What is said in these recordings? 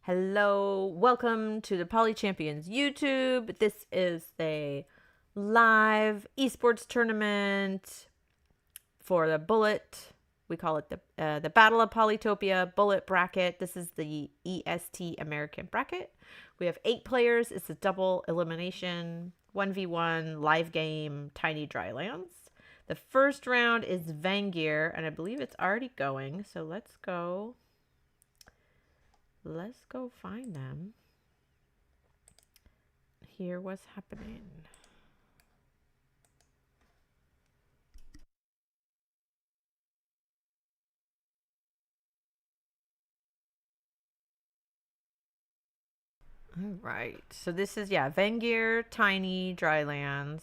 Hello, welcome to the Poly Champions YouTube. This is a live esports tournament for the Bullet. We call it the Battle of Polytopia Bullet bracket. This is the EST American bracket. We have 8 players. It's a double elimination, 1v1 live game, tiny Drylands. The first round is Vangear, and I believe it's already going. So let's go find them. Hear what's happening. All right. So this is, Vangear, tiny Drylands,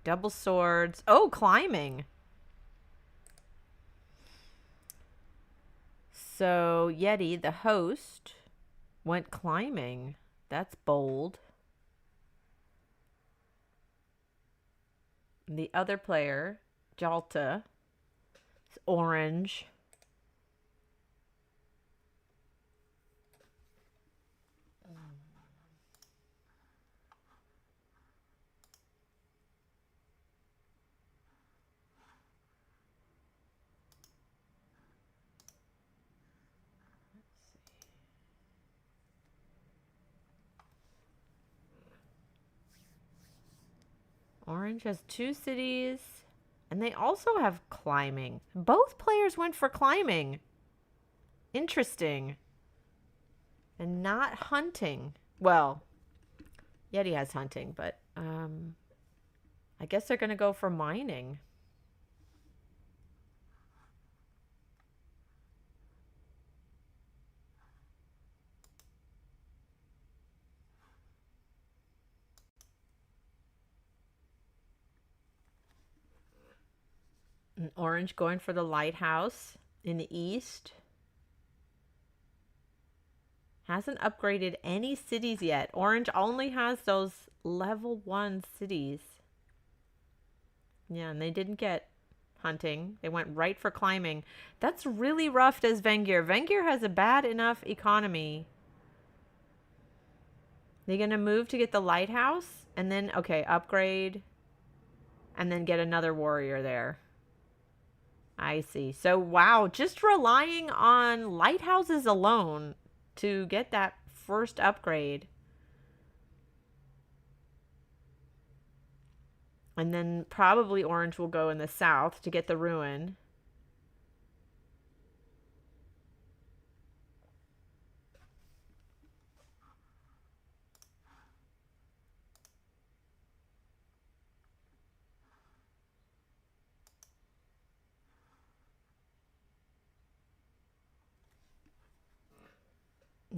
double swords. Oh, climbing. So Yeti, the host, went climbing. That's bold. And the other player, Jalta, is orange. Orange has 2 cities, and they also have climbing. Both players went for climbing. Interesting. And not hunting. Well, Yeti has hunting, but I guess they're going to go for mining. And orange going for the lighthouse in the east. Hasn't upgraded any cities yet. Orange only has those level 1 cities. Yeah, and they didn't get hunting. They went right for climbing. That's really rough as Vangear. Vangear has a bad enough economy. They're going to move to get the lighthouse and then, okay, upgrade and then get another warrior there. I see. So, wow, just relying on lighthouses alone to get that first upgrade. And then probably orange will go in the south to get the ruin.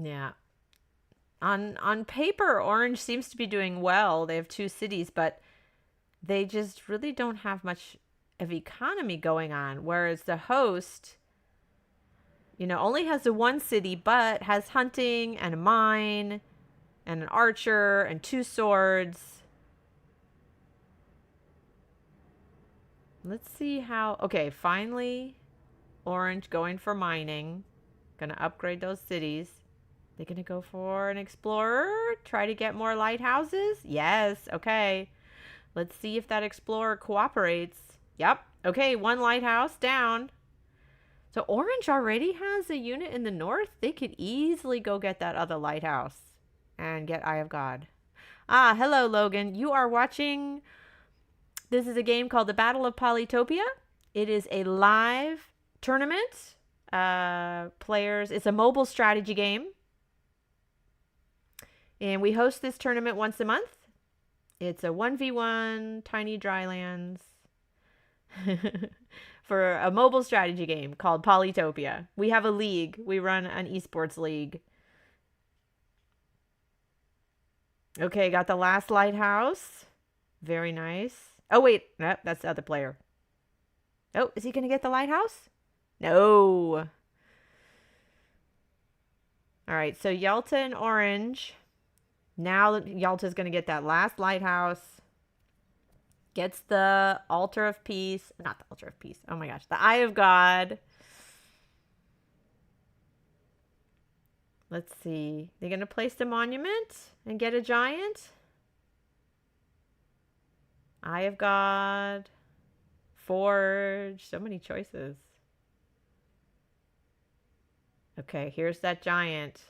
Yeah. On paper, orange seems to be doing well. They have 2 cities, but they just really don't have much of economy going on. Whereas the host, only has the 1 city, but has hunting and a mine and an archer and 2 swords. Let's see how... Okay, finally, orange going for mining. Gonna upgrade those cities. They're gonna go for an explorer? Try to get more lighthouses? Yes, okay. Let's see if that explorer cooperates. Yep. Okay, 1 lighthouse down. So orange already has a unit in the north. They could easily go get that other lighthouse and get Eye of God. Ah, hello, Logan. You are watching... This is a game called the Battle of Polytopia. It is a live tournament. Players... It's a mobile strategy game. And we host this tournament once a month. It's a 1v1 tiny Drylands for a mobile strategy game called Polytopia. We have a league. We run an esports league. Okay, got the last lighthouse. Very nice. Oh, wait. Nope, that's the other player. Oh, is he going to get the lighthouse? No. All right, so Yalta and orange. Now Yalta's going to get that last lighthouse. Gets the altar of peace. Not the altar of peace. Oh my gosh. The Eye of God. Let's see. They're going to place the monument and get a giant? Eye of God. Forge. So many choices. Okay, here's that giant.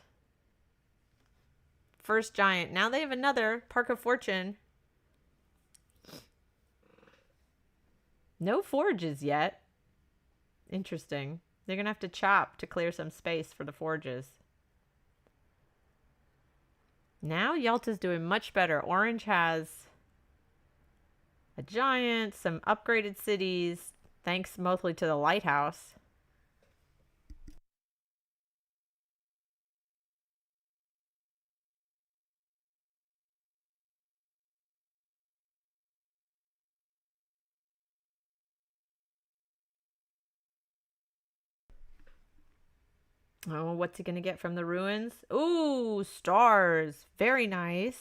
First giant. Now they have another Park of Fortune. No forges yet. Interesting. They're going to have to chop to clear some space for the forges. Now Yalta's doing much better. Orange has a giant, some upgraded cities, thanks mostly to the lighthouse. Oh, what's he going to get from the ruins? Ooh, stars. Very nice.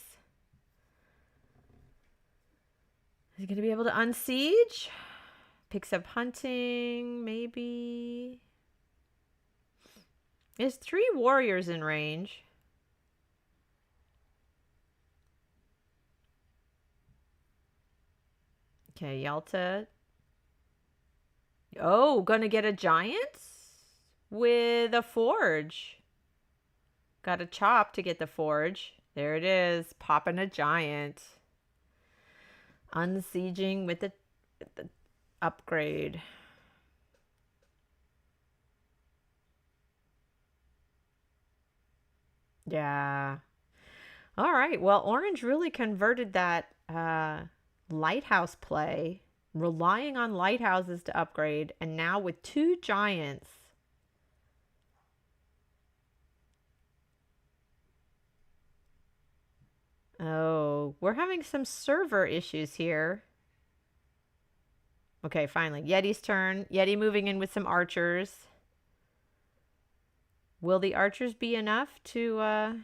Is he going to be able to unsiege? Picks up hunting, maybe. There's 3 warriors in range. Okay, Yalta. Oh, gonna get a giant? With a forge. Got a chop to get the forge. There it is. Popping a giant. Unsieging with the upgrade. Yeah. All right. Well, Orange really converted that lighthouse play, relying on lighthouses to upgrade, and now with 2 giants. Oh, we're having some server issues here. Okay, finally. Yeti's turn. Yeti moving in with some archers. Will the archers be enough to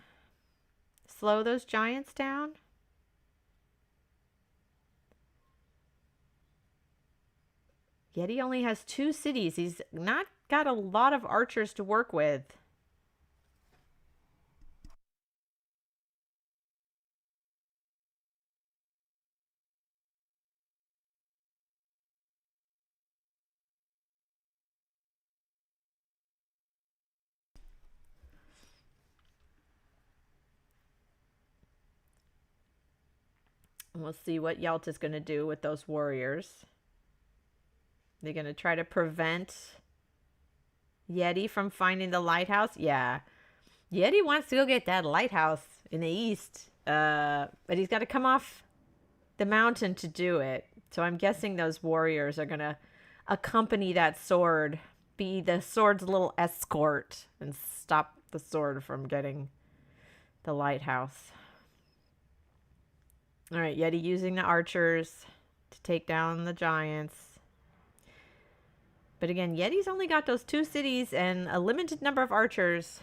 slow those giants down? Yeti only has 2 cities. He's not got a lot of archers to work with. We'll see what Yalta's going to do with those warriors. They're going to try to prevent Yeti from finding the lighthouse. Yeah. Yeti wants to go get that lighthouse in the east. But he's got to come off the mountain to do it. So I'm guessing those warriors are going to accompany that sword, be the sword's little escort, and stop the sword from getting the lighthouse. All right, Yeti using the archers to take down the giants. But again, Yeti's only got those 2 cities and a limited number of archers.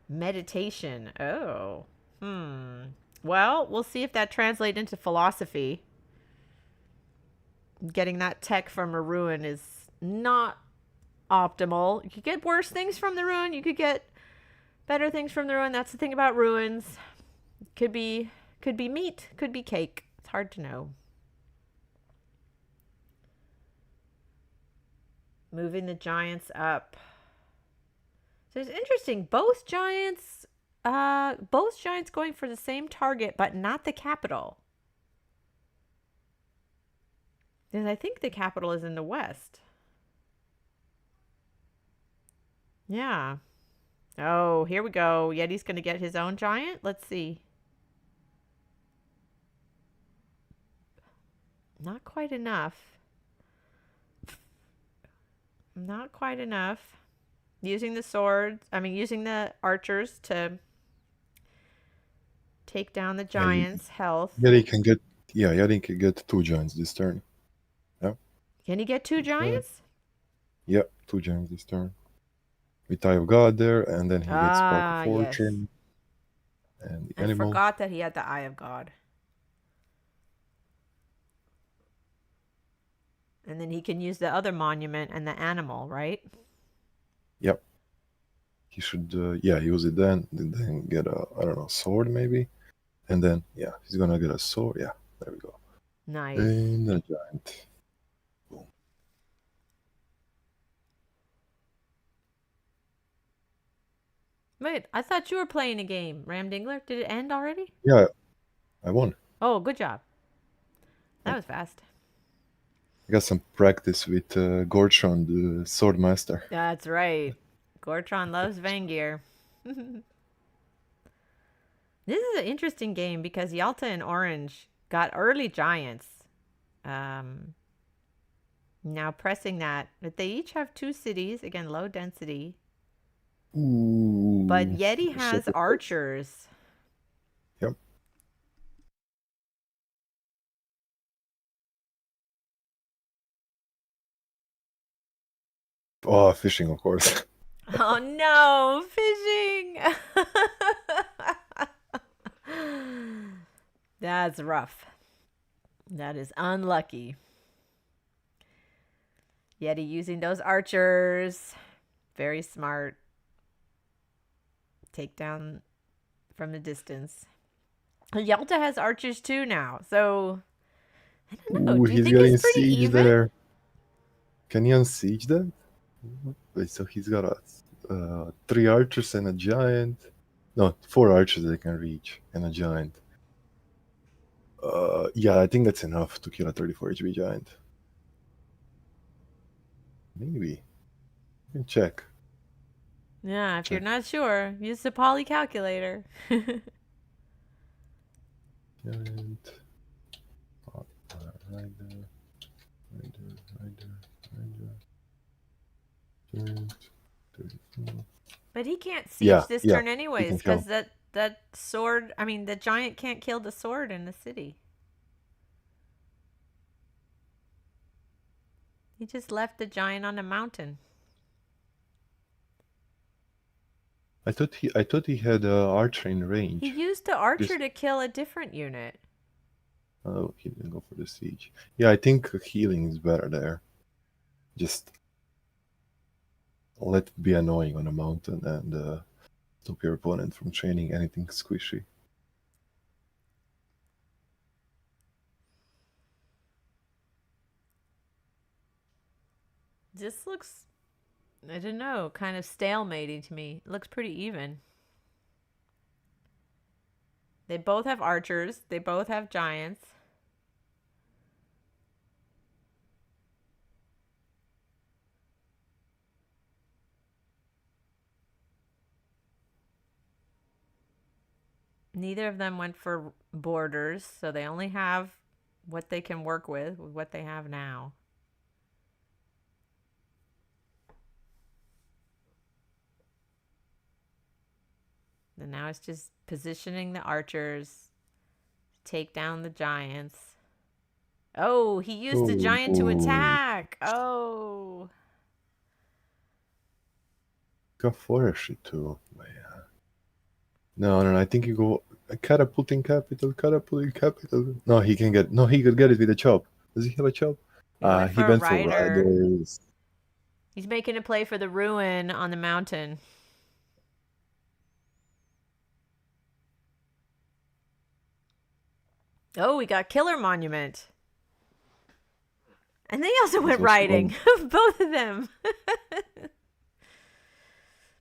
Meditation. Oh. Well, we'll see if that translates into philosophy. Getting that tech from a ruin is not optimal. You could get worse things from the ruin. You could get better things from the ruin. That's the thing about ruins. Could be meat, could be cake. It's hard to know. Moving the giants up. So it's interesting. Both giants going for the same target, but not the capital. Because I think the capital is in the west. Yeah. Oh, here we go. Yeti's going to get his own giant. Let's see. Not quite enough. Not quite enough. Using the swords, using the archers to take down the giants' health. Yeti can get 2 giants this turn. Yeah. Can he get 2 giants? Yep, 2 giants this turn. With Eye of God there, and then he gets Spark of Fortune. Yes. And the animal. I forgot that he had the Eye of God. And then he can use the other monument and the animal, right? Yep. he should use it then get a, I don't know, sword maybe, and then he's gonna get a sword. Yeah, there we go. Nice. And a giant. Boom. Wait, I thought you were playing a game, Ram Dingler. Did it end already? Yeah, I won. Oh, good job. That was fast. I got some practice with Gorchon, the sword master. That's right. Gortron loves Vangear. This is an interesting game because Yalta and Orange got early giants. Now pressing that, but they each have 2 cities. Again, low density. Ooh. But Yeti has archers. Yep. Oh, fishing, of course. Oh no, fishing! That's rough. That is unlucky. Yeti using those archers. Very smart. Take down from the distance. Yalta has archers too now, so I don't know. Ooh, Do you he's think getting it's pretty siege even? there. Can he unsiege that? Wait, so he's got 3 archers and a giant. No, 4 archers they can reach and a giant. Yeah, I think that's enough to kill a 34 HP giant. Maybe. You can check. Yeah, if you're not sure, use the poly calculator. Giant. Oh, right there. Right there. Giant. 34. But he can't siege this turn he anyways, can kill. because that sword, I mean, the giant can't kill the sword in the city. He just left the giant on the mountain. I thought he had archer in range. He used the archer to kill a different unit. Oh, he didn't go for the siege. Yeah, I think healing is better there. Just let it be annoying on a mountain and stop your opponent from training anything squishy. This looks, I don't know, kind of stalemating to me. It looks pretty even. They both have archers. They both have giants. Neither of them went for borders, so they only have what they can work with what they have now. And now it's just positioning the archers, take down the giants. Oh, he used the giant to attack. Oh. Got forestry too. Yeah. No, I think you go catapulting capital. No, he can get. No, he could get it with a chop. Does he have a chop? He went for riders. He's making a play for the ruin on the mountain. Oh, we got Killer Monument. And they also went riding. Both of them.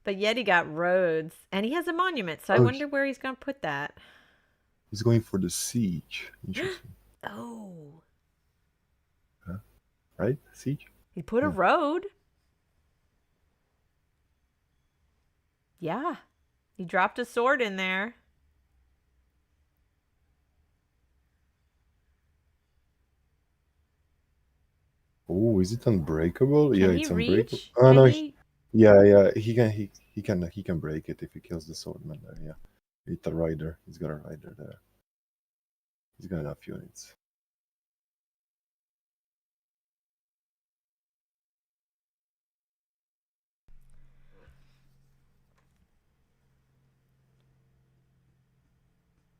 But Yeti got roads. And he has a monument. So I wonder where he's going to put that. He's going for the siege. Interesting. Oh. Huh? Right? Siege? He put a road. Yeah. He dropped a sword in there. Oh, is it unbreakable? Can it's unbreakable. Reach? Oh no, yeah, he can break it if he kills the swordman there. Yeah, with a rider. He's got a rider there. He's got enough units.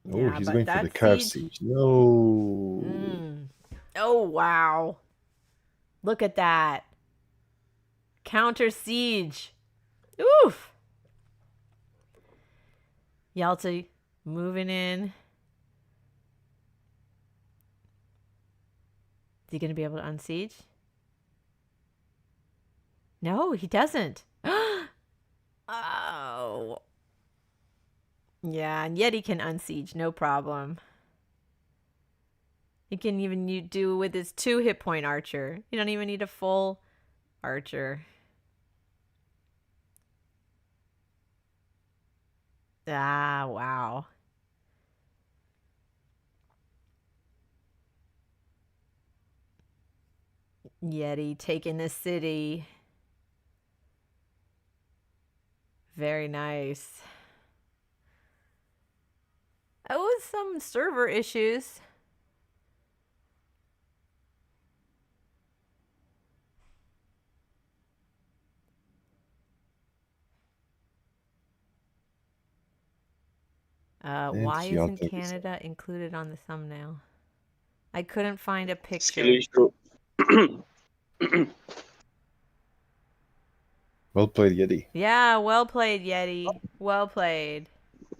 Yeah, he's going for the car siege. No. Oh, wow. Look at that. Counter siege. Oof. Yalta moving in. Is he going to be able to unsiege? No, he doesn't. Oh. Yeah, and Yeti can unsiege, no problem. He can even do with his 2 hit point archer. You don't even need a full archer. Ah, wow. Yeti taking the city. Very nice. That was some server issues. Why isn't Canada included on the thumbnail? I couldn't find a picture. Well played, Yeti. Yeah, well played, Yeti. Well played.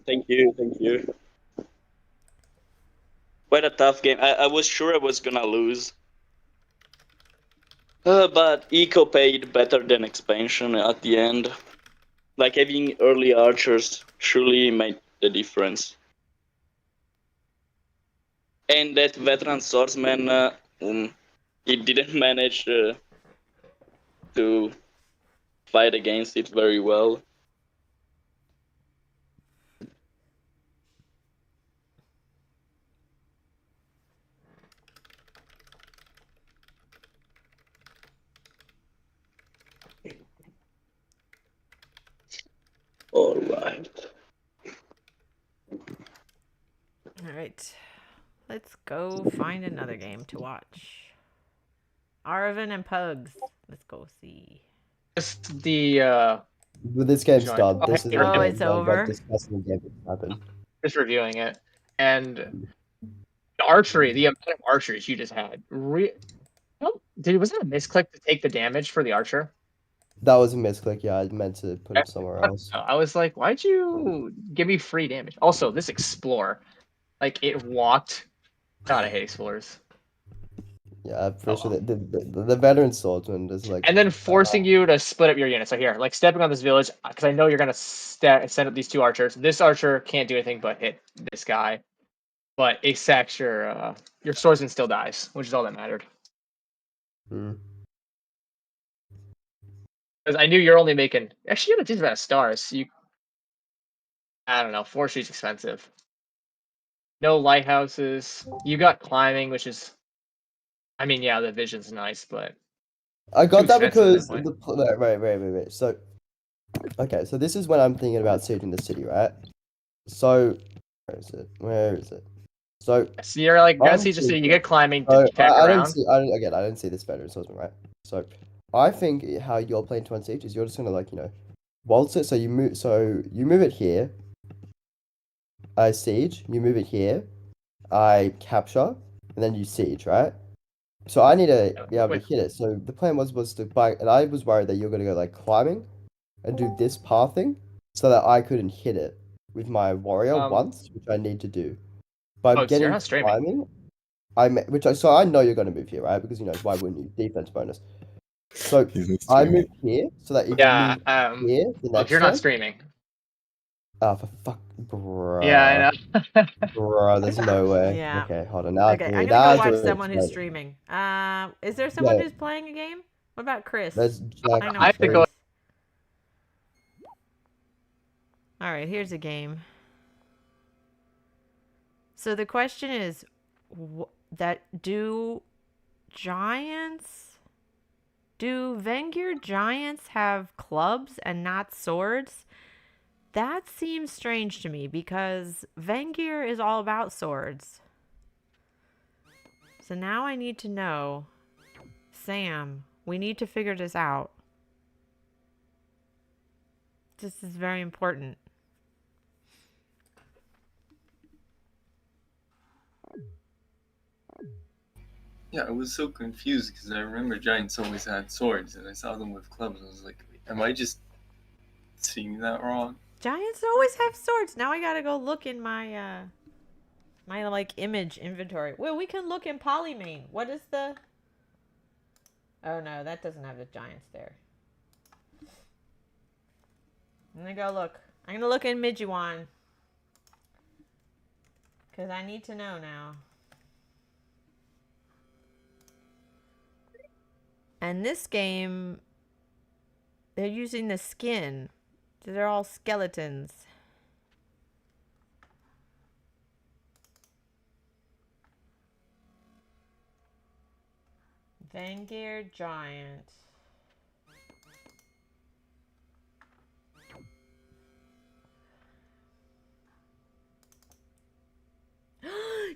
Thank you, thank you. Quite a tough game. I was sure I was gonna lose. But Eco paid better than expansion at the end. Like having early archers surely made the difference. And that veteran swordsman, he didn't manage to fight against it very well. All right. All right. Let's go find another game to watch. Araven and Pugs. Let's go see. Just the But this game's join. done. Oh, This is hey, the oh, game it's done, over? discussing the game that happened. just reviewing it, and the archery, the amount of archers you just had. Was that a misclick to take the damage for the archer? That was a misclick. Yeah, I meant to put it somewhere else. I was like, why'd you give me free damage? Also, this Explorer, like it walked. God, I hate Explorers. Yeah, for sure. The veteran swordsman is like, And then forcing you to split up your units. So here, like stepping on this village, because I know you're gonna send up these 2 archers. This archer can't do anything but hit this guy, but it sacks your swordsman still dies, which is all that mattered. hmm. Because I knew you're only making. Actually, you had a decent amount of stars. I don't know. Forestry's expensive. No lighthouses. You got climbing, which is. I mean, yeah, the vision's nice, but I got too that expensive because at that wait. So, okay, so this is when I'm thinking about sieging the city, right? So, where is it? So you're like, I'm see, just so you thinking- get climbing to So check I around. don't see this veteran swordsman, right? So I think how you're playing Twin Siege is you're just gonna waltz it. So you move it here. I siege. You move it here. I capture, and then you siege, right? So I need to be able to hit it. So the plan was to buy, and I was worried that you're gonna go like climbing, and do this pathing, so that I couldn't hit it with my warrior once, which I need to do. But So getting you're not streaming. climbing, so I know you're gonna move here, right? Because why wouldn't you? Defense bonus. So I move here, so that if you move here, the next you're not turn. streaming. Oh, for fuck, bro. Yeah, I know. Bro, there's no way. Yeah. Okay, hold on. Now Okay, I'm gonna go watch someone who's streaming. Is there someone who's playing a game? What about Chris? There's Jack. I have to go. All right, here's a game. So the question is, do Vengir giants have clubs and not swords? That seems strange to me because Vengir is all about swords. So now I need to know, Sam, we need to figure this out. This is very important. Yeah, I was so confused because I remember giants always had swords, and I saw them with clubs. I was like, am I just seeing that wrong? Giants always have swords. Now I gotta go look in my my like image inventory. Well, we can look in Polymane. What is the? Oh no, that doesn't have the giants there. I'm gonna go look. I'm gonna look in Mijuan. Because I need to know now. And this game, they're using the skin. They're all skeletons. Vanguard Giant.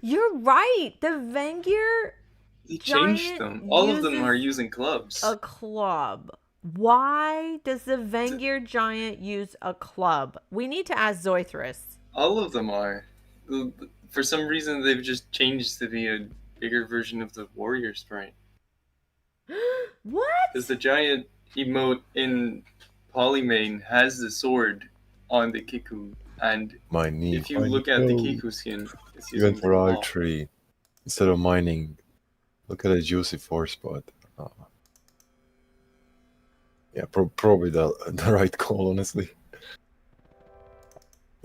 You're right. The Vanguard They changed Giant them. All of them uses are using clubs. a club. Why does the Vanguard Giant use a club? We need to ask Zoithris. All of them are. For some reason, they've just changed to be a bigger version of the warrior sprite. What? Because the giant emote in Polymane has the sword on the Kiku, and My knee. if you look at the Kiku skin, it's using Even for the claw. archery, instead of mining, look at a juicy 4-spot. Oh. Yeah, probably the right call, honestly.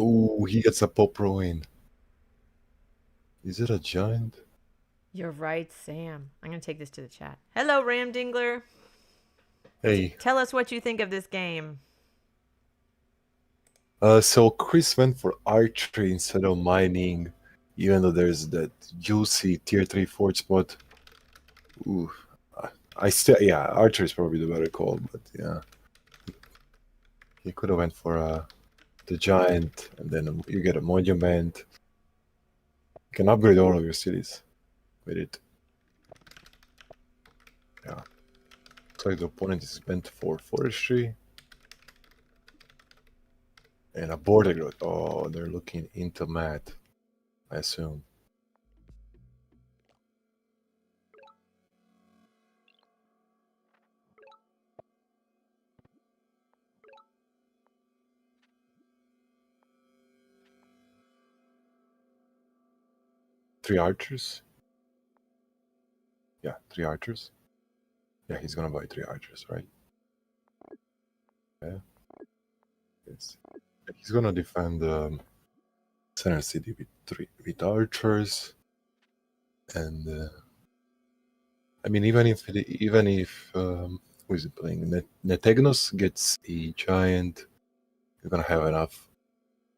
Ooh, he gets a pop ruin. Is it a giant? You're right, Sam. I'm going to take this to the chat. Hello, Ram Dingler. Hey. Tell us what you think of this game. So Chris went for archery instead of mining, even though there's that juicy tier 3 4 spot. Ooh, I still, yeah, archery is probably the better call, but yeah, he could have went for the giant, and then you get a monument. You can upgrade all of your cities with it. Yeah. Looks like the opponent is bent for forestry. And a border growth. Oh, they're looking into math, I assume. Three archers? Yeah, 3 archers. Yeah, he's gonna buy 3 archers, right? Yeah. Yes. He's gonna defend center city with archers, and I mean, even if who is he playing? Netegnos gets a giant, you're gonna have enough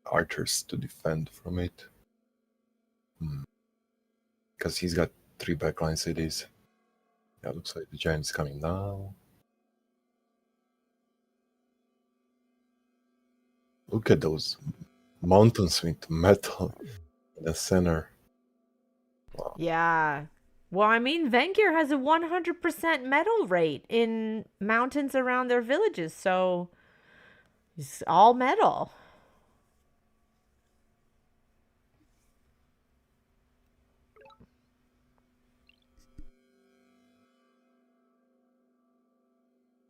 archers to defend from it. Because he's got 3 backline cities. Yeah, looks like the giant's coming now. Look at those mountains with metal in the center. Wow. Yeah. Well, I mean, Vanguard has a 100% metal rate in mountains around their villages, so it's all metal.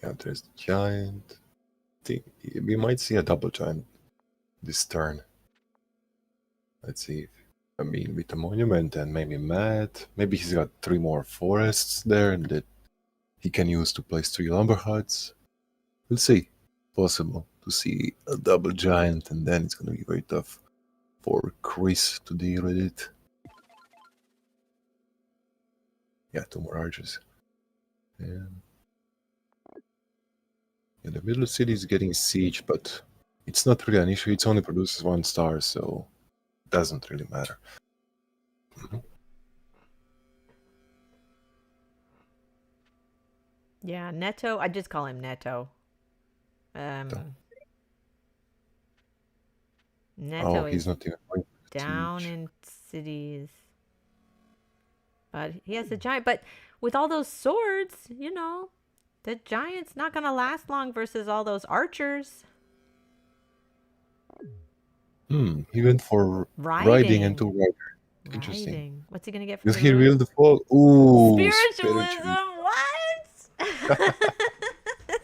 Yeah, there's the giant. We might see a double giant this turn. Let's see. I mean, with the monument and maybe Matt. Maybe he's got 3 more forests there that he can use to place 3 lumber huts. We'll see. Possible to see a double giant, and then it's going to be very tough for Chris to deal with it. Yeah, 2 more archers. And yeah, the middle city is getting siege, but it's not really an issue. It only produces 1 star, so it doesn't really matter. Yeah, Neto. I just call him Neto. Neto Oh, he's is not even going for down siege. in cities. But he has a giant. But with all those swords, you know, the giant's not going to last long versus all those archers. He went for riding and 2 rider. Interesting. Riding. What's he going to get for Does the he moon? real the fall? Ooh, Spiritualism. What?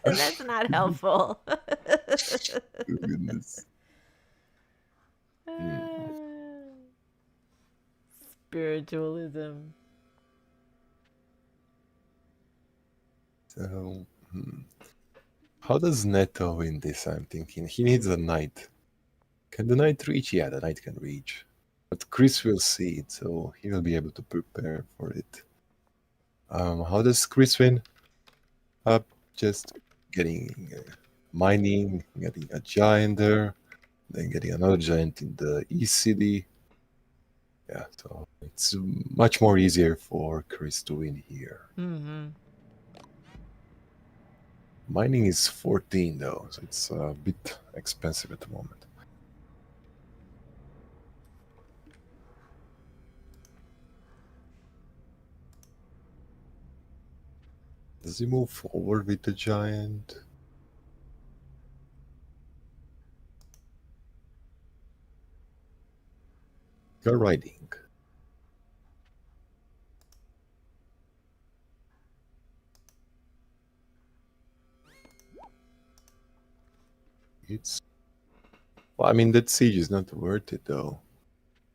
That's not helpful. Goodness. Spiritualism. So, how does Neto win this? I'm thinking he needs a knight. Can the knight reach? Yeah, the knight can reach. But Chris will see it, so he will be able to prepare for it. How does Chris win? Just getting mining, getting a giant there, then getting another giant in the East City. Yeah, so it's much more easier for Chris to win here. Mm-hmm. Mining is 14 though, so it's a bit expensive at the moment. Does he move forward with the giant? You're riding. It's... Well, I mean, that siege is not worth it though.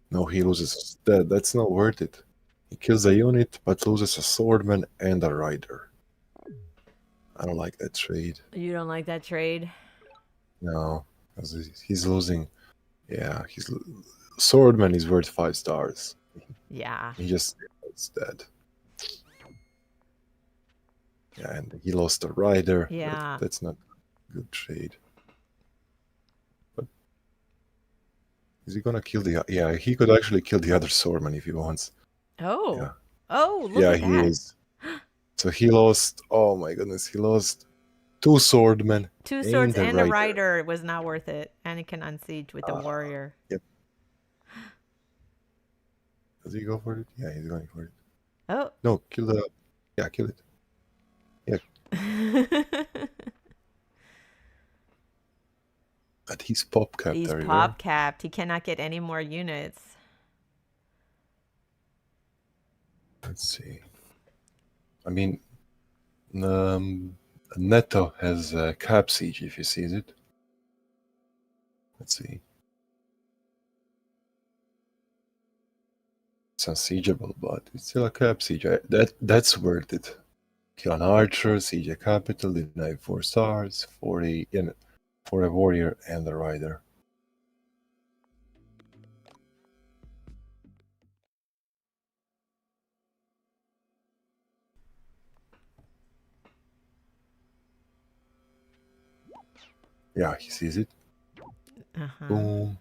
No, he loses. That's not worth it. He kills a unit, but loses a swordman and a rider. I don't like that trade. You don't like that trade? No, because he's losing. Yeah, swordman is worth 5 stars. Yeah. He just is dead. Yeah, and he lost a rider. Yeah. That's not a good trade. But is he gonna kill the? Yeah, he could actually kill the other swordman if he wants. Oh. Yeah. Oh, look Yeah, at he that. is. So he lost. Oh my goodness, he lost 2 swordmen. 2 swords and a rider. rider was not worth it. And it can unsiege with the warrior. Yep. Does he go for it? Yeah, he's going for it. Oh. No, kill the... Yeah, kill it. Yeah. But he's pop capped. He's pop capped. He cannot get any more units. Let's see. I mean, Neto has a cap siege if he sees it. Let's see. It's unsiegeable, but it's still a cap siege. That's worth it. Kill an archer, siege a capital, deny 4 stars, 40 in for a warrior and a rider. Yeah, he sees it. Uh-huh. Boom.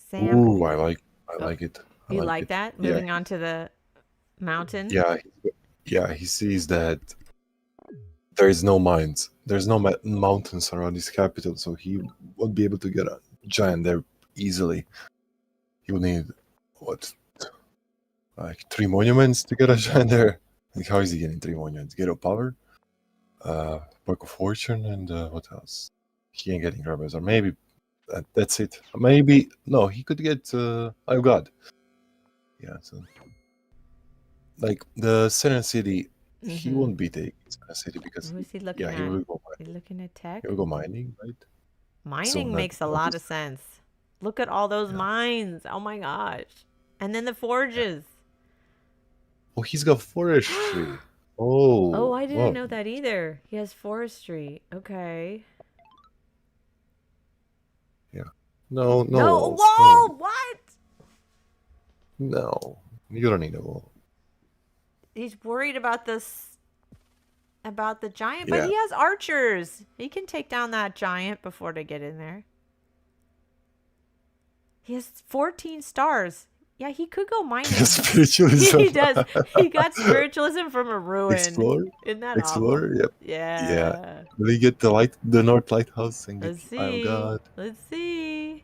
Sam, Ooh, I like it. you like it. that? Yeah. Moving on to the mountain? Yeah, he sees that there is no mines. There's no mountains around his capital, so he won't be able to get a giant there easily. He will need, what, like 3 monuments to get a giant there? Like, how is he getting 3 monuments? Ghetto Power, Work of Fortune, and what else? He ain't getting rebels, or maybe that's it. Maybe, no, he could get, oh god. Yeah, so, like, the Serenity City, he won't be taking Serenity City because, Who is he looking yeah, at? he will go Is he looking at tech? He will go mining, right? Mining So makes a lot of sense. Look at all those mines. Oh my gosh. And then the forges. Oh, he's got forestry. Oh. Oh, I didn't wow. know that either. He has forestry. Okay. Yeah. No, no. No, walls, wall! no. What? No. You don't need a wall. He's worried about this, about the giant, but Yeah. he has archers. He can take down that giant before they get in there. He has 14 stars. Yeah, he could go mining. Spiritualism. He does. He got spiritualism from a ruin. Explorer? Isn't that Explorer? awful? Yep. Yeah. Will he get the North Lighthouse and get Let's the Isle see. God? Let's see.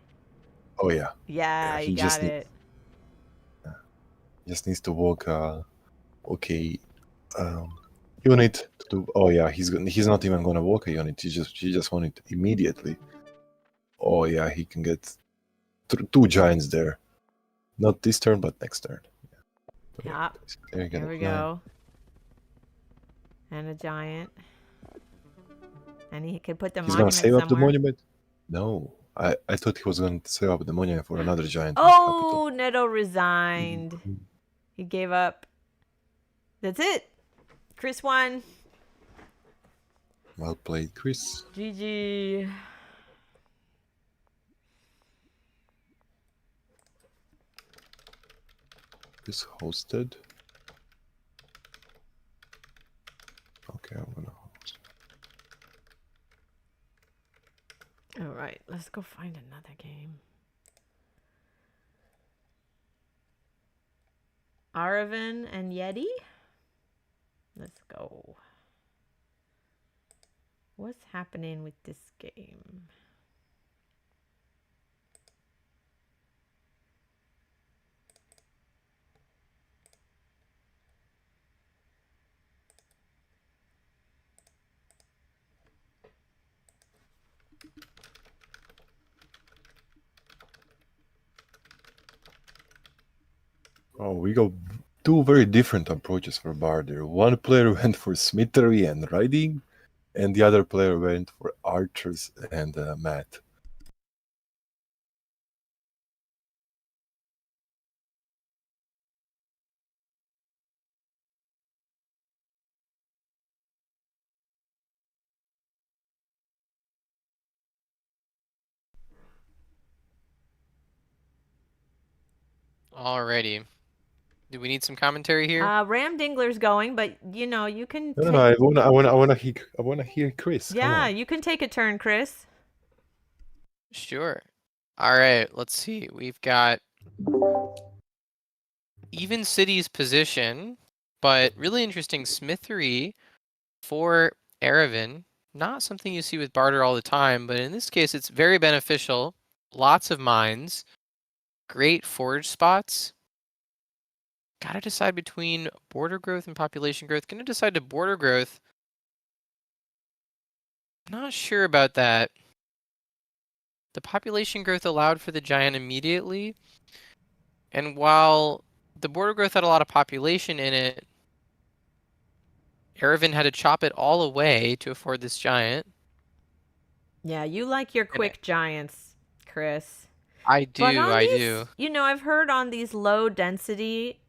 Oh yeah. Yeah, he you just got it. Just needs to walk okay. Unit to do. Oh yeah, he's not even gonna walk a unit. He just want it immediately. Oh yeah, he can get 2 giants there. Not this turn, but next turn. Yeah. There we go. And a giant. And he could put the He's gonna monument save up the somewhere. monument? No. I thought he was going to save up the monument for another giant in his capital. Oh, Neto resigned. Mhm. He gave up. That's it. Chris won. Well played, Chris. GG. Chris hosted. Okay, I'm gonna host. All right, let's go find another game. Araven and Yeti? Let's go. What's happening with this game? Oh, we got two very different approaches for Barter. One player went for smithery and riding, and the other player went for archers and mat. Alrighty. Do we need some commentary here? Ram Dingler's going, but you know, you can No, take... no, I wanna hear Chris. Come Yeah, on. you can take a turn, Chris. Sure. All right, let's see. We've got even cities position, but really interesting smithery for Araven. Not something you see with barter all the time, but in this case, it's very beneficial. Lots of mines, great forage spots. Gotta decide between border growth and population growth. Gonna decide to border growth. Not sure about that. The population growth allowed for the giant immediately. And while the border growth had a lot of population in it, Araven had to chop it all away to afford this giant. Yeah, you like your quick giants, Chris. I do, But on I these, do. you know, I've heard on these low density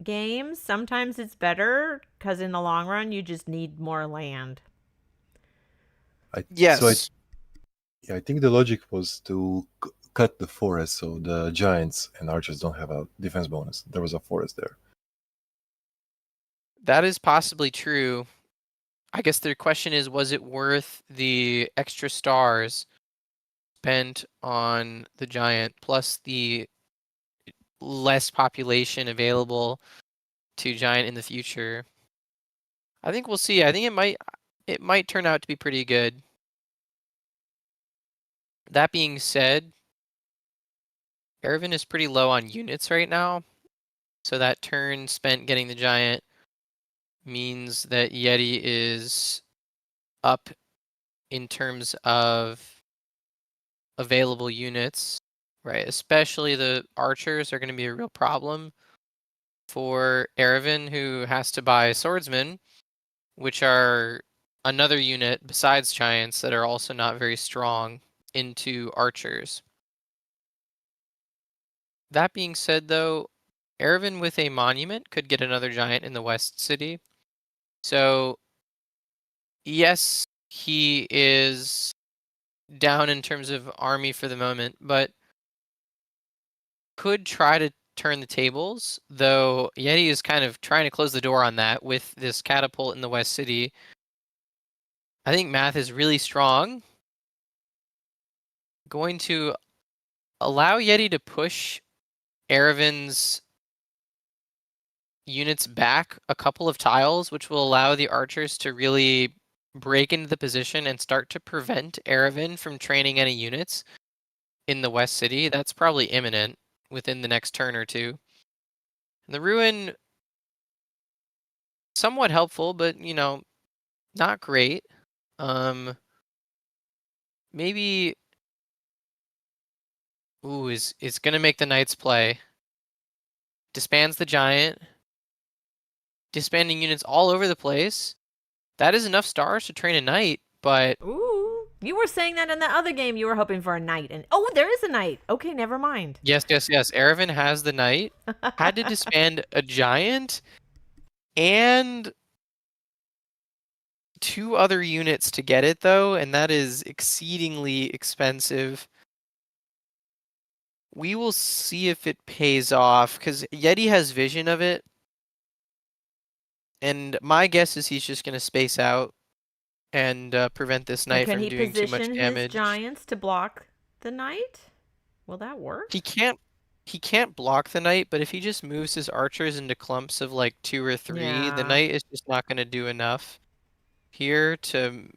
games, sometimes it's better because in the long run, you just need more land. Yes. So I think the logic was to cut the forest so the giants and archers don't have a defense bonus. There was a forest there. That is possibly true. I guess the question is, was it worth the extra stars spent on the giant plus the less population available to giant in the future? I think we'll see. I think it might turn out to be pretty good. That being said, Araven is pretty low on units right now, so that turn spent getting the giant means that Yeti is up in terms of available units, right? Especially the archers are going to be a real problem for Araven, who has to buy swordsmen, which are another unit besides giants that are also not very strong into archers. That being said, though, Araven with a monument could get another giant in the West City. So, yes, he is down in terms of army for the moment, but could try to turn the tables, though Yeti is kind of trying to close the door on that with this catapult in the West City. I think math is really strong. Going to allow Yeti to push Araven's units back a couple of tiles, which will allow the archers to really break into the position and start to prevent Araven from training any units in the West City. That's probably imminent within the next turn or two. And the ruin, somewhat helpful, but you know, not great. Maybe is gonna make the knights play. Disbands the giant. Disbanding units all over the place. That is enough stars to train a knight, but Ooh. You were saying that in the other game you were hoping for a knight. And oh, there is a knight. Okay, never mind. Yes. Araven has the knight. Had to disband a giant and 2 other units to get it though, and that is exceedingly expensive. We will see if it pays off because Yeti has vision of it, and my guess is he's just gonna space out and prevent this knight Can from he doing too much position his damage. giants to block the knight? Will that work? He can't block the knight, but if he just moves his archers into clumps of like 2 or 3, Yeah. the knight is just not gonna do enough here to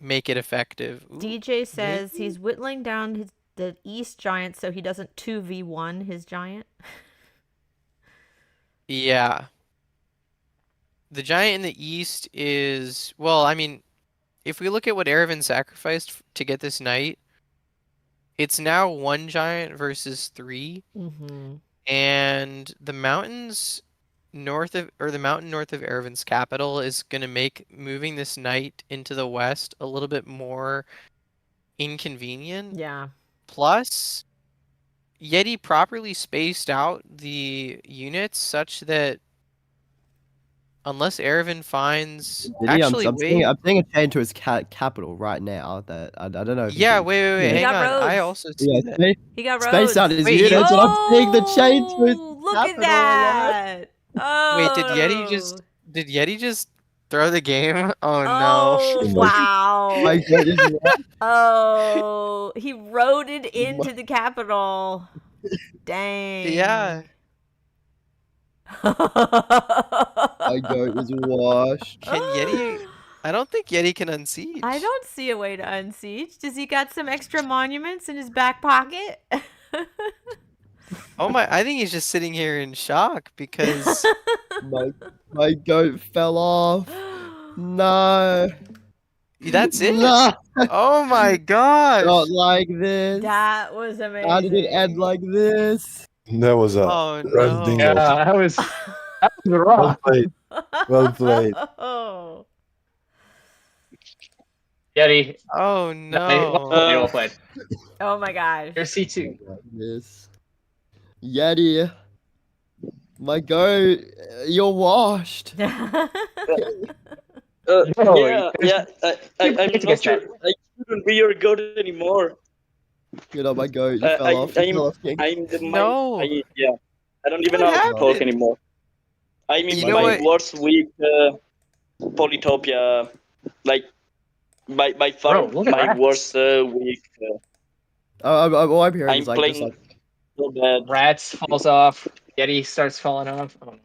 make it effective. Ooh, DJ says maybe? he's whittling down the east giant so he doesn't 2v1 his giant. Yeah. The giant in the east is, well, I mean, if we look at what Araven sacrificed to get this knight, it's now 1 giant versus 3, Mm-hmm. and the mountains north of, or the mountain north of Araven's capital is going to make moving this knight into the west a little bit more inconvenient. Yeah. Plus, Yeti properly spaced out the units such that unless Araven finds Did he? actually I'm wait, seeing a chain to his capital right now. That I don't know. If yeah, he wait, He hang got on. I roads. also see Yeah, that. He got space roads. out his Wait, units, and I'm seeing the chain to his Look at capital. that. Oh. Wait, did Yeti just throw the game? Oh no. Oh, wow. My goodness, Oh, he rode it into the capital. Dang. Yeah. my goat is washed. Can Yeti? I don't think Yeti can unsiege. I don't see a way to unsiege. Does he got some extra monuments in his back pocket? Oh my! I think he's just sitting here in shock because My goat fell off. No. that's it. No, Oh my gosh! not like this. That was amazing. How did it end like this? That was a Oh Ram no! Dingler. that was Well rough. played. Well played. Oh. Yeti. Oh Well no! played, well played. Oh my gosh. Here's C2. This Yeti. My goat, you're washed. No, Yeah. I'm It's not sure. against I shouldn't be your goat anymore. You know, my goat, you I- fell off. You I'm- fell off, King. I'm the No. I don't even What know how to talk happened? anymore. I'm in You know my what? worst week, Polytopia, like by far Bro, look at my that. worst week. All I'm hearing I'm is like, playing just like so bad. Rats falls off. Yeti starts falling off. Oh, no.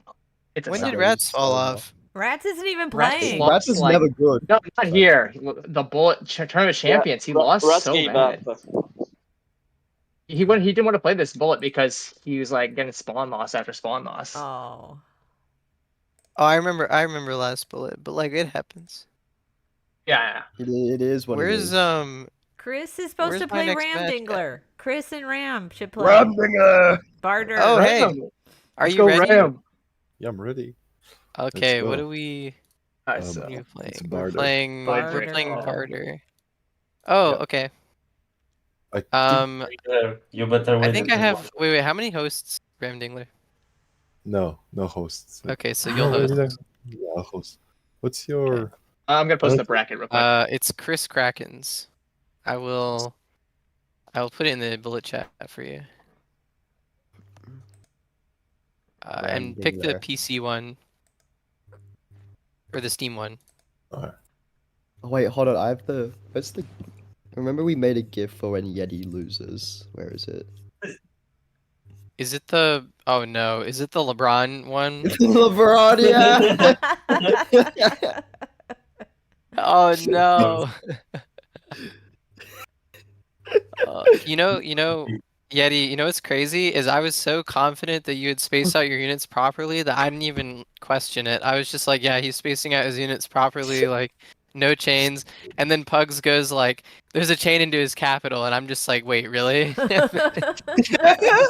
It's a When suck. did Rats fall off? Rats isn't even Rats playing. lost, Rats is like- never good. No, not here. The Bullet Tournament Champions. He lost Rats so gave bad. up. He didn't want to play this Bullet because he was like getting spawn loss after spawn loss. Oh. Oh, I remember last bullet, but like it happens. Yeah. It is what it Where's is. Chris is supposed Where's to my play next Ram match? Dingler. Chris and Ram should play. Ramdinger! Barter. Oh, hey. Ram. Are Let's you go ready? Ram. Yeah, I'm ready. Okay, what go. do we? Nice. What are you playing? it's We're barter. playing. Barter. We're playing Oh. barter. Oh, Yeah. okay. I think You better I wait think I until have. Wait. How many hosts, Ram Dingler? no hosts. Okay, so you'll host. Yeah, I'll host. What's your? I'm gonna post the bracket real quick. It's Chris Krakens. I will put it in the bullet chat for you. And pick the Dingler. PC one or the Steam one. Oh, wait, hold on. I have the. What's the? Remember we made a GIF for when Yeti loses. Where is it? Is it the? Oh no! Is it the LeBron one? LeBron, yeah. Oh no! You know, Yeti. You know what's crazy is I was so confident that you had spaced out your units properly that I didn't even question it. I was just like, yeah, he's spacing out his units properly, like no chains. And then Pugs goes like, "There's a chain into his capital," and I'm just like, "Wait, really?" Yeah,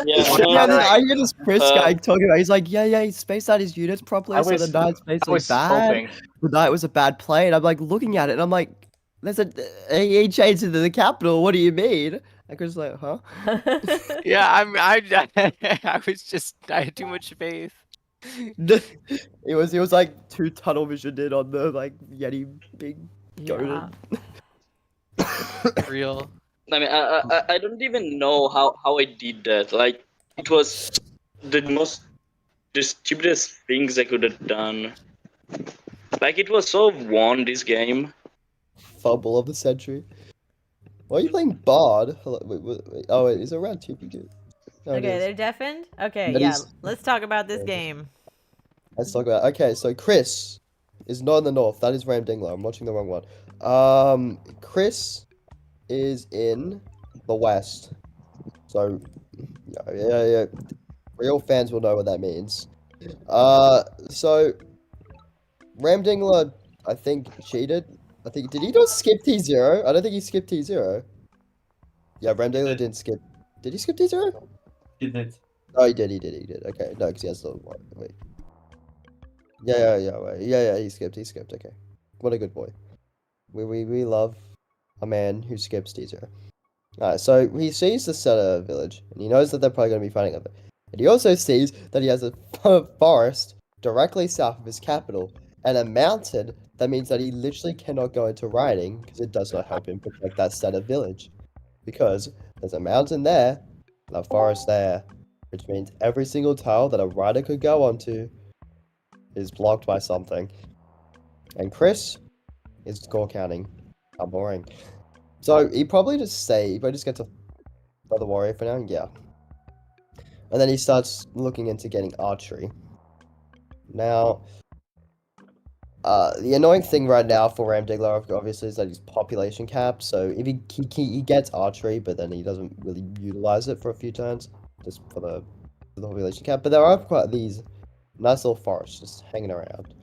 Yeah, then I hear this Chris Uh, guy talking about. He's like, yeah, he spaced out his units properly, I so was- the knight's I basically was bad. hoping. The knight was a bad play, and I'm like looking at it, and I'm like, There's he changed into the capital. What do you mean? And Chris is like, huh? Yeah, I had too much faith. He was like too tunnel visioned in on the like Yeti big Yeah. Real. I mean, I don't even know how I did that. Like, it was the stupidest things I could have done. Like, it was so won, this game. fumble of the century. Why are you playing Bard? Hello, wait. Oh wait, is it round 2 good? No, it Okay, is. they're deafened? Okay, That yeah. is- Let's talk about this Yeah. game. Let's talk about. Okay, so Chris is not in the north. That is Ram Dingler. I'm watching the wrong one. Chris is in the west. So, yeah. Real fans will know what that means. So Ram Dingler, I think cheated. Did he not skip T0? I don't think he skipped T0. Yeah, Ram Dingler didn't skip. Did he skip T0? He did. Oh, he did. Okay, no, because he has the one. Wait. Yeah, wait. Yeah, he skipped. Okay. What a good boy. We love a man who skips T0. Alright, so he sees the center village, and he knows that they're probably going to be fighting over it. And he also sees that he has a forest directly south of his capital, and a mountain that means that he literally cannot go into riding, because it does not help him protect that center village. Because there's a mountain there, and a forest there, which means every single tile that a rider could go onto is blocked by something. And Chris is score counting. How boring. So he probably just gets a Brother Warrior for now, yeah. And then he starts looking into getting archery. Now, the annoying thing right now for Ram Dingler obviously is that he's population capped. So if he gets archery, but then he doesn't really utilize it for a few turns, just for the population cap. But there are quite these nice little forests just hanging around.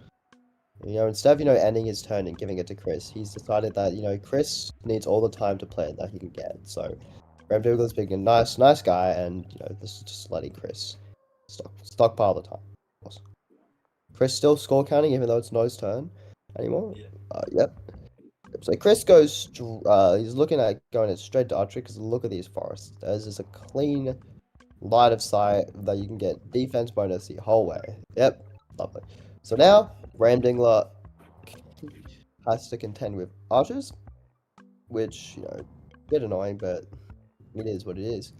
Instead of, ending his turn and giving it to Chris, he's decided that, Chris needs all the time to play that he can get. So, Ram Dingler's being a nice guy, and, this is just letting Chris stockpile the time. Of course. Chris still score counting, even though it's not his turn anymore. Yep. So Chris goes, he's looking at going straight to archery, because look at these forests. There's just a clean line of sight that you can get defense bonus the whole way. Yep, lovely. So now, Ram Dingler has to contend with archers, which, a bit annoying, but it is what it is.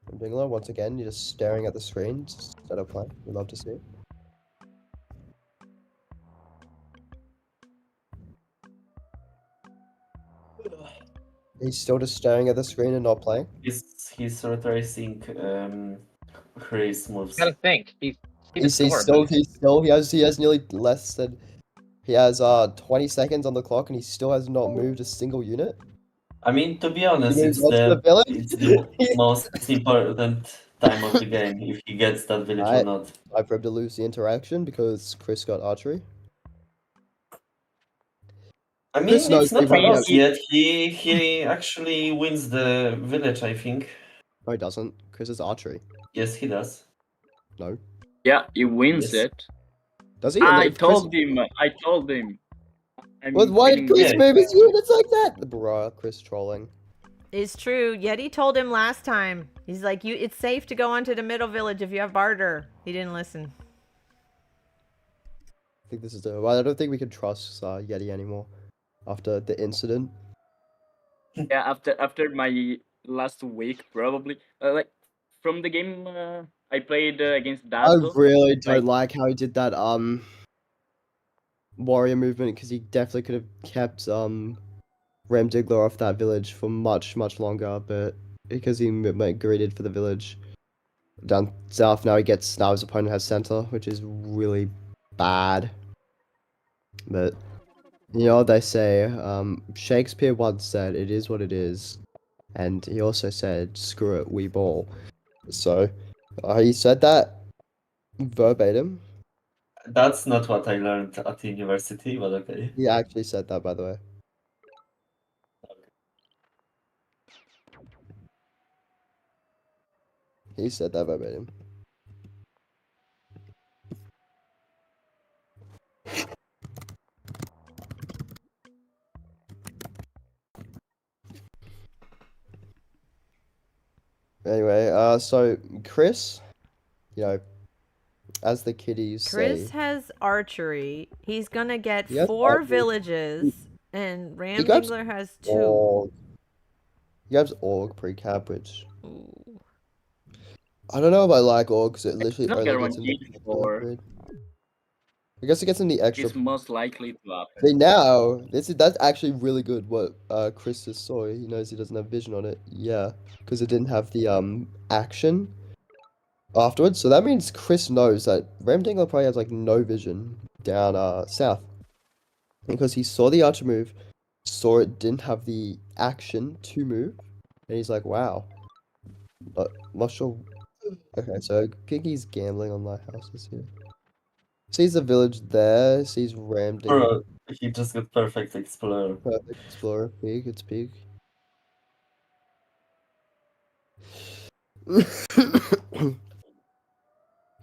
Ram Dingler, once again, you're just staring at the screen instead of playing. We love to see it. He's still just staring at the screen and not playing. He's retracing Chris moves. Gotta think. He He has nearly less than. He has 20 seconds on the clock, and he still has not moved a single unit. I mean, to be honest, He it's moves on to the village. it's the most important time of the game if he gets that village or not. I've him to lose the interaction because Chris got archery. I mean, Chris knows it's not he a loss wins. yet. He actually wins the village, I think. No, he doesn't. Chris is archery. Yes, he does. No. Yeah, he wins Yes. it. Does he? I If told him. I'm Well, why did feeling Chris Yeah. move his units like that? Bruh, Chris trolling. It's true. Yeti told him last time. He's like, it's safe to go onto the middle village if you have barter. He didn't listen. I think this is well, I don't think we can trust Yeti anymore after the incident. Yeah, after my last week, probably. Like from the game I played against I Dazzle. really don't like how he did that warrior movement, because he definitely could have kept Ram Dingler off that village for much longer, but because he greeted for the village down south, now his opponent has center, which is really bad. But they say, Shakespeare once said, "It is what it is," and he also said, "Screw it, we ball." So he said that verbatim. That's not what I learned at university, but okay. He actually said that, by the way. He said that verbatim. Anyway, so Chris, you know, as the kiddies Chris say, has archery. He's gonna get he has 4 archery. villages, and he Ram grabs Dingler has 2. org. He grabs org pre-cap, which Ooh. I don't know if I like org because it It's literally not only gets in the guaranteed for. upgrade. I guess it gets in the extra. It's most likely to happen. See now, that's actually really good. What Chris just saw, he knows he doesn't have vision on it. Yeah, because it didn't have the action afterwards. So that means Chris knows that Ram Dingler probably has like no vision down south because he saw the archer move, saw it didn't have the action to move, and he's like, wow. Not sure. Okay, so I think he's gambling on lighthouses here. Sees the village there. Sees Ram Dingler. Or he just got perfect explorer. Perfect explorer. Peak. It's peak.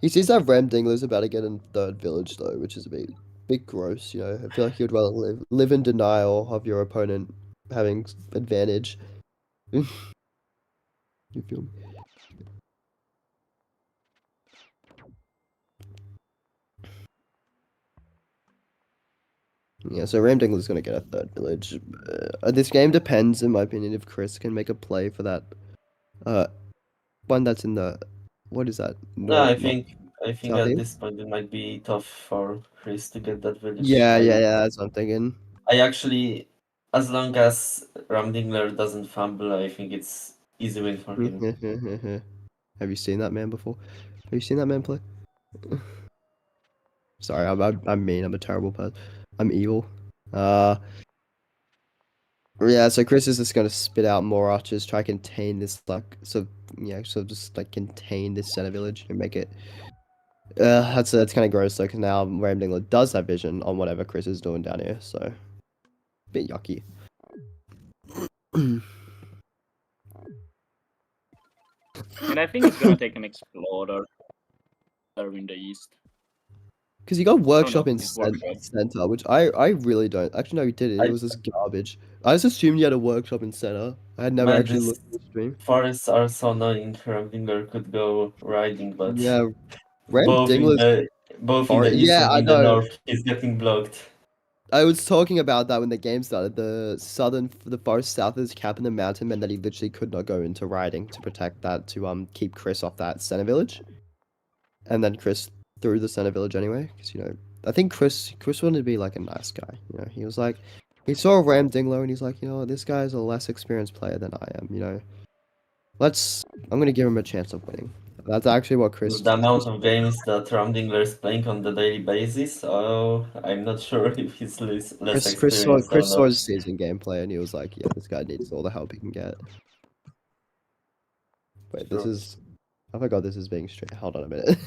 He sees that Ram Dingler's about to get in third village though, which is a bit gross. You know, I feel like you'd rather live in denial of your opponent having advantage. You feel me? Yeah, so Ram Dingler's gonna get a third village. This game depends, in my opinion, if Chris can make a play for that. One that's in the, what is that? No, I North, think at southeast? this point it might be tough for Chris to get that village. Yeah, that's what I'm thinking. I actually, as long as Ram Dingler doesn't fumble, I think it's easy win for him. Have you seen that man before? Have you seen that man play? Sorry, I'm mean. I'm a terrible person. I'm evil. Yeah. So Chris is just gonna spit out more archers, try to contain this so just like contain this center village and make it. That's kind of gross though, because now Ram Dingler does have vision on whatever Chris is doing down here, so bit yucky. And I think it's gonna take an explorer in the east. Because he got workshop no, in it's workshop. center, which I really don't. Actually, no, he didn't. It was just garbage. I just assumed he had a workshop in center. I had never Man, actually this looked at the stream. Forests are so annoying. Ram Dingler could go riding, but Yeah, Ram both in Dingler's the east yeah, and I in the know. north, he's getting blocked. I was talking about that when the game started. The forest south of his cap in the mountain meant that he literally could not go into riding to protect that to keep Chris off that center village. And then Chris threw the center village anyway, because I think Chris wanted to be like a nice guy. He was like, he saw Ram Dingler and he's like, this guy's a less experienced player than I am. I'm gonna give him a chance of winning. That's actually what Chris. With the amount of games that Ram Dingler is playing on the daily basis, I'm not sure if he's less Chris saw experienced or not. his season gameplay and he was like, yeah, this guy needs all the help he can get. Wait, this True. is. I forgot this is being straight. Hold on a minute.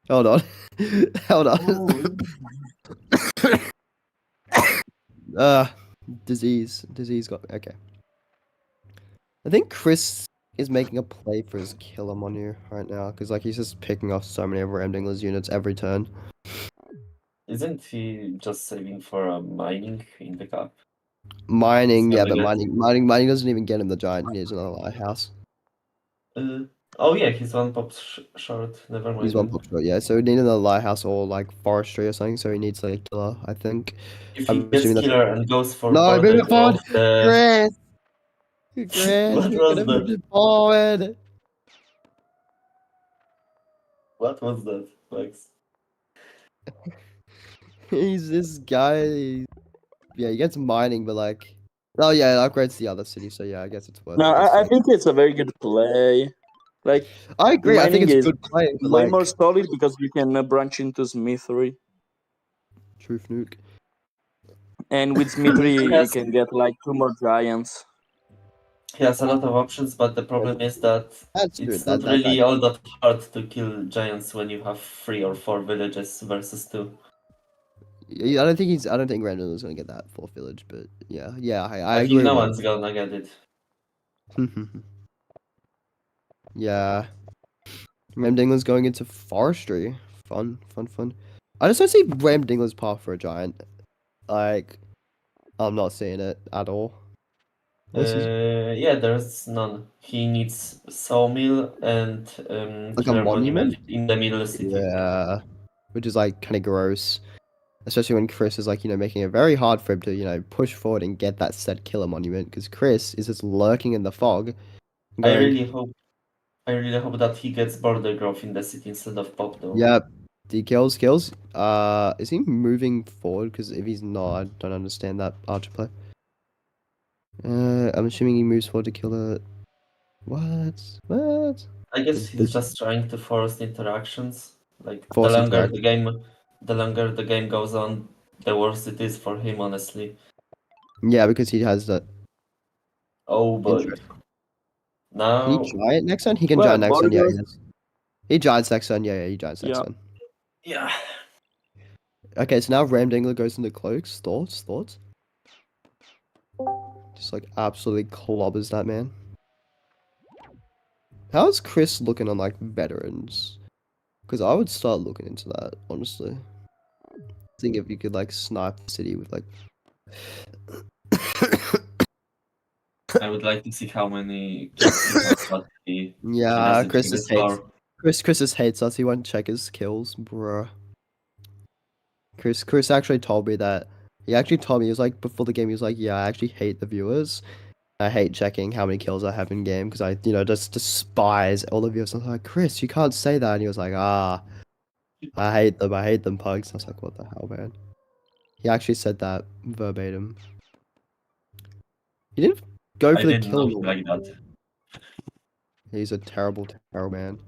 Hold on. Hold on. Disease got okay. I think Chris is making a play for his kill on you right now because he's just picking off so many of Ram Dingler's units every turn. Isn't he just saving for a mining in the cup? Mining, yeah, but Something mining doesn't even get him the giant. He needs another lighthouse. Oh yeah, he's one pop short. Never mind. He's one pop short, yeah. So we need another lighthouse or like forestry or something. So he needs like a killer, I think. If he gets killer and goes for no, bring it forward, the... Grant, What you're was gonna move that? it forward. What was that, Max? He's this guy. Yeah, he gets mining, but oh yeah, it upgrades the other city. So yeah, I guess it's worth No, it. I think it's a very good play. Like, I agree. I think mining it's a is good play. But way more solid because you can branch into smithy. Truth nuke. And with smithy, you Yes. can get like 2 more giants. He has a lot of options, but the problem is that it's not really all that hard to kill giants when you have 3 or 4 villages versus 2. I don't think Randall is gonna get that 4th village, but yeah, I I agree. think no one's gonna get it. Yeah. Ram Dingler's going into forestry. Fun. I just don't see Ram Dingler's path for a giant. I'm not seeing it at all. Yeah, there's none. He needs sawmill and Like a killer monument? in the middle city. Yeah. Which is like kind of gross. Especially when Chris is like, making it very hard for him to, push forward and get that said killer monument. Because Chris is just lurking in the fog. I Going, really hope that he gets border growth in the city instead of pop though. yep. D kills. Is he moving forward? Because if he's not, I don't understand that archer play. I'm assuming he moves forward to kill it. What? I guess he's This just trying to force interactions. Like force the longer the game goes on, the worse it is for him, honestly. Yeah, because he has that. Oh boy. Interest. Can Now he giant next turn? He can Well, giant next turn. Yeah, Borgos- he does. He giants next turn. Yeah, he giants next Yeah. turn. yeah. Okay, so now Ram Dingler goes into cloaks. Thoughts? Just like absolutely clobbers that man. How's Chris looking on like veterans? Because I would start looking into that, honestly. Think if you could like snipe the city with like. I would like to see how many kills he has, but he Yeah, doesn't Chris even just hates. score. Chris just hates us. He won't check his kills, bruh. Chris actually told me that. He actually told me, he was like, before the game, he was like, yeah, I actually hate the viewers. I hate checking how many kills I have in game because I, just despise all the viewers. I was like, Chris, you can't say that. And he was like, I hate them, pugs. I was like, what the hell, man? He actually said that verbatim. He didn't go I for the didn't know kill. him like that. He's a terrible, terrible man.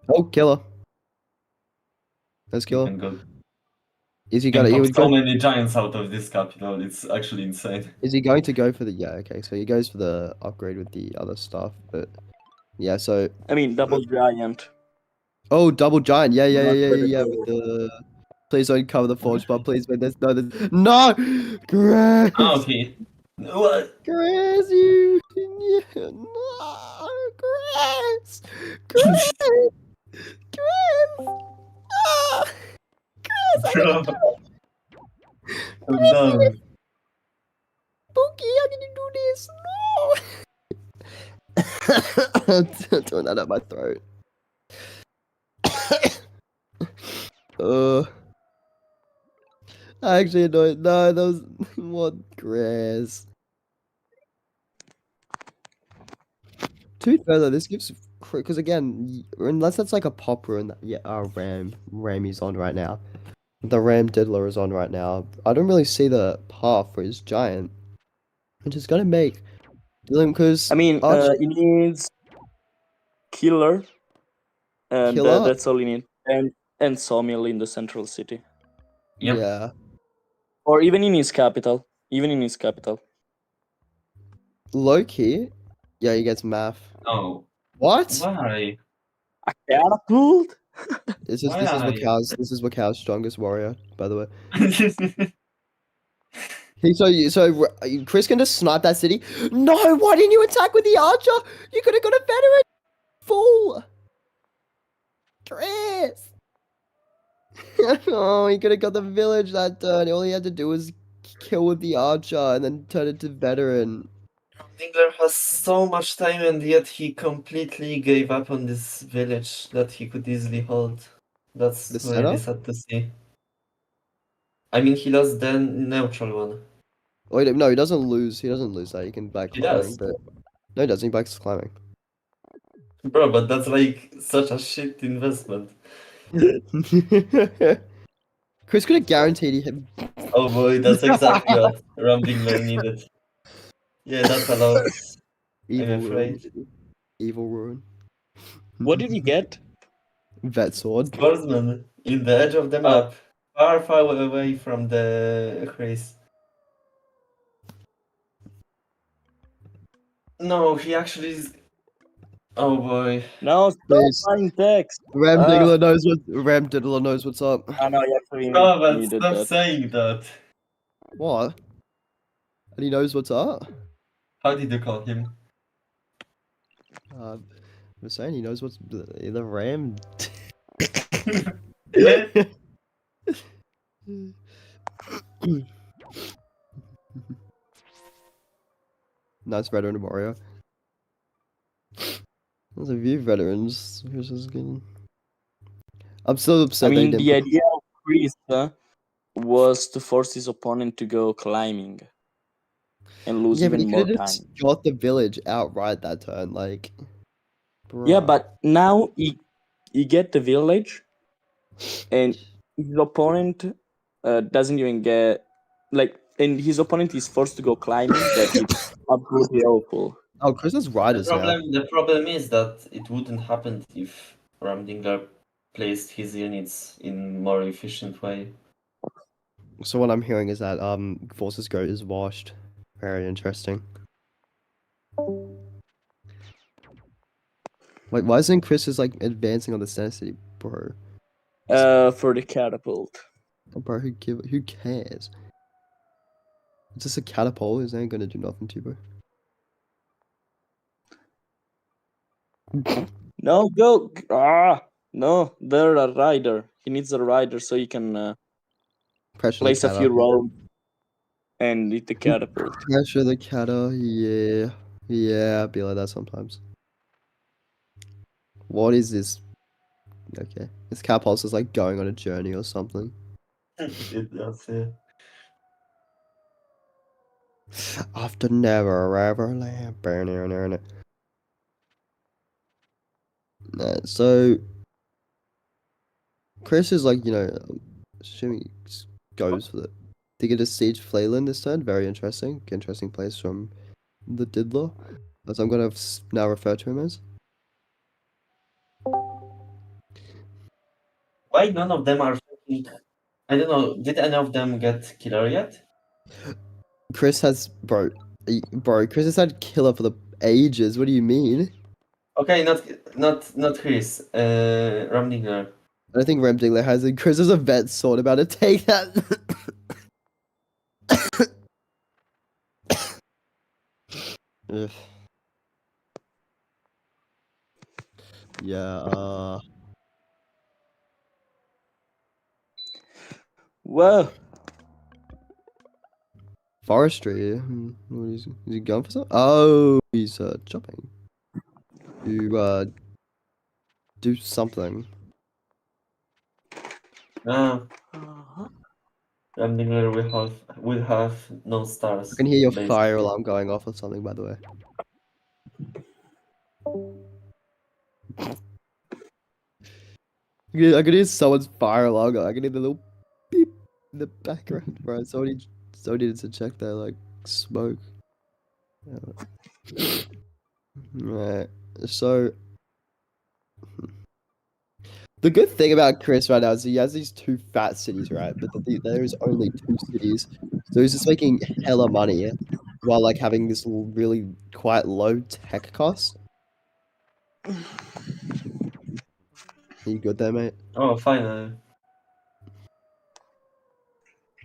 Oh, killer. Let's He kill can him. go. Is he Can gonna? He pop would so go. many giants out of this capital. It's actually insane. Is he going to go for the? Yeah, okay. So he goes for the upgrade with the other stuff, but yeah. So I mean, double giant. oh, double giant. Yeah. Not with the With the. Please don't cover the forge bar. Please, man. No, Grace. Oh, okay. What? Grace, you. No, Grace. Grace. Ah, Grace, I Bro. didn't do it. I'm done. Pookie, how did you do this? No. Throwing that out my throat. I actually annoyed. No, that was what grass. To be fair though, this gives because again, unless that's like a pop rune that Ram is on right now. The Ram Diddler is on right now. I don't really see the path for his giant, which is gonna make Dylan because I mean, he needs killer, and Killer? that's all he needs. And sawmill in the central city, Yep. yeah. or even in his capital. Low key, yeah, he gets math. Oh. What? Why? A catapult? This is Wakau's strongest warrior, by the way. Chris can just snipe that city. No, why didn't you attack with the archer? You could have got a veteran. Fool. Chris. Oh, he could have got the village that turn. All he had to do was kill with the archer and then turn it to veteran. Dingler has so much time and yet he completely gave up on this village that he could easily hold. That's The really setup? sad to see. I mean, he lost the neutral one. Oh, no, he doesn't lose. He doesn't lose that. He can back He climbing, does. but no, he doesn't. He backs climbing. Bro, but that's like such a shit investment. Chris could have guaranteed him. Oh boy, that's exactly what Ram Dingler needed. Yeah, that's a loss. Evil I'm afraid. ruin. Evil ruin. What did he get? Vet sword. Swordsman in the edge of the map, far away from the crease. No, he actually is. Oh boy. No, stop Please. buying text. Ram Diddler knows what's up. I know you actually Oh, but needed stop that. saying that. What? And he knows what's up? How did you call him? I'm saying he knows what's the Ram. Yeah. Nice veteran warrior. There's a few veterans. Which is good. I'm still upset I they mean, didn't. the idea of Chris was to force his opponent to go climbing and lose Yeah, but he even more could have time. just got the village outright that turn. Like, Yeah, bruh. but now he get the village, and his opponent doesn't even get and his opponent is forced to go climbing. That it's absolutely awful. Oh, Chris has The riders now. problem is that it wouldn't happen if Ram Dingler placed his units in more efficient way. So what I'm hearing is that Forces Goat is washed. Very interesting. Like, why isn't Chris just like advancing on the center city, bro? For the catapult. Bro, who cares? It's just a catapult. It ain't gonna do nothing to you, bro. No, no, they're a rider. He needs a rider so he can Pressure place the a few cata. roads and hit the catapult. Pressure the cata. Yeah, yeah, I be like that sometimes. What is this? Okay, this catapult is like going on a journey or something. It does, yeah. After never ever land. So Chris is like, assuming he goes for it. They get a siege Flayland this turn. Very interesting. Interesting place from the Diddler, as I'm gonna now refer to him as. Why none of them are fucking... I don't know, did any of them get killer yet? Chris has Chris has had killer for the ages. What do you mean? Okay, not Chris. Ram Dingler. I don't think Ram Dingler has it. Chris is a vet sword about to take that. Ugh. Yeah, Whoa. forestry. What is he going for something? Oh, he's chopping. To do something. Ram Dingler will have no stars. I can hear your basically. fire alarm going off or something, by the way. I can hear someone's fire alarm going. I can hear the little beep in the background, bro. Somebody needs to check their, like, smoke. Right. So, the good thing about Chris right now is he has these two fat cities, right? But there is only 2 cities. So he's just making hella money while, like, having this really quite low tech cost. Are you good there, mate? Oh, finally.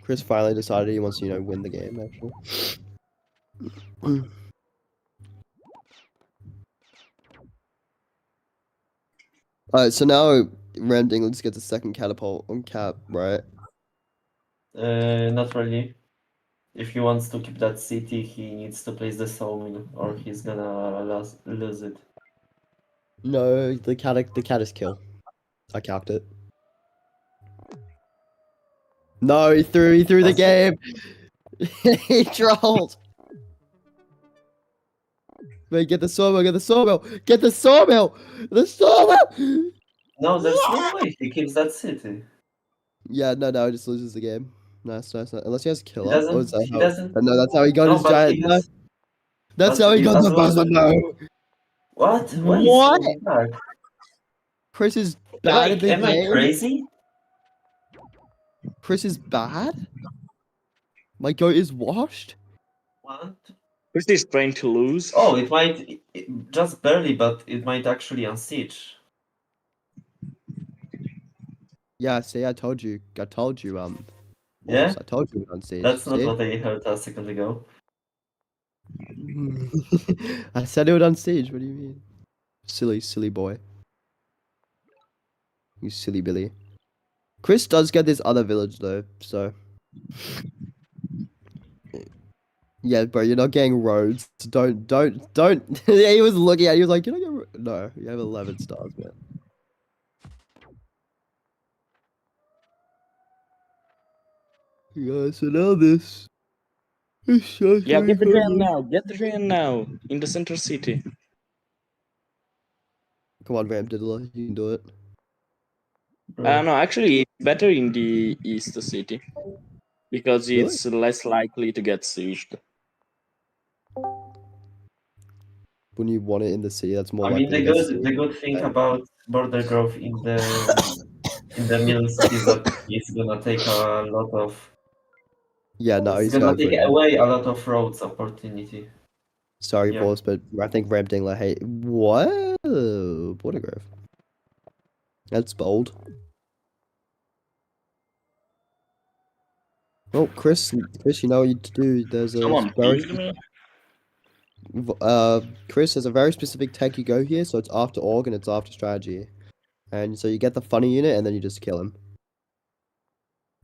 Chris finally decided he wants to, win the game, actually. Alright, so now Ram Dingler just gets a second catapult on cap, right? Not really. If he wants to keep that city, he needs to place the sawmill, or he's gonna lose it. No, the cat is kill. I capped it. No, he threw the game. He trolled. Wait, get the sawmill, get the sawmill, get the sawmill, the sawmill. No, there's no way he keeps that city. Yeah, no, he just loses the game. Nice. Unless he has He killer. doesn't. Or is that He how... doesn't. No, that's how he got No, his but giant. he No, has. that's but how he he got the as well- buzzer. No. What? Why What? is he back? Chris is bad at the Am I game. crazy? Chris is bad. My goat is washed. What? Chris is trying to lose. Oh, it might just barely, but it might actually unsiege. Yeah, see, I told you. Yeah, I told you on stage. that's not See? what I heard a second ago. I said it on stage. What do you mean? Silly boy. You silly Billy. Chris does get this other village though, so Yeah, bro, you're not getting roads. Don't. Yeah, he was looking at. He was like, "Can I get?" No, you have 11 stars, man. Yeah, so now this. Yeah, get the giant now. Get the giant now in the center city. Come on, Ram Dingler, you can do it. No, actually, it's better in the east city because Really? it's less likely to get sieged. Wouldn't you want it in the city? That's more I mean, likely to get the good thing sieged. about border growth in the middle city is that it's gonna take a lot of. Yeah, no, It's he's gonna going take for it. away a lot of roads opportunity. Sorry, Yeah. boss, but I think Ram Dingler hate what? Border growth. That's bold. Well, Chris, you know what you to do. There's a Someone very pinged me. Chris, there's a very specific tech you go here, so it's after org and it's after strategy. And so you get the funny unit and then you just kill him.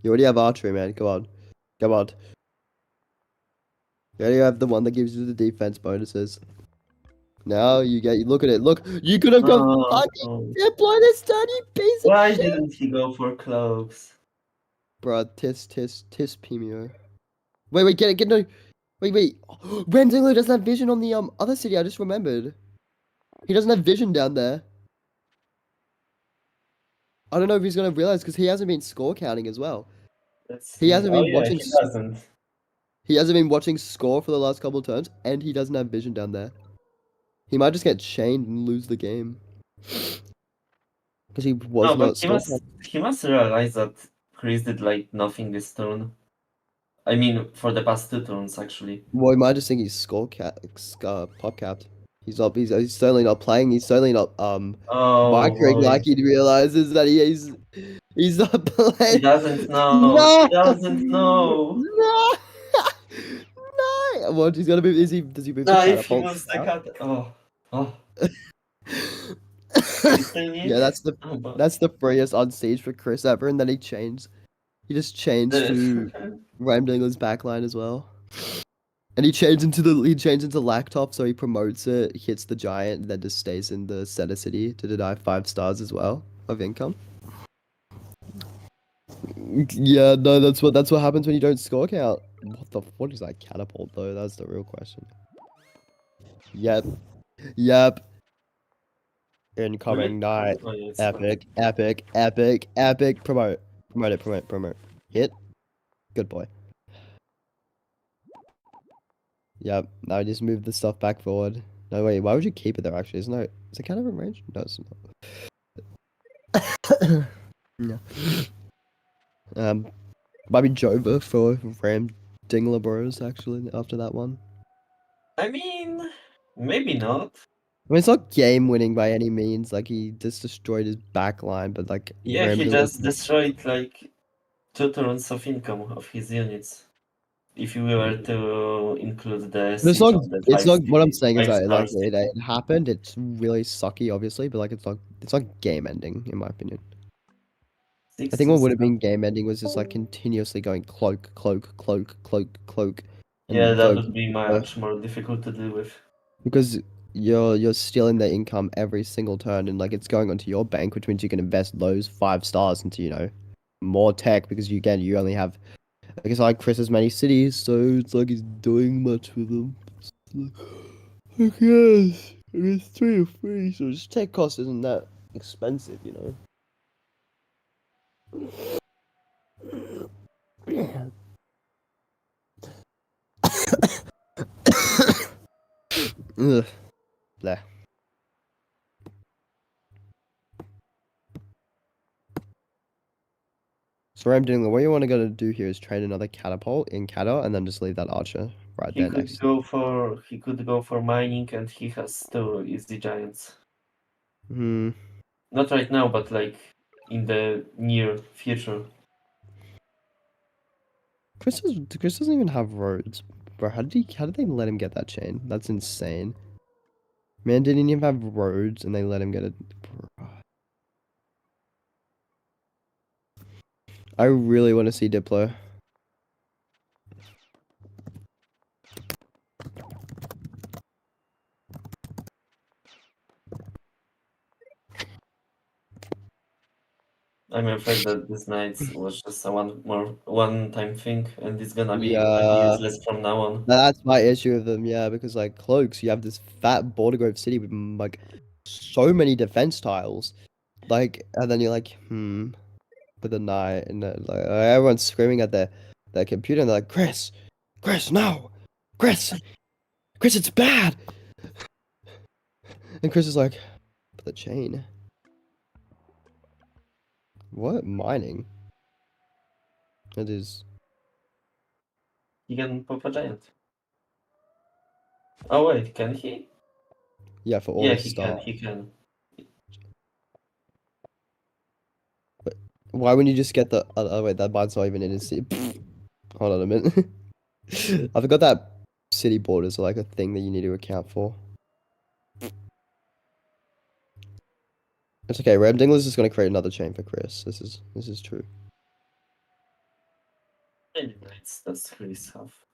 You already have archery, man. Come on. Come on. You already have the one that gives you the defense bonuses. Now you look at it. Look, you could have got fucking deploy this dirty piece of Why shit. didn't he go for cloaks? Bruh, tis Pimio. Wait, get no. Wait. Ram Dingler doesn't have vision on the other city. I just remembered. He doesn't have vision down there. I don't know if he's gonna realize because he hasn't been score counting as well. Let's He see. hasn't Oh been yeah, watching. he doesn't. He hasn't been watching score for the last couple of turns, and he doesn't have vision down there. He might just get chained and lose the game because he was No, but not score counting. he must realize that Chris did like nothing this turn. I mean, for the past 2 turns actually. Well, he might just think he's pop capped. He's not. He's certainly not playing. He's certainly not Oh microing boy. like he realizes that he's not playing. He doesn't know. No! He doesn't know. No! No! What he's gonna move? Does he move the No, if he catapult? moves the cat. Oh. Yeah, that's the freest on stage for Chris ever, and then he changed. He just changed to Ram Dingler's backline as well. And he changed into Lactop, so he promotes it, hits the giant, and then just stays in the center city to deny 5 stars as well of income. Yeah, no, that's what happens when you don't score count. What is that catapult though? That's the real question. Yep. Incoming knight. Oh, yeah, it's Epic. Promote. Hit. Good boy. Yep. Now just move the stuff back forward. No, wait. Why would you keep it there? Actually, is it kind of in range? No, it's not. No. Might be Jova for Ram Dingler Bros. Actually, after that one. I mean, maybe not. I mean, it's not game winning by any means. Like he just destroyed his back line, but like Yeah, Ram he Dingler- just destroyed like 2 turns of income of his units. If you were to include the But it's siege not. of the It's not. What I'm saying is 5 that like stars. it happened. It's really sucky, obviously, but like it's not game ending in my opinion. I think what would have been game ending was just like continuously going cloak. Yeah, and that cloak, would be much more difficult to deal with. because you're stealing their income every single turn, and like it's going onto your bank, which means you can invest those 5 stars into more tech because you only have. Like it's like Chris has many cities, so it's like he's doing much with them. Who cares? It's 3 or 3, so just tech cost isn't that expensive, Ugh. Blah. So what I'm doing, what you want to go to do here is trade another catapult in Kata and then just leave that archer right He there could next. go for mining, and he has 2 easy giants. Not right now, but like in the near future. Chris doesn't even have roads. Bro, how did they let him get that chain? That's insane. Man didn't even have roads and they let him get it. Bro. I really want to see Diplo. I'm afraid that this night was just a one-time thing, and it's gonna be pretty Yeah. useless from now on. That's my issue with them, yeah, because like cloaks, you have this fat border grove city with like so many defense tiles, like, and then you're like, for the night, and like everyone's screaming at their computer, and they're like, Chris, no, Chris, it's bad, and Chris is like, the chain, what mining? It is. He can pop a giant. Oh wait, can he? Yeah, for all Yeah, the he stuff. can. He can. Why wouldn't you just get the? Oh wait, that mine's not even in his city. Hold on a minute. I forgot that city borders are like a thing that you need to account for. It's okay. Ram Dingler's just gonna create another chain for Chris. This is true. Anyways, that's Chris half.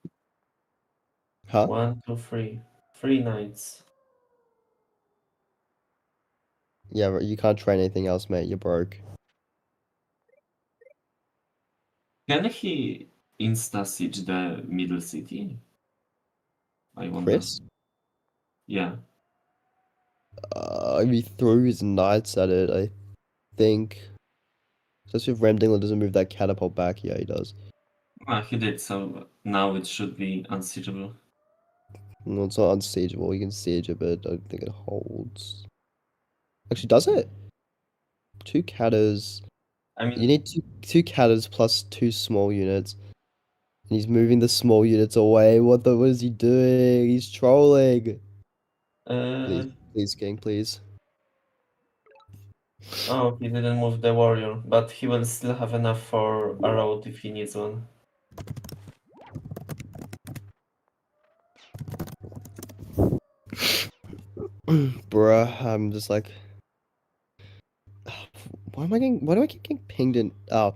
Huh? 1, 2, 3. 3 knights. Yeah, but you can't train anything else, mate. You're broke. Can he insta-siege the middle city? I wonder. Chris? Yeah. He threw his knights at it, I think. Especially if Ram Dingler doesn't move that catapult back. Yeah, he does. He did, so now it should be unsiegeable. No, it's not unsiegeable. You can siege it, but I don't think it holds. Actually, does it? 2 catters. I mean, You need two catters plus 2 small units. And he's moving the small units away. What is he doing? He's trolling. Please, King, please. Oh, he didn't move the warrior, but he will still have enough for a road if he needs one. Bruh, I'm just like, why do I keep getting pinged in? Oh.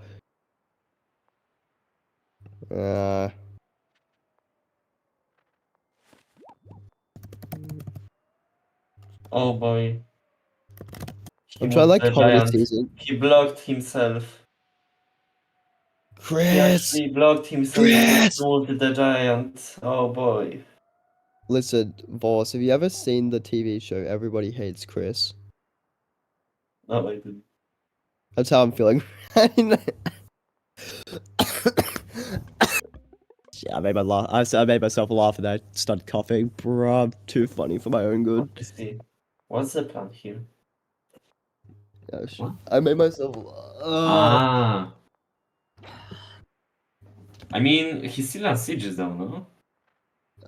Oh boy. I'm trying like comedy giant. season. He blocked himself. He Chris! actually blocked himself Chris! to move the giant. Oh boy. Listen, Voss, have you ever seen the TV show Everybody Hates Chris? No, I didn't. That's how I'm feeling. Shit, I made myself laugh and I started coughing. Bruh, I'm too funny for my own good. Let's see. What's the plan here? Yeah, I made myself laugh. Ah. I mean, he still has sieges though, no?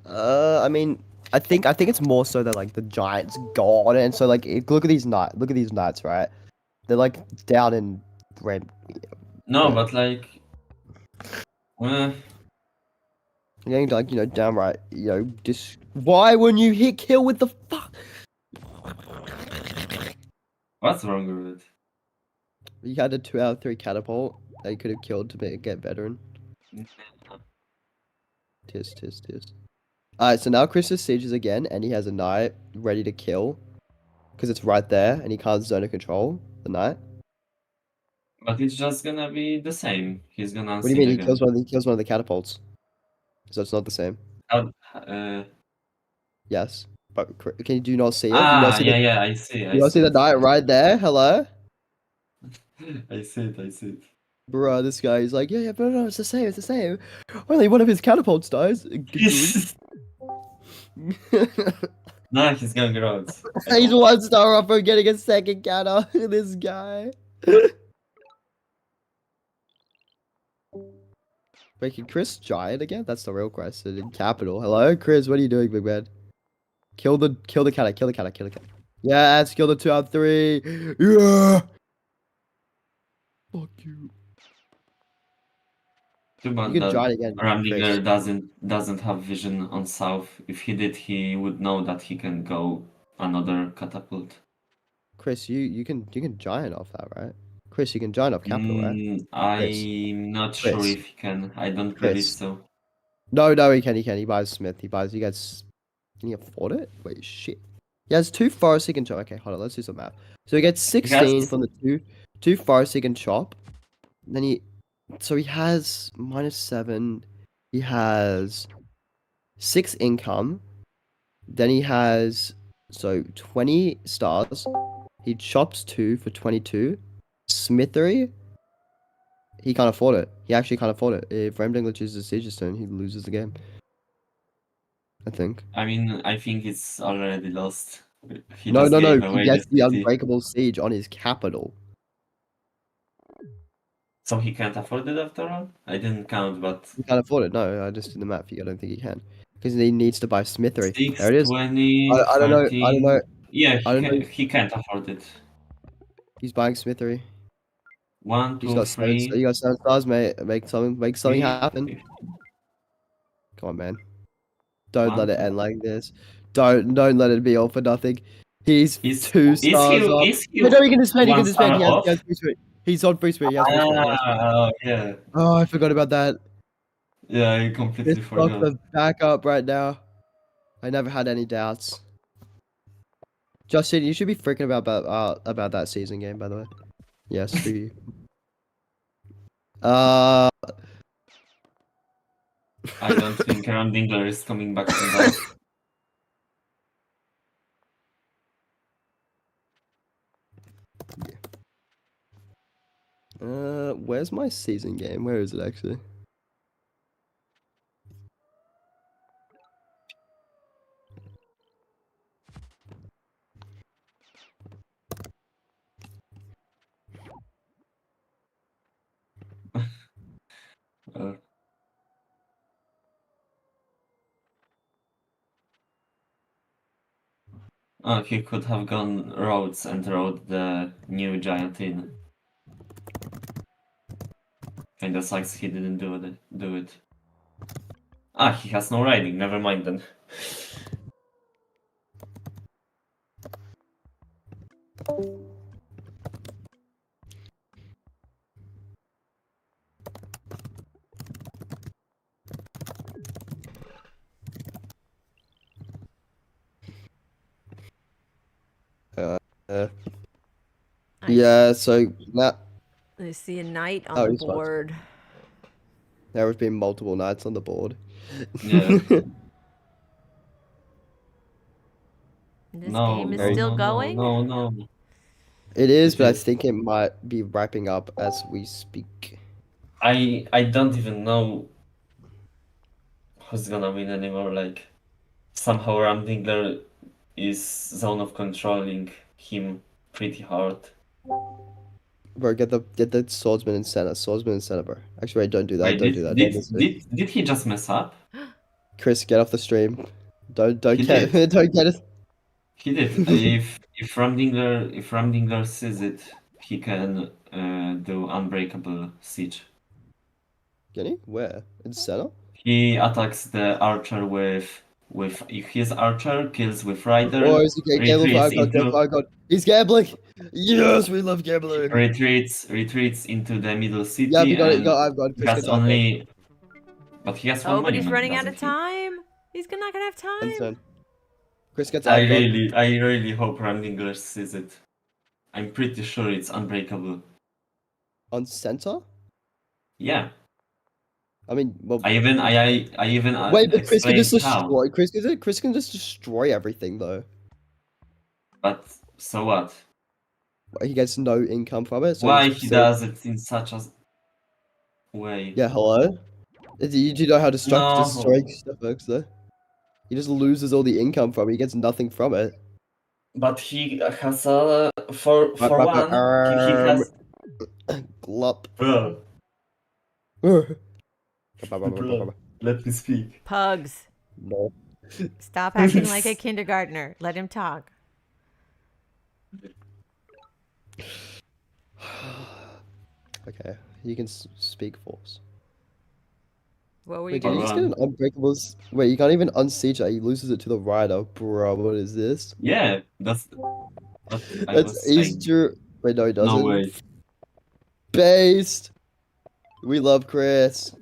I mean, I think it's more so that like the giant's gone, and so like look at these knights, right? They're like down in red. No, Yeah. but like, You're getting like downright just why wouldn't you hit kill with the fuck? what's wrong with it? You had a 2 out of 3 catapult that you could have killed to get veteran. Tis. Alright, so now Chris sieges again, and he has a knight ready to kill. Because it's right there, and he can't zone of control the knight. But it's just gonna be the same. He's gonna What do you mean? He again. kills one of the catapults. So it's not the same. Yes. But do you not see it? Yeah, I see. You see the knight right there? Hello? I see it. Bruh, this guy is like, yeah, but no, it's the same. Only one of his catapults dies. Nah, he's going road. He's 1 star up for getting a second counter. Look at this guy. Wait, can Chris giant again? That's the real question. In capital. Hello, Chris. What are you doing, big man? Kill the counter. Yeah, kill the 2 out of 3. Yeah. Fuck you. Too bad You can that giant again. Ram Dingler Chris. doesn't have vision on south. If he did, he would know that he can go another catapult. Chris, you can giant off that, right? Chris, you can giant off capital, right? I'm not sure if he can. I don't believe so. No, he can. He buys Smith. He gets. Can he afford it? Wait, shit. He has 2 forests he can join. Okay, hold on. Let's do some math. So he gets 16 from the 2 forests he can chop. Then he has -7. He has 6 income. Then he has 20 stars. He chops 2 for 22. Smithery. He can't afford it. He actually can't afford it. If Ram Dingler chooses Siege Stone, he loses the game. I think. I mean, I think it's already lost. He No. just gave He away gets the city. Unbreakable Siege on his capital. So he can't afford it after all? I didn't count, but He can't afford it. No, I just did the math. I don't think he can. Because he needs to buy Smithery. 6, There it is. 20, I don't know. 13. Yeah, I don't know. he can't afford it. He's buying Smithery. 1, He's 2, got 3. you got 7 stars, mate. Make something three, happen. Come on, man. Don't 1, let it 2. end like this. Don't let it be all for nothing. He's 2 stars off. Is he No, he can disband. He 1 can disband. star off? He has free spirit. He's on free spirit. He has free spirit. Ah, yeah. Oh, I forgot about that. Yeah, I This completely stock's forgot. back up right now. I never had any doubts. Justin, you should be freaking about that season game, by the way. Yes, do you? I don't think Ram Dingler is coming back from that. Where's my season game? Where is it actually? Oh, he could have gone roads and rode the new giant in. Kinda sucks he didn't do it. Ah, he has no riding, never mind then. Yeah, so now I see a knight on Oh, the he's fine. board. there have been multiple knights on the board. Yeah. This No, game is no, still no, going. no. It is, It but I is. think it might be wrapping up as we speak. I don't even know who's gonna win anymore. Like, somehow Ram Dingler is zone of controlling him pretty hard. Bro, get the swordsman in center. Swordsman in center, bro. Actually, wait, don't do that. Wait, Don't do that. Don't listen. did he just mess up? Chris, get off the stream. Don't He get did. don't get it. He did. If Ram Dingler sees it, he can do unbreakable siege. Can he? Where? In center? He attacks the archer with if his archer kills with rider, Or is he gambling? retreats Oh god. He's gambling. Yes, we love gambling. retreats into the middle city. Yeah, we got it. and I've got he Chris has gets on only. But he has one Oh, but he's monument, running out doesn't of he? time. He's not gonna have time. turn. Chris gets I I've got. really hope Ram Dingler sees it. I'm pretty sure it's unbreakable. On center? Yeah. I mean, well, I even wait, but Chris can explained just how. destroy. Chris can just destroy everything though. But so what? He gets no income from it. So Why he's he still- does it in such a way? Yeah, hello. You do know how to No. destroy stuff works though. He just loses all the income from it. He gets nothing from it. But he has a for one. He has Glup. bro. Bro, let me speak. Pugs, No. stop acting like a kindergartner. Let him talk. Okay, you can speak force. What were you Wait, did you doing? just get an unbreakable? Wait, you can't even unsiege that. He loses it to the rider, bro. What is this? Yeah, that's what I That's was saying. Easter. Wait, no, he doesn't. No way. Based. We love Chris.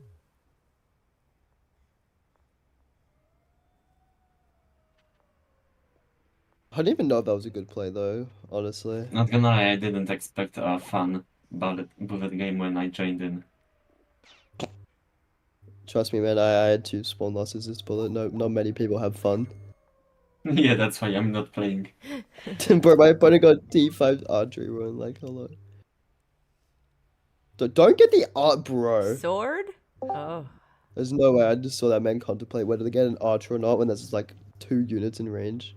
I didn't even know if that was a good play though, honestly. Not gonna lie, I didn't expect a fun bullet game when I joined in. Trust me, man, I had 2 spawn losses this bullet. No, not many people have fun. Yeah, that's why I'm not playing. Bro, my opponent got T5 archery run, like, hello. Don't get the art, bro. Sword? Oh. There's no way. I just saw that man contemplate whether to get an archer or not when there's like 2 units in range.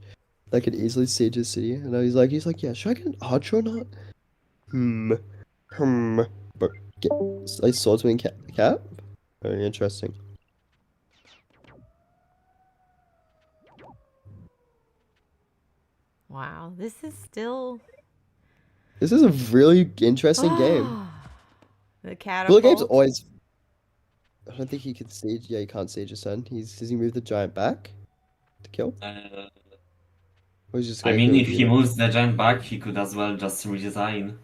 That could easily siege his city. And he's like, yeah, should I get an archer or not? But get a swordsman cap? Very interesting. Wow, this is still... This is a really interesting game. The Bullet catapult. game's always... I don't think he can siege. Yeah, he can't siege his son. Does he move the giant back to kill? Or he's just I gonna mean, kill if the he unit? moves the giant back, he could as well just redesign.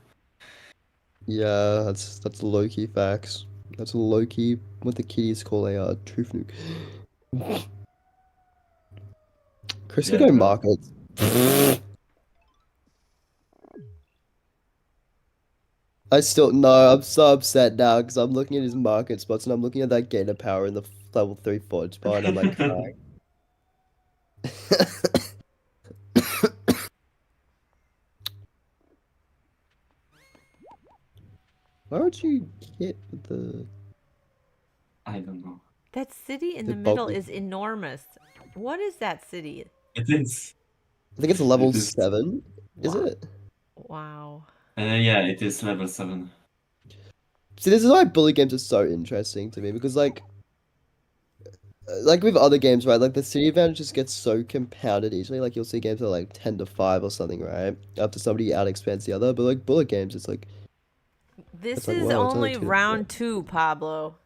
Yeah, that's low-key facts. That's low-key what the kiddies call a truth nuke. Chris could Yeah, go bro. markets. I'm so upset now because I'm looking at his market spots and I'm looking at that gainer power in the level 3 forge spot and I'm like, crying. Why would you hit with the... I don't know. That city in The the middle bulky- is enormous. What is that city? It is. I think it's level It is. 7, is Wow. it? Wow. Yeah, it is level 7. See, this is why bully games are so interesting to me because, like with other games, right? Like the city advantage just gets so compounded easily. Like you'll see games that are like 10-5 or something, right? After somebody out expands the other, but like bullet games, it's like This It's like, is wow, it's only only 2. round 2, Pablo.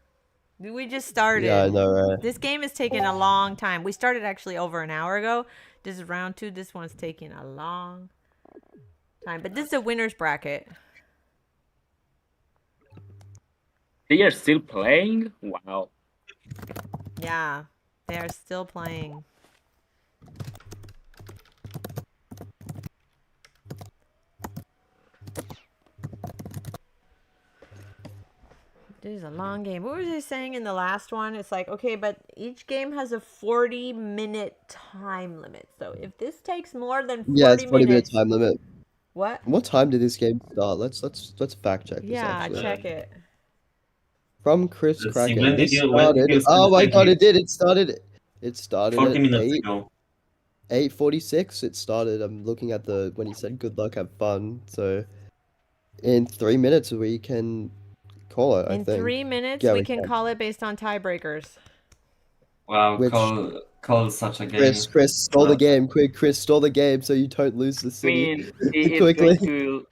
We just started. yeah, I know, right? This game is taking a long time. We started actually over an hour ago. This is round 2. This one's taking a long time. But this is a winner's bracket. They are still playing? Wow. Yeah, they are still playing. This is a long game. What was they saying in the last one? It's like, okay, but each game has a 40-minute time limit. So if this takes more than 40 Yeah, it's 40-minute minutes... time limit. What? What time did this game start? Let's fact check this. Yeah, Actually. check it. From Chris Let's see, Kraken. when This did you started. start Oh my god, playing? it did. It started. It started 40 at minutes ago. 8:46. It started. I'm looking at the when he said good luck, have fun. So in 3 minutes we can call it. I In think. 3 minutes, Yeah, we we can can. call it based on tiebreakers. Wow, Which- call such a game. Chris, stall the game. Quick, Chris, stall the game so you don't lose the I city. mean, he is Quickly. going to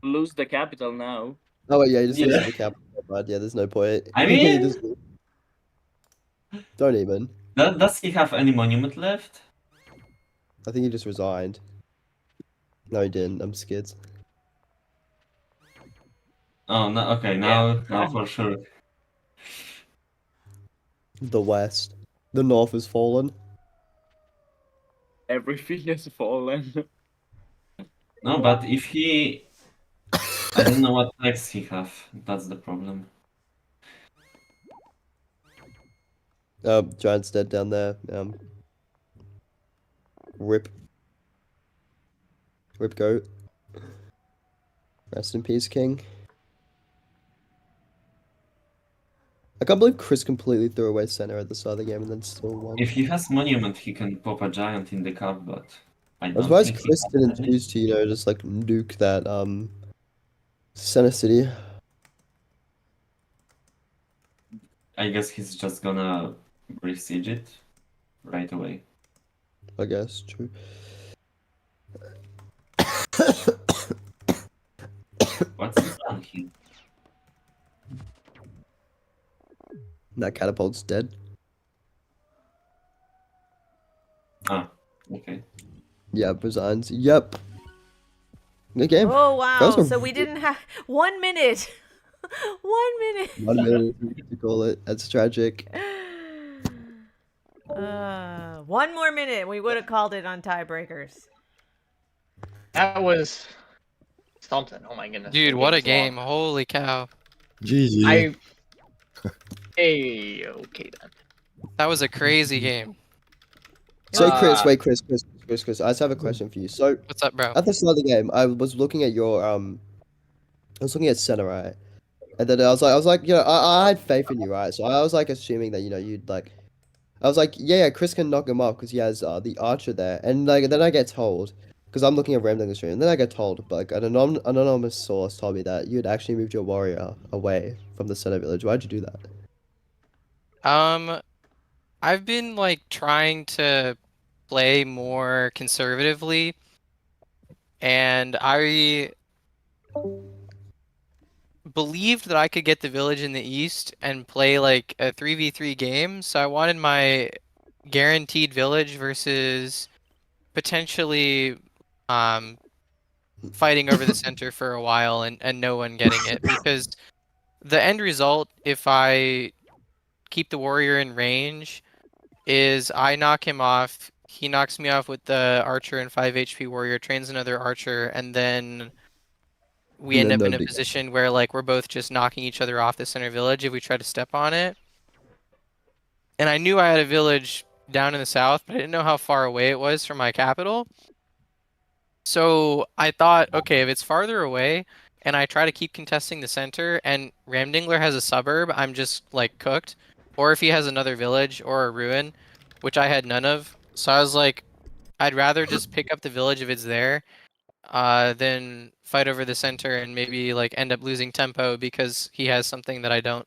lose the capital now. Oh wait, yeah, he just Yeah. loses the cap. But yeah, there's no point. I He mean- just- don't even. Does he have any monument left? I think he just resigned. No, he didn't. I'm scared. Oh, no, okay, now for sure. The West. The North has fallen. Everything has fallen. No, but if he... I don't know what next he have. That's the problem. Giant's dead down there. Rip. Rip goat. Rest in peace, King. I can't believe Chris completely threw away center at the start of the game and then still won. If he has monument, he can pop a giant in the cup, but I I'm don't surprised think he Chris has didn't any. choose to, just like nuke that center city. I guess he's just gonna besiege it right away. I guess, true. What's he done here? That catapult's dead. Ah, okay. Yep, resigns. Yep. Good game. Oh, wow. That was a So we didn't have 1 minute. 1 minute. 1 minute to call it. That's tragic. 1 more minute. We would have called it on tiebreakers. That was something. Oh my goodness. Dude, that what a was long. game. Holy cow. GG. I. Hey, okay then. That was a crazy game. So Chris, Uh, wait, Chris. I just have a question for you. So What's up, bro? at the start of the game, I was looking at your I was looking at center, right? And then I was like, you know, I had faith in you, right? So I was like assuming that, you know, you'd like, I was like, yeah, Chris can knock him off because he has the archer there. And like then I get told, because I'm looking at Ram Dingler stream, and then I get told, like an anonymous source told me that you'd actually moved your warrior away from the center village. Why'd you do that? I've been like trying to play more conservatively, and I believed that I could get the village in the east and play like a 3v3 game, so I wanted my guaranteed village versus potentially fighting over the center for a while and no one getting it, because the end result, if I keep the warrior in range, is I knock him off, he knocks me off with the archer and 5 HP warrior, trains another archer, and then we And end then up in a nobody- position where like we're both just knocking each other off the center village if we try to step on it. And I knew I had a village down in the south, but I didn't know how far away it was from my capital. So I thought, okay, if it's farther away and I try to keep contesting the center and Ram Dingler has a suburb, I'm just like cooked. Or if he has another village or a ruin, which I had none of. So I was like, I'd rather just pick up the village if it's there, than fight over the center and maybe like end up losing tempo because he has something that I don't.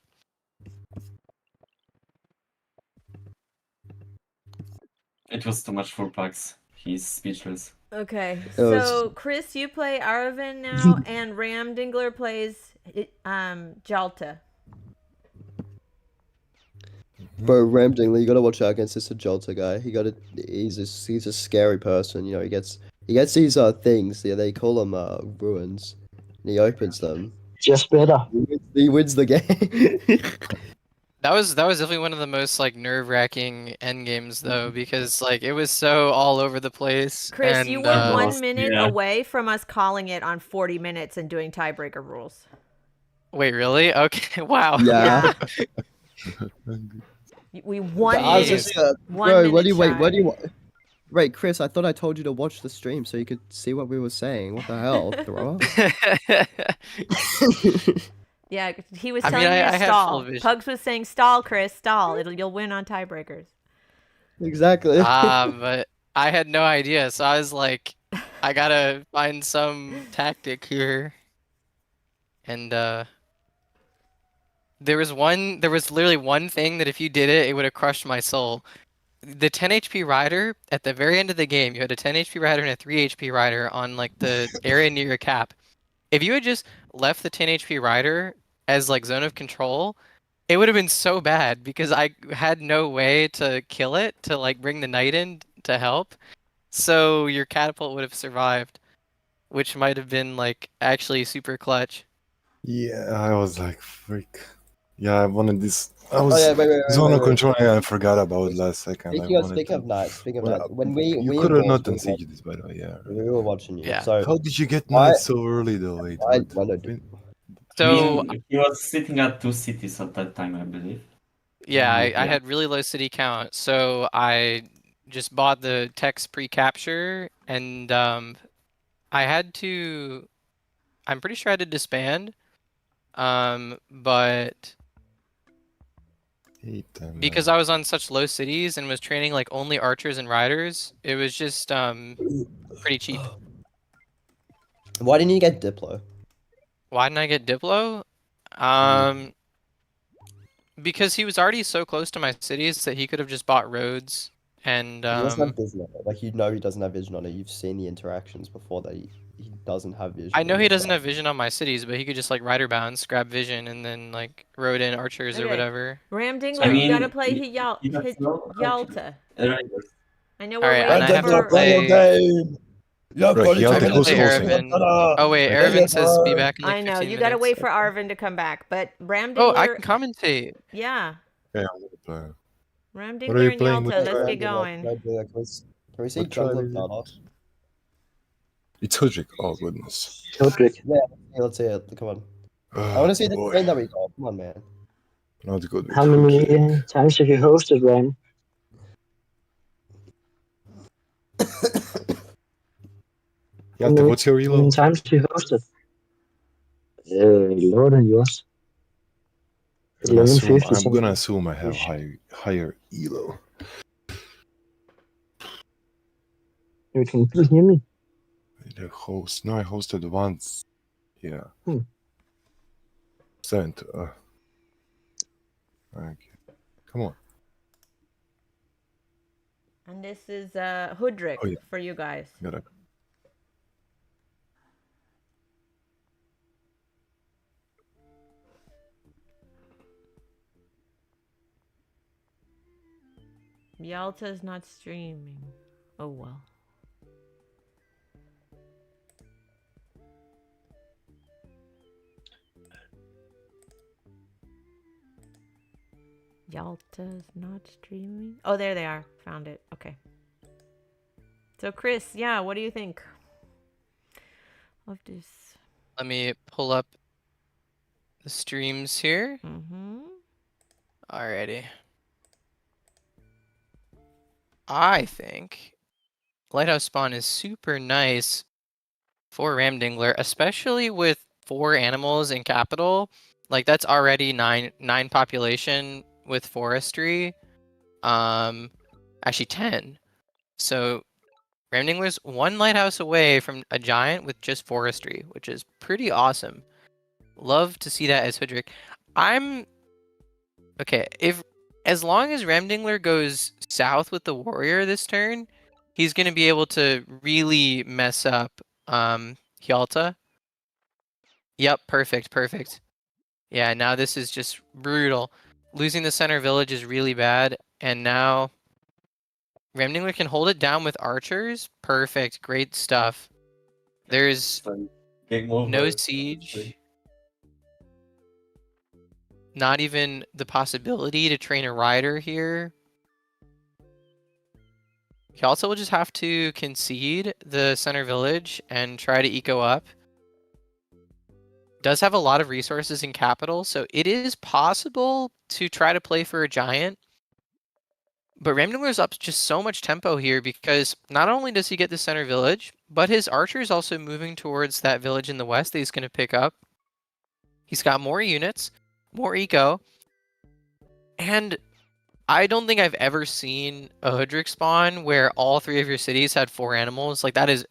It was too much for Pax. He's speechless. Okay, It was- so Chris, you play Araven now, and Ram Dingler plays Jalta. Bro, Ram Dingler, you gotta watch out against this Jolta guy. He's a scary person. You know, he gets these things. Yeah, they call them ruins. And he opens them. Just better. He wins the game. That was definitely one of the most like nerve-wracking end games though, because like it was so all over the place. Chris, and, you were 1 lost, minute yeah. away from us calling it on 40 minutes and doing tiebreaker rules. Wait, really? Okay, wow. Yeah. We 1 I was minute. just, 1 bro, minute what do you wait? shy. What do you? Wait, Chris, I thought I told you to watch the stream so you could see what we were saying. What the hell, thrower? Yeah, he was I telling mean, me I to had stall. full vision. Pugs was saying, "Stall, Chris, stall. You'll win on tiebreakers." Exactly. But I had no idea, so I was like, I gotta find some tactic here. And there was literally one thing that if you did it, it would have crushed my soul. The 10 HP rider at the very end of the game, you had a 10 HP rider and a 3 HP rider on like the area near your cap. If you had just left the 10 HP rider as like zone of control, it would have been so bad because I had no way to kill it to like bring the knight in to help. So your catapult would have survived, which might have been like actually super clutch. Yeah, I was like, freak. Yeah, I wanted this. I Oh was yeah, wait. zone of control and I forgot about it last second. I wanted Speaking to. of nights, Well, when you we could were have not watching- done siege by the way, yeah. we were watching you. Yeah. So How did you get Why- knights so early though? Wait, I what? wondered. So He was sitting at 2 cities at that time, I believe. yeah, I Yeah. had really low city count, so I just bought the text pre-capture, and I had to. I'm pretty sure I had to disband, but because I was on such low cities and was training like only archers and riders, it was just pretty cheap. Why didn't you get Diplo? Why didn't I get Diplo? Because he was already so close to my cities that he could have just bought roads and He doesn't have vision on it. Like, you know he doesn't have vision on it. You've seen the interactions before that he doesn't have vision. I know on he it, doesn't so- have vision on my cities, but he could just like rider bounce, grab vision, and then like road in archers or Okay. whatever. Ram Dingler, I you mean, gotta play he has no Yalta. riders. I know All we're right, waiting and I have to for. play. game. Yeah, Right, buddy, you have I to have to close play sourcing. Araven. Oh wait, Right. Araven says be back in like I know 15 you gotta minutes. wait for Arvin to come back, but Ram Oh, Dingler. I can commentate. Yeah, Yeah, I'm gonna play. Ram What are you Dingler and playing Yalta. with Let's Araven? get going. Can we see What tribe Jungle is it? Data? It's Hudrick. Oh, goodness. Roderick. Let's see it. Come on. I want to see the boy. train that we got. Come on, man. Not good with How many Hudrick. times have you hosted, Ram? Yeti, what's your How many elo? times have you hosted? Lower than yours. I'm gonna 1150 assume I have something. higher elo. You can you hear me? The host. No, I hosted once. Yeah. Hmm. Sent. Okay. Come on. And this is Hudrick Oh, yeah. for you guys. Got it. Yalta's not streaming. Oh well. Yalta's not streaming. Oh, there they are. Found it. Okay. So Chris, yeah, what do you think of this? Let me pull up the streams here. Mm-hmm. Alrighty. I think Lighthouse Spawn is super nice for Ram Dingler, especially with 4 animals in capital. Like that's already nine population with forestry. Actually 10. So Ram Dingler's 1 lighthouse away from a giant with just forestry, which is pretty awesome. Love to see that as Hudrick. Okay, as long as Ram Dingler goes south with the warrior this turn, he's gonna be able to really mess up Hjalta. Yep, perfect. Yeah, now this is just brutal. Losing the center village is really bad, and now Ram Dingler can hold it down with archers. Perfect, great stuff. There's Game over. no siege. Not even the possibility to train a rider here. He also will just have to concede the center village and try to eco up. Does have a lot of resources in capital, so it is possible to try to play for a giant. But Ramdingler's up just so much tempo here because not only does he get the center village, but his archer is also moving towards that village in the west that he's going to pick up. He's got more units, more eco, and I don't think I've ever seen a Hudrick spawn where all 3 of your cities had 4 animals. Like, that is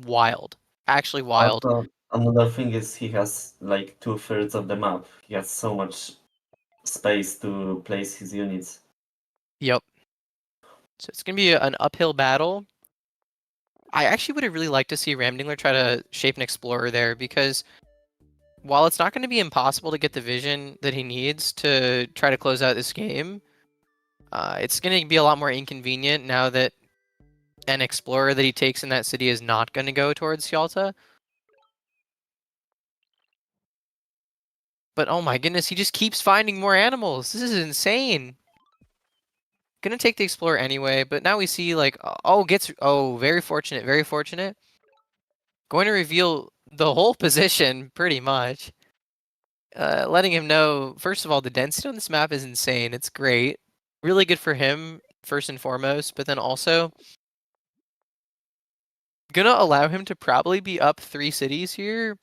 wild. Actually wild. Also, another thing is he has like 2/3 of the map. He has so much space to place his units. Yep. So it's going to be an uphill battle. I actually would have really liked to see Ramdingler try to shape an explorer there because while it's not going to be impossible to get the vision that he needs to try to close out this game, it's going to be a lot more inconvenient now that an explorer that he takes in that city is not going to go towards Hjalta. But oh my goodness, he just keeps finding more animals. This is insane. Gonna take the explorer anyway, but now we see like, very fortunate, very fortunate. Going to reveal the whole position pretty much. Letting him know, first of all, the density on this map is insane. It's great. Really good for him, first and foremost, but then also gonna allow him to probably be up 3 cities here.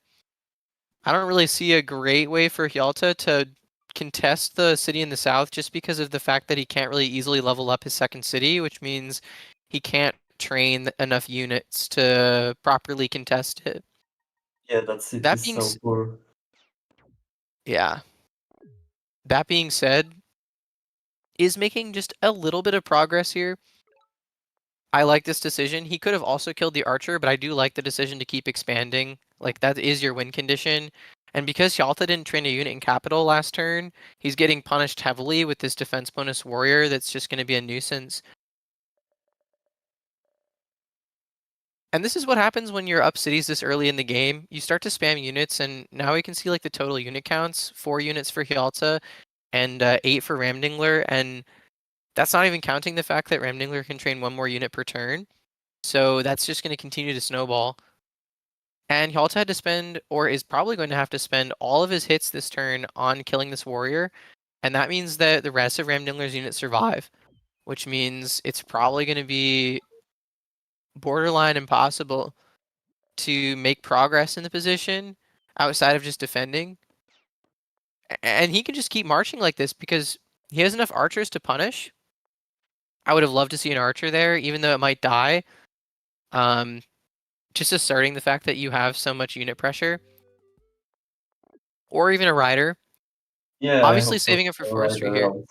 I don't really see a great way for Hjalta to contest the city in the south just because of the fact that he can't really easily level up his second city, which means he can't train enough units to properly contest it. Yeah, that's it. That Is being so poor. Yeah. That being said, is making just a little bit of progress here. I like this decision. He could have also killed the archer, but I do like the decision to keep expanding. Like, that is your win condition. And because Hjalta didn't train a unit in capital last turn, he's getting punished heavily with this defense bonus warrior that's just going to be a nuisance. And this is what happens when you're up cities this early in the game. You start to spam units, and now we can see like the total unit counts. 4 units for Hjalta and 8 for Ramdingler, and that's not even counting the fact that Ramdingler can train 1 more unit per turn. So that's just going to continue to snowball. And he also had to spend, or is probably going to have to spend, all of his hits this turn on killing this warrior. And that means that the rest of Ram Dingler's units survive, which means it's probably going to be borderline impossible to make progress in the position outside of just defending. And he can just keep marching like this because he has enough archers to punish. I would have loved to see an archer there, even though it might die. Just asserting the fact that you have so much unit pressure. Or even a rider. Yeah, I Obviously hope so. saving it for forestry Rider here. out.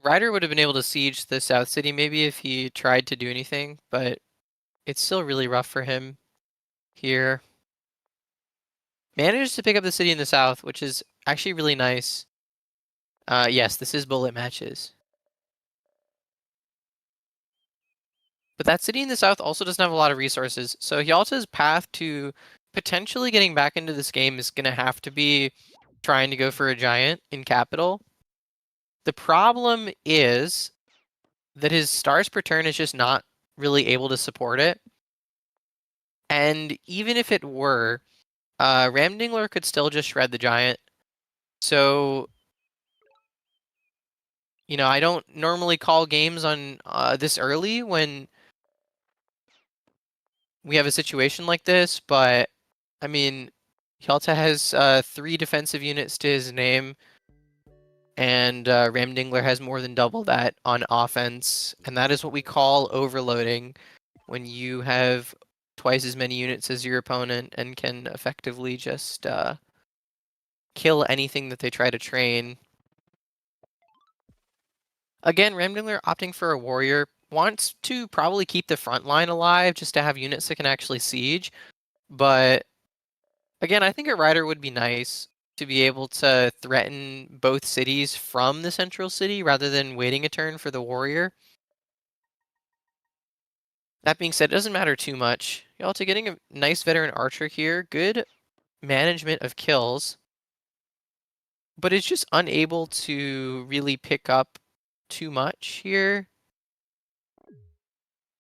Rider would have been able to siege the South City maybe if he tried to do anything, but it's still really rough for him here. Managed to pick up the city in the south, which is actually really nice. Yes, this is bullet matches. But that city in the south also doesn't have a lot of resources, so Yalta's path to potentially getting back into this game is going to have to be trying to go for a giant in capital. The problem is that his stars per turn is just not really able to support it. And even if it were, Ram Dingler could still just shred the giant. So, you know, I don't normally call games on this early when we have a situation like this, but I mean, Hjalta has 3 defensive units to his name, and Ram Dingler has more than double that on offense, and that is what we call overloading, when you have twice as many units as your opponent and can effectively just kill anything that they try to train. Again, Ram Dingler opting for a warrior wants to probably keep the front line alive just to have units that can actually siege, but again, I think a rider would be nice to be able to threaten both cities from the central city rather than waiting a turn for the warrior. That being said, it doesn't matter too much. You're also getting a nice veteran archer here, good management of kills, but it's just unable to really pick up too much here.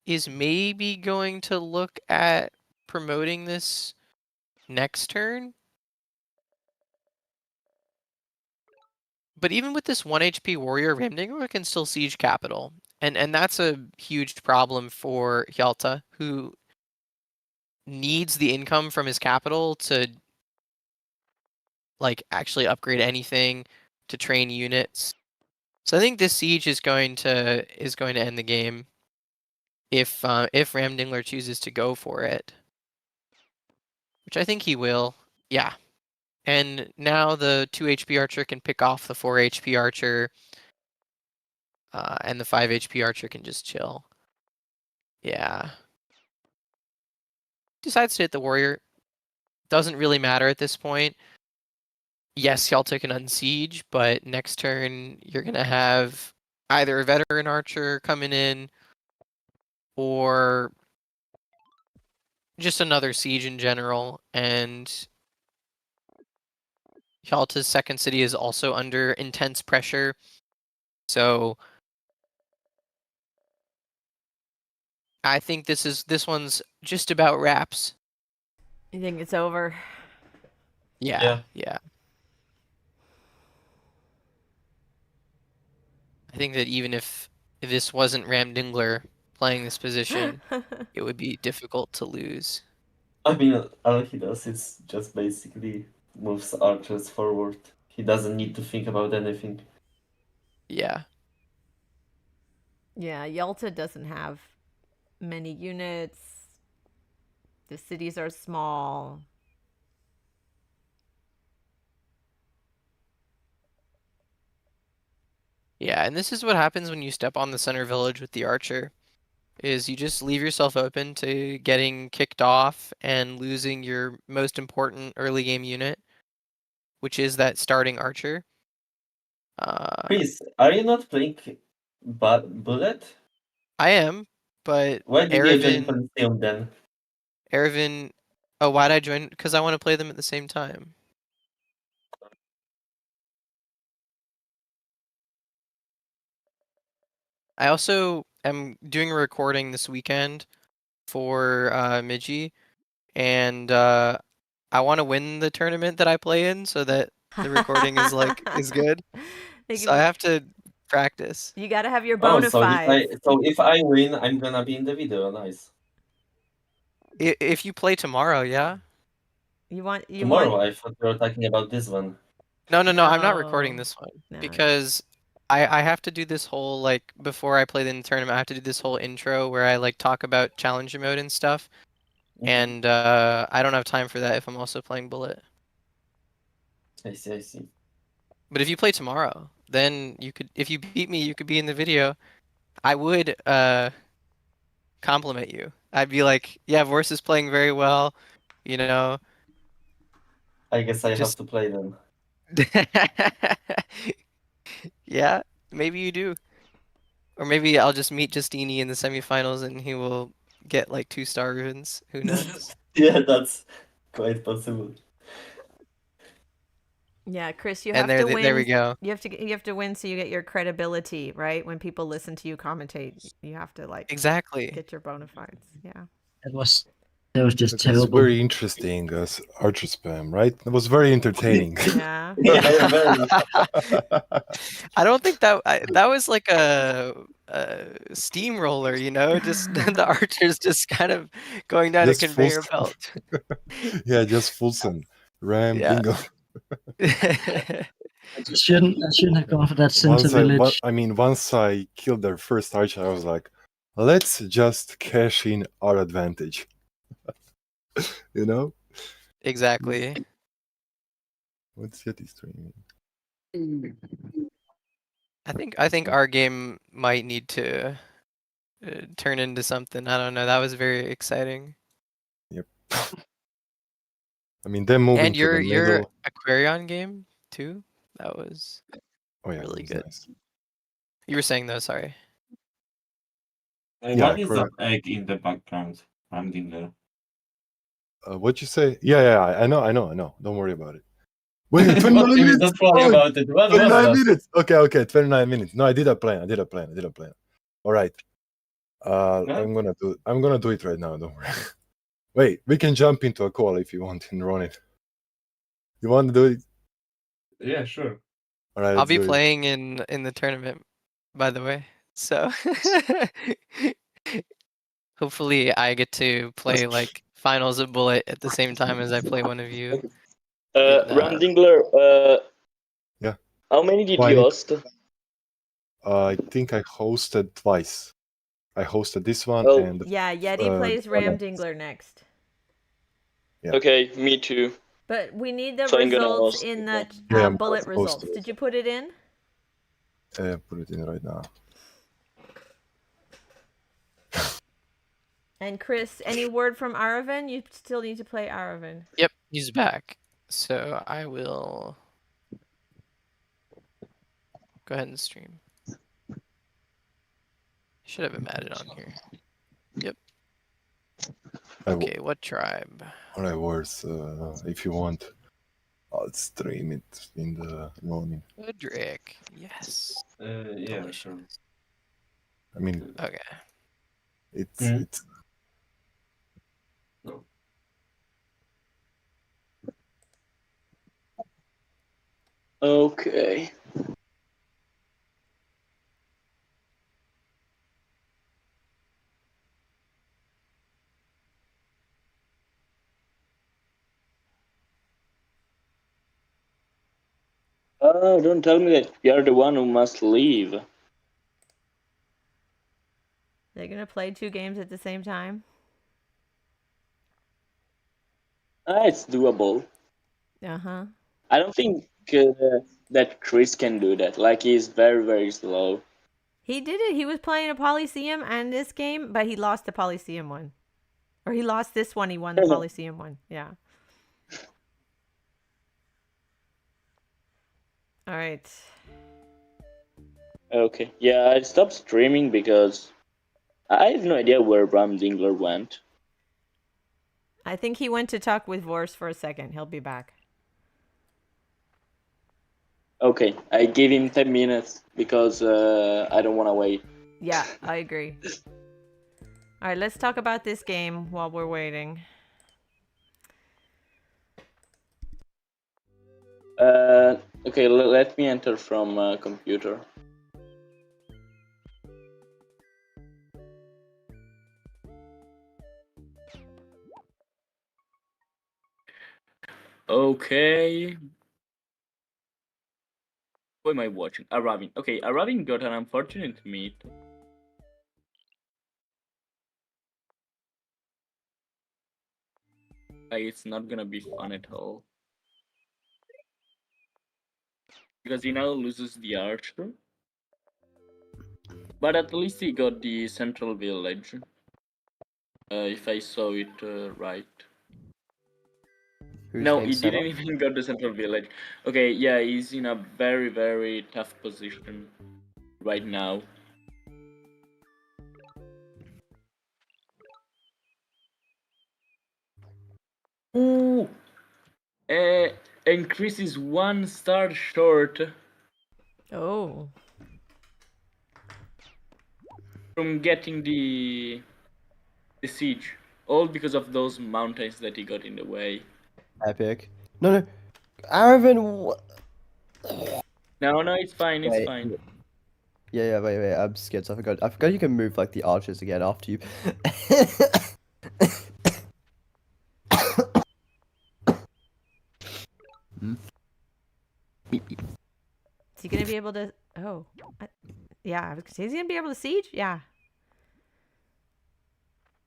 Is maybe going to look at promoting this next turn. But even with this 1 HP warrior, Ram Dingler can still siege capital. And that's a huge problem for Hjalta, who needs the income from his capital to like actually upgrade anything, to train units. So I think this siege is going to end the game if Ram Dingler chooses to go for it, which I think he will. Yeah. And now the 2 HP archer can pick off the 4 HP archer, and the 5 HP archer can just chill. Yeah. Decides to hit the warrior. Doesn't really matter at this point. Yes, Hjalta can unsiege, but next turn you're going to have either a veteran archer coming in or just another siege in general. And Hjalta's second city is also under intense pressure. So I think this one's just about wraps. You think it's over? Yeah. I think that even if this wasn't Ram Dingler playing this position, it would be difficult to lose. I mean, all he does is just basically moves archers forward. He doesn't need to think about anything. Yeah. Yeah, Yalta doesn't have many units. The cities are small. Yeah, and this is what happens when you step on the center village with the archer, is you just leave yourself open to getting kicked off and losing your most important early game unit, which is that starting archer. Chris, are you not playing Bullet? I am, but Why did you join Araven, Coliseum then? oh, why'd I join? Because I want to play them at the same time. I also am doing a recording this weekend for Midgie, and I want to win the tournament that I play in so that the recording is good. They So I can- have to practice. you got to have your Oh, bona so fides. if I win, I'm gonna be in the video. Nice. If you play tomorrow, yeah. You want Tomorrow, I thought you were talking about this one. No, I'm not recording No. this one No. because I have to do this whole like before I play in the tournament. I have to do this whole intro where I like talk about challenger mode and stuff, and I don't have time for that if I'm also playing Bullet. I see. But if you play tomorrow, then you could. If you beat me, you could be in the video. I would compliment you. I'd be like, yeah, Vorse is playing very well. You know. I guess I have Just- to play them. Yeah, maybe you do. Or maybe I'll just meet Justini in the semifinals and he will get like 2-star runes. Who knows? Yeah, that's quite possible. Yeah, Chris, you And have to win. there we go. You have to win so you get your credibility, right? When people listen to you commentate, you have to like Exactly. get your bona fides. Yeah. That was just It's terrible. very interesting as Archer spam, right? It was very entertaining. Yeah. Yeah, very. I don't think that was like a steamroller, you know, just the archers just kind of going down Just a conveyor full- belt. Yeah, just Fulson. Ram Yeah. Dingler. I shouldn't have gone for that center village. Once I killed their first archer, I was like, let's just cash in our advantage. You know? Exactly. What's Yeti streaming? I think our game might need to turn into something. I don't know. That was very exciting. Yep. I mean, them moving And to your the middle. Aquarion game too. That was Oh yeah, really that was good. nice. You were saying though. Sorry. Yeah, What is that correct. egg in the background? I'm Dingler. What'd you say? Yeah, I know. Don't worry about it. Wait, 29 What do you mean, minutes! don't worry Oh, about it. What was 29 that? minutes! Okay, 29 minutes. No, I did a plan. All right. I'm gonna do it right now, don't worry. Wait, we can jump into a call if you want and run it. You want to do it? Yeah, sure. All right, I'll let's be do it. playing in the tournament, by the way. So hopefully I get to play like finals of Bullet at the same time as I play one of you. Ram Dingler, Yeah. how many did Why? you host? I think I hosted twice. I hosted this one Oh. and Yeah, Yeti plays the Ram other- Dingler next. Yeah. Okay, me too. But we need the So I'm gonna results host in it. the Yeah, I'm bullet supposed results. to. Did you put it in? put it in right now. And Chris, any word from Araven? You still need to play Araven. Yep, he's back. So I will go ahead and stream. Should have him added on here. Yep. Okay, what tribe? All right, words. If you want, I'll stream it in the morning. Woodrick. Yes. Yeah, sure. I mean, Okay. it's Okay. Oh, don't tell me that you're the one who must leave. They're gonna play 2 games at the same time. It's doable. Uh-huh. I don't think that Chris can do that. Like, he's very, very slow. He did it. He was playing a Polyseum and this game, but he lost the Polyseum one. Or he lost this one, he won the Polyseum one. Yeah. All right. Okay. Yeah, I stopped streaming because I have no idea where Ram Dingler went. I think he went to talk with Vorse for a second. He'll be back. Okay, I gave him 10 minutes because I don't want to wait. Yeah, I agree. All right, let's talk about this game while we're waiting. Okay, let me enter from computer. Okay. Who am I watching? Araven. Okay, Araven got an unfortunate meet. Like, it's not gonna be fun at all. Because he now loses the archer. But at least he got the central village. If I saw it right. Who's No, getting he set didn't up? even got the central village. Okay, yeah, he's in a very, very tough position right now. Ooh! And Chris is 1 star short Oh. from getting the siege. All because of those mountains that he got in the way. Epic. No. Araven. No, it's fine, it's Wait. fine. Yeah, wait. I'm scared. So I forgot you can move like the archers again after you. Is he gonna be able to? Oh, yeah. Is he gonna be able to siege? Yeah.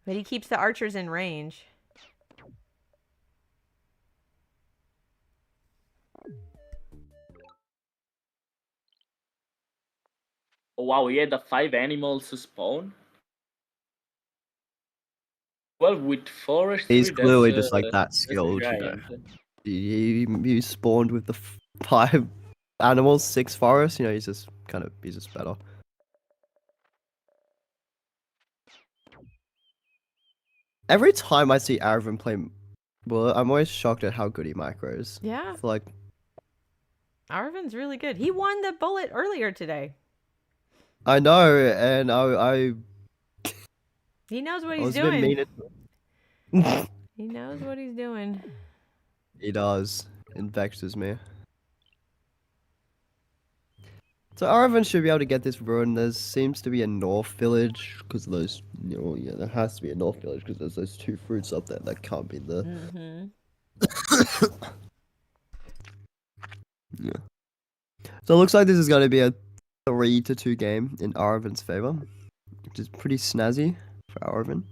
But he keeps the archers in range. Oh wow, he had the 5 animals to spawn. Well, with forestry, He's clearly that's, just like that that's a skilled, you know. giant. He spawned with the 5 animals, 6 forests. You know, he's just better. Every time I see Araven play, well, I'm always shocked at how good he micros. Yeah. It's like, Araven's really good. He won the bullet earlier today. I know, and I He knows what I he's was a bit doing. mean. He knows what he's doing. He does. It vexes me. So Araven should be able to get this run. There seems to be a north village because those, you know, yeah, there has to be a north village because there's those 2 fruits up there that can't be there. Mm-hmm. Yeah. So it looks like this is going to be a 3-2 game in Araven's favor, which is pretty snazzy for Araven.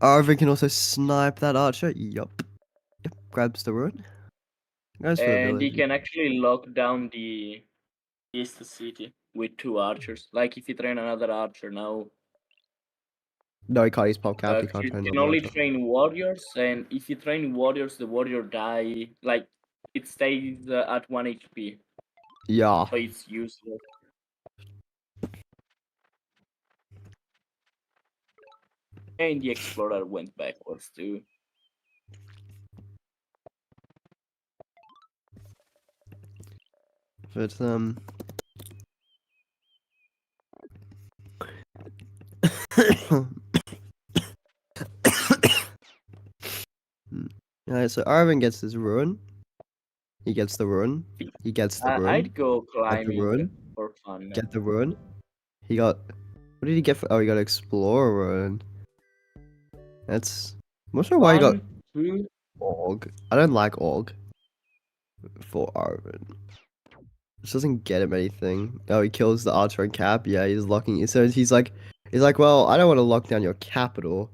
Araven can also snipe that archer. Yup. Yep. Grabs the rune. Goes for the And he village. can actually lock down the East City with 2 archers. Like if you train another archer now, No, he can't. He's pop capped. He can't you train can another only archer. train warriors, and if you train warriors, the warrior die. Like it stays at 1 HP, Yeah. so it's useless. And the explorer went backwards too. But Alright, so Araven gets this rune. He gets the rune. He gets the rune. I'd go Get the climbing rune. for fun. Get the rune. He got. What did he get for? Oh, he got explorer rune. That's. I'm not sure why he got 1, 2. org. I don't like org for Araven. Just doesn't get him anything. Oh, he kills the archer and cap. Yeah, he's locking. So he's like, well, I don't want to lock down your capital.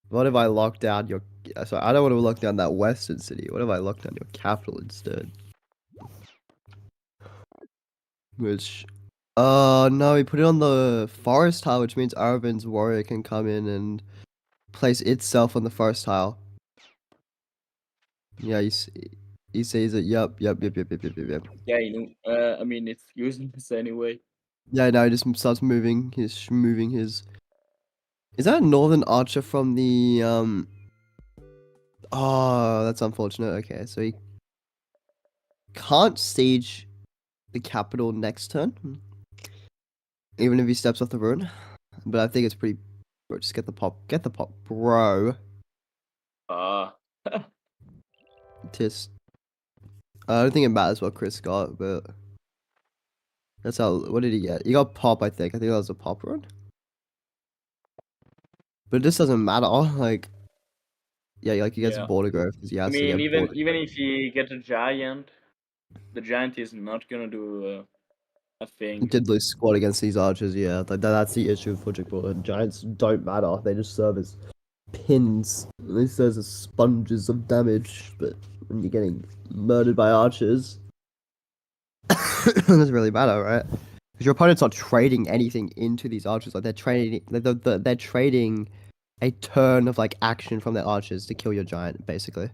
What if I lock down your? Sorry, I don't want to lock down that western city. What if I lock down your capital instead? Which, no, he put it on the forest tile, which means Araven's warrior can come in and place itself on the forest tile. Yeah, he says it. Yep. Yeah, you know. I mean, it's useless anyway. Yeah, no, he just starts moving his. Is that a northern archer from the Oh, that's unfortunate. Okay, so he can't siege the capital next turn. Even if he steps off the rune. But I think it's pretty. Bro, just get the pop. Get the pop, bro. Tisk. I don't think it matters what Chris got, but that's how. What did he get? He got pop, I think. I think that was a pop run. But this doesn't matter. Like, yeah, like he gets Yeah. border growth because he I has to mean, get even border. even if he gets a giant, the giant is not gonna do a He thing. did lose squad against these archers, yeah. Like that's the issue with football. Giants don't matter. They just serve as pins. They serve as sponges of damage. But when you're getting murdered by archers, it doesn't really matter, right? Because your opponent's not trading anything into these archers. Like they're trading a turn of like action from their archers to kill your giant, basically.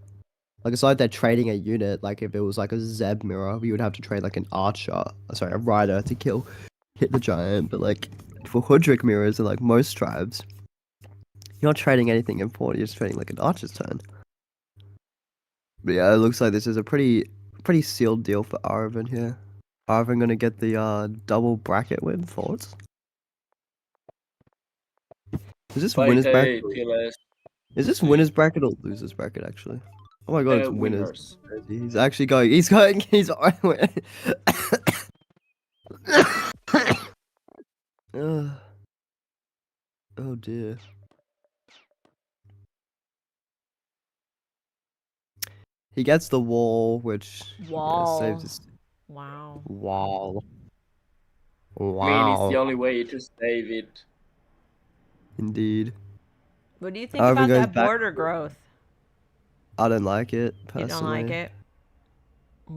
Like it's like they're trading a unit. Like if it was like a Zeb mirror, we would have to trade like an archer, sorry, a rider to hit the giant. But like for Hoodrick mirrors and like most tribes, you're not trading anything important. You're just trading like an archer's turn. But yeah, it looks like this is a pretty sealed deal for Araven here. Araven gonna get the double bracket win. Thoughts? Is this Fight winners bracket? TLS. Is this winners bracket or losers bracket actually? Oh my god, it's Winners. He's actually going. He's going. He's on. Oh dear. He gets the wall, which Wall. saves his Wow. wall. I mean, it's Wow. the only way to save it. Indeed. What do you think Araven about goes that back- border growth? I don't like it personally. You don't like it?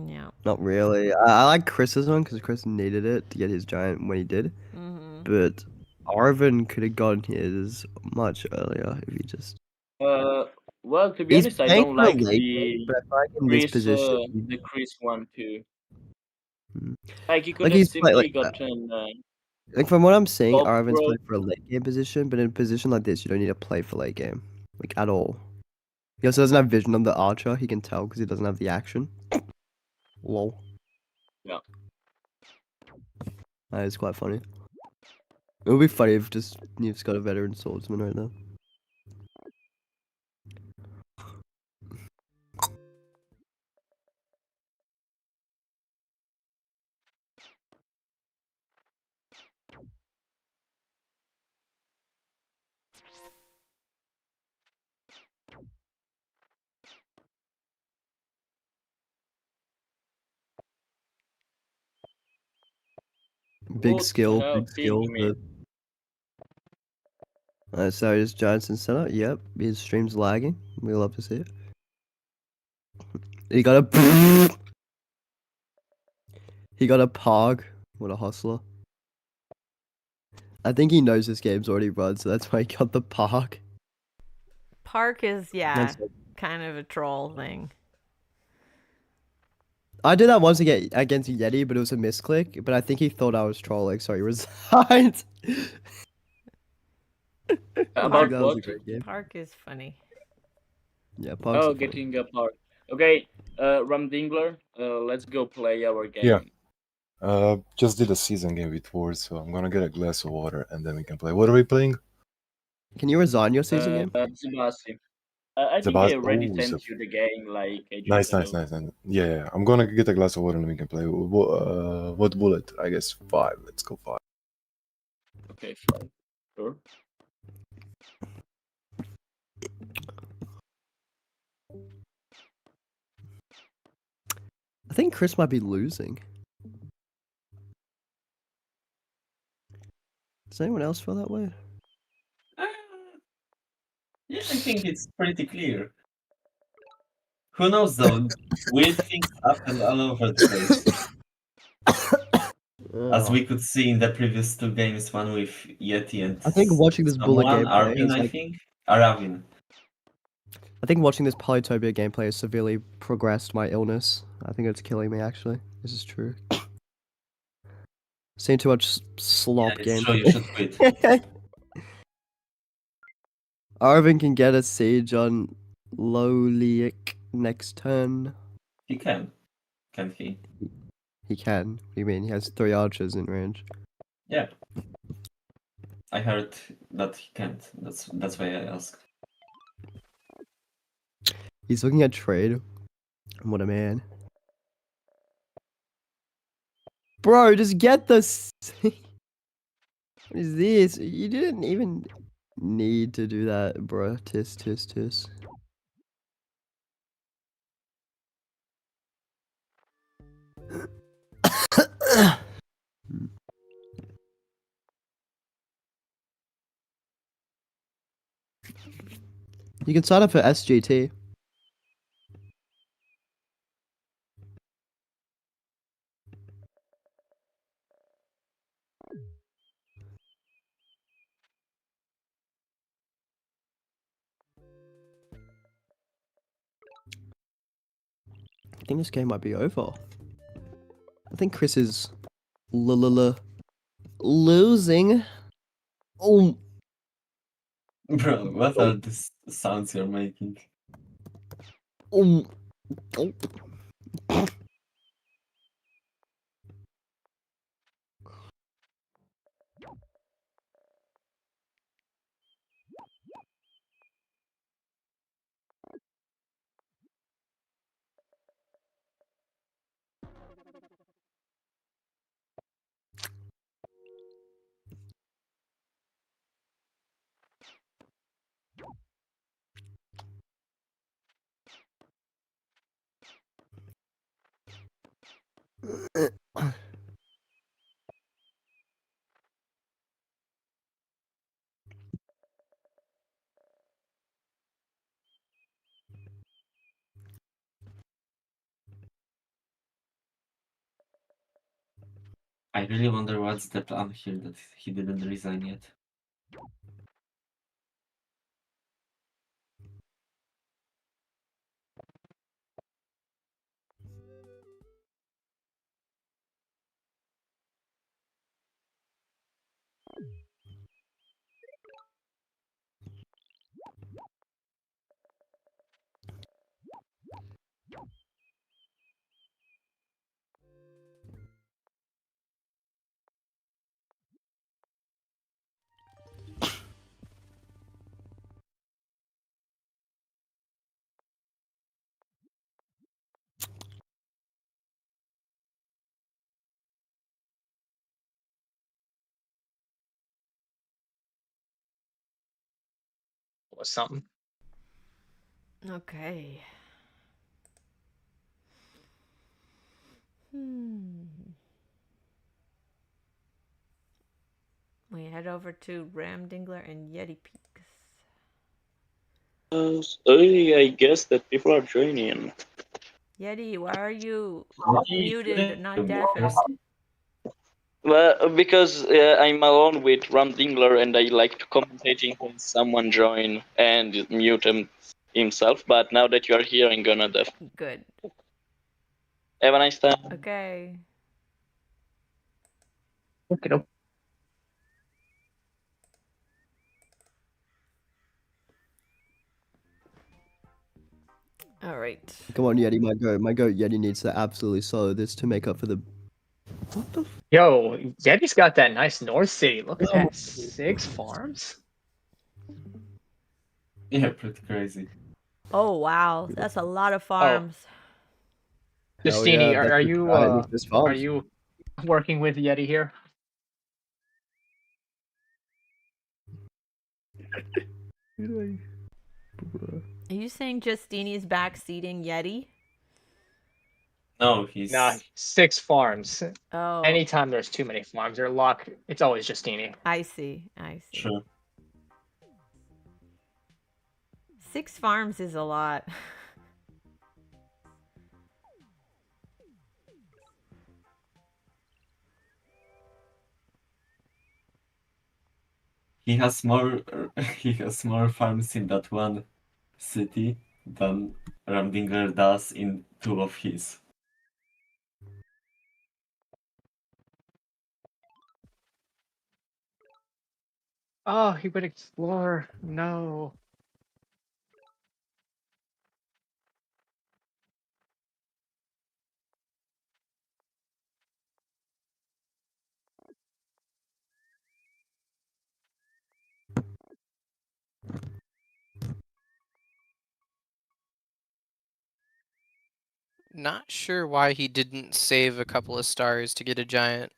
Yeah. Not really. I like Chris's one because Chris needed it to get his giant when he did. Mm-hmm. But Araven could have gotten his much earlier if he just. Well, to be He's honest, I playing don't for a like late the game, but I feel like in this Chris, position, the Chris one too. Hmm. Like he could Like have he's simply like gotten. Like from what I'm seeing, Bob Araven's Bro- playing for a late game position, but in a position like this, you don't need to play for late game, like at all. He also doesn't have vision on the archer. He can tell because he doesn't have the action. Lol. Yeah. That is quite funny. It would be funny if just you've got a veteran swordsman right now. Big What skill, the hell big skill. pinged me? So his Johnson center. Yep, his stream's lagging. We love to see it. He got a. He got a pog. What a hustler. I think he knows this game's already run, so that's why he got the pog. Park is, yeah, That's- kind of a troll thing. I did that once against Yeti, but it was a misclick. But I think he thought I was trolling, so he resigned. About That was a what? great game. Park is funny. Yeah, Pog's Oh, funny. getting apart. Okay, Ram Dingler, let's go play our game. Yeah. Just did a season game with Ward, so I'm gonna get a glass of water and then we can play. What are we playing? Can you resign your season game? Zubasi. I think I already Oh, sent you the game like ages Nice. ago. Yeah, I'm gonna get a glass of water and we can play. What bullet? I guess 5. Let's go 5. Okay, fine. Sure. I think Chris might be losing. Does anyone else feel that way? Yeah, I think it's pretty clear. Who knows though? Weird things happen all over the place. As we could see in the previous 2 games, one with Yeti and I think watching this bullet someone, gameplay Arvin, is I like, think. Araven. I think watching this Polytopia gameplay has severely progressed my illness. I think it's killing me actually. This is true. Seen too much slop Yeah, it's gameplay. true, you should quit. Araven can get a siege on Loliak next turn. He can. Can't he? He can. What do you mean? He has 3 archers in range. Yeah. I heard that he can't. That's why I asked. He's looking at trade. What a man. Bro, just get this. What is this? You didn't even need to do that, bro. Tis. You can sign up for SGT. I think this game might be over. I think Chris is losing. Oh, Bro, what are these sounds you're making? oh. I really wonder what's the plan here that he didn't resign yet. Was something. Okay. We head over to Ram Dingler and Yeti Peaks. I guess that people are joining. Yeti, why are you Why muted, not you deafened? Well, because I'm alone with Ram Dingler and I like to commentating when someone join and mute himself. But now that you are here, I'm gonna def. Good. Have a nice time. Okay. Okay. All right. Come on, Yeti, my goat Yeti needs to absolutely solo this to make up for the. What the? Yo, Yeti's got that nice North City. Look at that. 6 farms? Yeah, pretty crazy. Oh wow, that's a lot of farms. Hell Justini, yeah, that's are the you giant of this are farms. you working with Yeti here? Are you saying Justini's backseating Yeti? No, he's Nah, 6 farms. Oh, Anytime there's too many farms, they're locked. It's always Justini. I see. I see. sure. 6 farms is a lot. He has more he has more farms in that one city than Ramdinger does in 2 of his. Oh, he would explore. No. Not sure why he didn't save a couple of stars to get a giant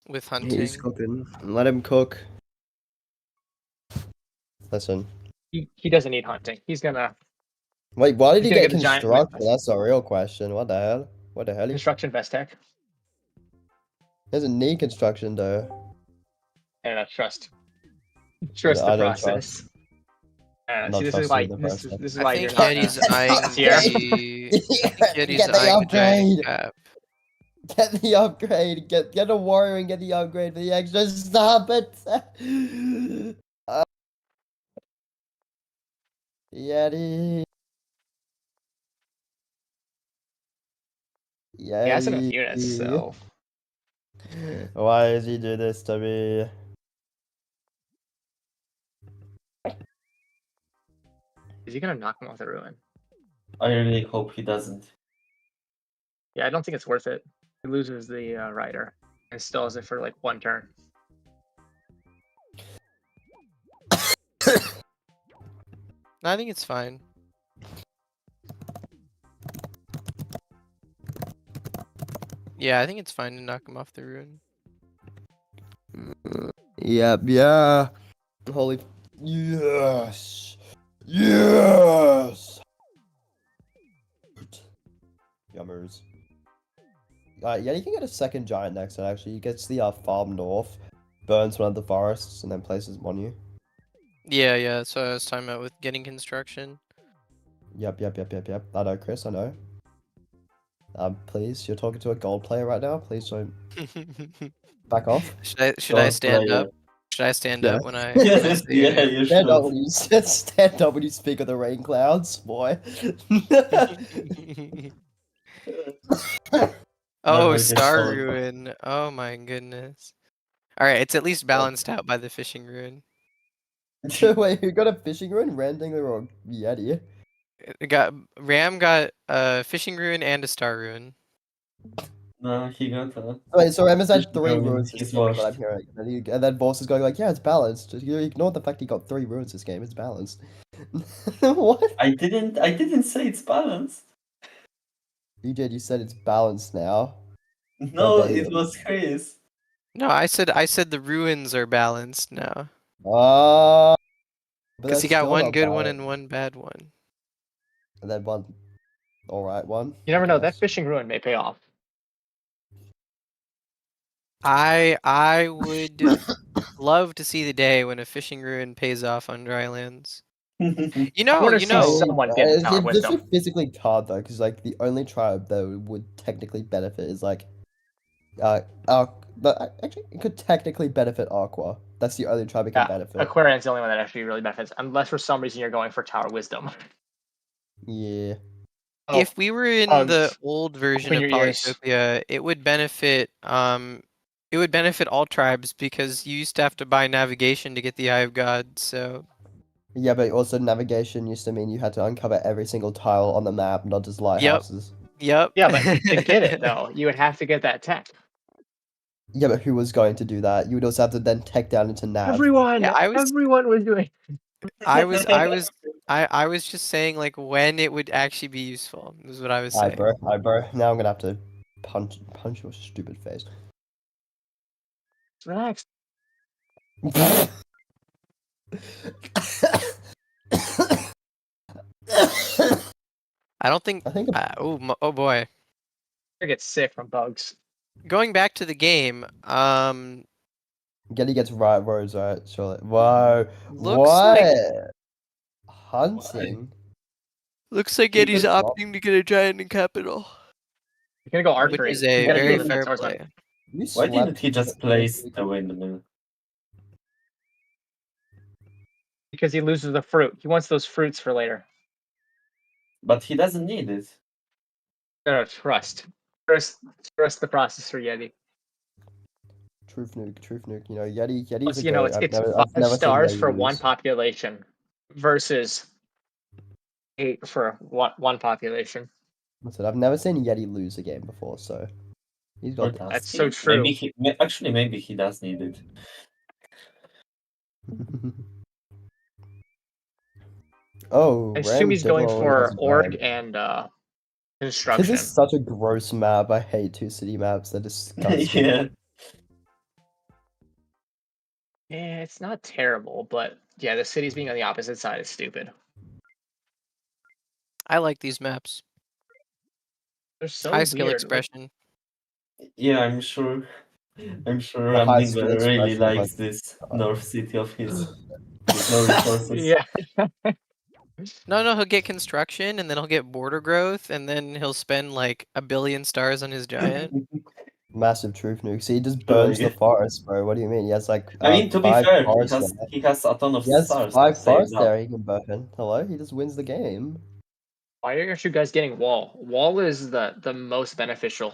with hunting. He's cooking. Let him cook. Listen. He doesn't need hunting. He's gonna Wait, why did He's he gonna get get the giant with construction? That's a real question. What the hell? What the hell? He construction best tech. doesn't need construction though. And trust the I don't process. trust. I'm not See, this is trusting why the this process. is I why think you're not Yeti's gonna- eyeing here. the. I think Yeti's Get the eyeing the giant upgrade. cap. Get the upgrade. Get a warrior and get the upgrade for the extra. Stop it. Yeti. He has enough Yeti. units, so Why does he do this to me? is he gonna knock him off the ruin? I really hope he doesn't. Yeah, I don't think it's worth it. He loses the rider and stalls it for like 1 turn. I think it's fine. Yeah, I think it's fine to knock him off the ruin. Yep, yeah. Holy. Yes. Yes. Yummers. Yeah, you can get a second giant next turn, actually. He gets the farm north, burns one of the forests, and then places them on you. Yeah, yeah, that's what I was talking about with getting construction. Yep. I know, Chris, I know. Please, you're talking to a gold player right now. Please don't back off. Should I stand player. up? Should I stand Yeah. up when I? Yes, yeah, you Stand up should. when you stand up when you speak of the rain clouds, boy. Oh, Never get Star told. Ruin. Oh my goodness. Alright, it's at least balanced out by the fishing ruin. Wait, who got a fishing ruin? Ram Dingler or Yeti? Ram got a fishing ruin and a star ruin. No, he got a. Wait, so Ram has had Fishing 3 ruin, ruins he's this game, is what I'm washed. hearing. And then Boss is going like, yeah, it's balanced. You ignore the fact he got 3 ruins this game, it's balanced. What? I didn't say it's balanced. You did, you said it's balanced now. No, it Verbatim. was Chris. No, I said the ruins are balanced now. But Because he that's got still one not good one balanced. and one bad one. And then one alright one. You never know. That Yes. fishing ruin may pay off. I would love to see the day when a fishing ruin pays off on Drylands. You I wanna know, see someone get Tower This Wisdom. is physically hard though, because like the only tribe that would technically benefit is like, but actually it could technically benefit Aqua. That's the only tribe it can Yeah, benefit. Aquarian's the only one that actually really benefits, unless for some reason you're going for Tower Wisdom. Yeah. Oh, if we were in bugs. the old version of Open your ears. Polytopia, it would benefit all tribes because you used to have to buy navigation to get the Eye of God, so Yeah, but also navigation used to mean you had to uncover every single tile on the map, not just lighthouses. Yep. Yeah, but to get it though, you would have to get that tech. Yeah, but who was going to do that? You would also have to then tech down into nav. Everyone, Yeah, everyone was doing. I was just saying like when it would actually be useful is what I was saying. Hi bro. Now I'm gonna have to punch your stupid face. Relax. I don't think. I think Oh boy. I get sick from bugs. Going back to the game, Getty gets right roads, right? Surely. Whoa. Looks what? like- Hunting? looks like He Yeti's could drop- opting to get a giant in capital, You're gonna go which archery. is a You gotta very go with that fair swordsman. play. You Why slapped didn't he just him. place the windmill? Because he loses the fruit. He wants those fruits for later. But he doesn't need it. No, trust. Trust the process for Yeti. Truth nuke. You know, Yeti's Plus, a you know, goat. it's I've 5 never seen stars Yeti for lose. 1 population versus 8 for one population. I said, I've never seen Yeti lose a game before, so he's Or got does That's he? so true. Maybe he does need it. that. Oh, I assume he's Ram going Dibble for has Org bad. and This Construction. is such a gross map. I hate 2-city maps. They're disgusting. Yeah. Yeah, it's not terrible, but yeah, the cities being on the opposite side is stupid. I like these maps. They're so High skill weird. expression. Yeah, I'm sure The Ram high skill Dingler really expression, like, likes this North City of his with no resources. Yeah. No, he'll get construction, and then he'll get border growth, and then he'll spend like 1 billion stars on his giant. massive truth nuke. See, he just burns the forest, bro. What do you mean? He has like I mean, to be 5 fair, forests there. he has a ton of He has stars 5 saved forests up. there he can burn. Hello? He just wins the game. Why aren't you guys getting wall? Wall is the most beneficial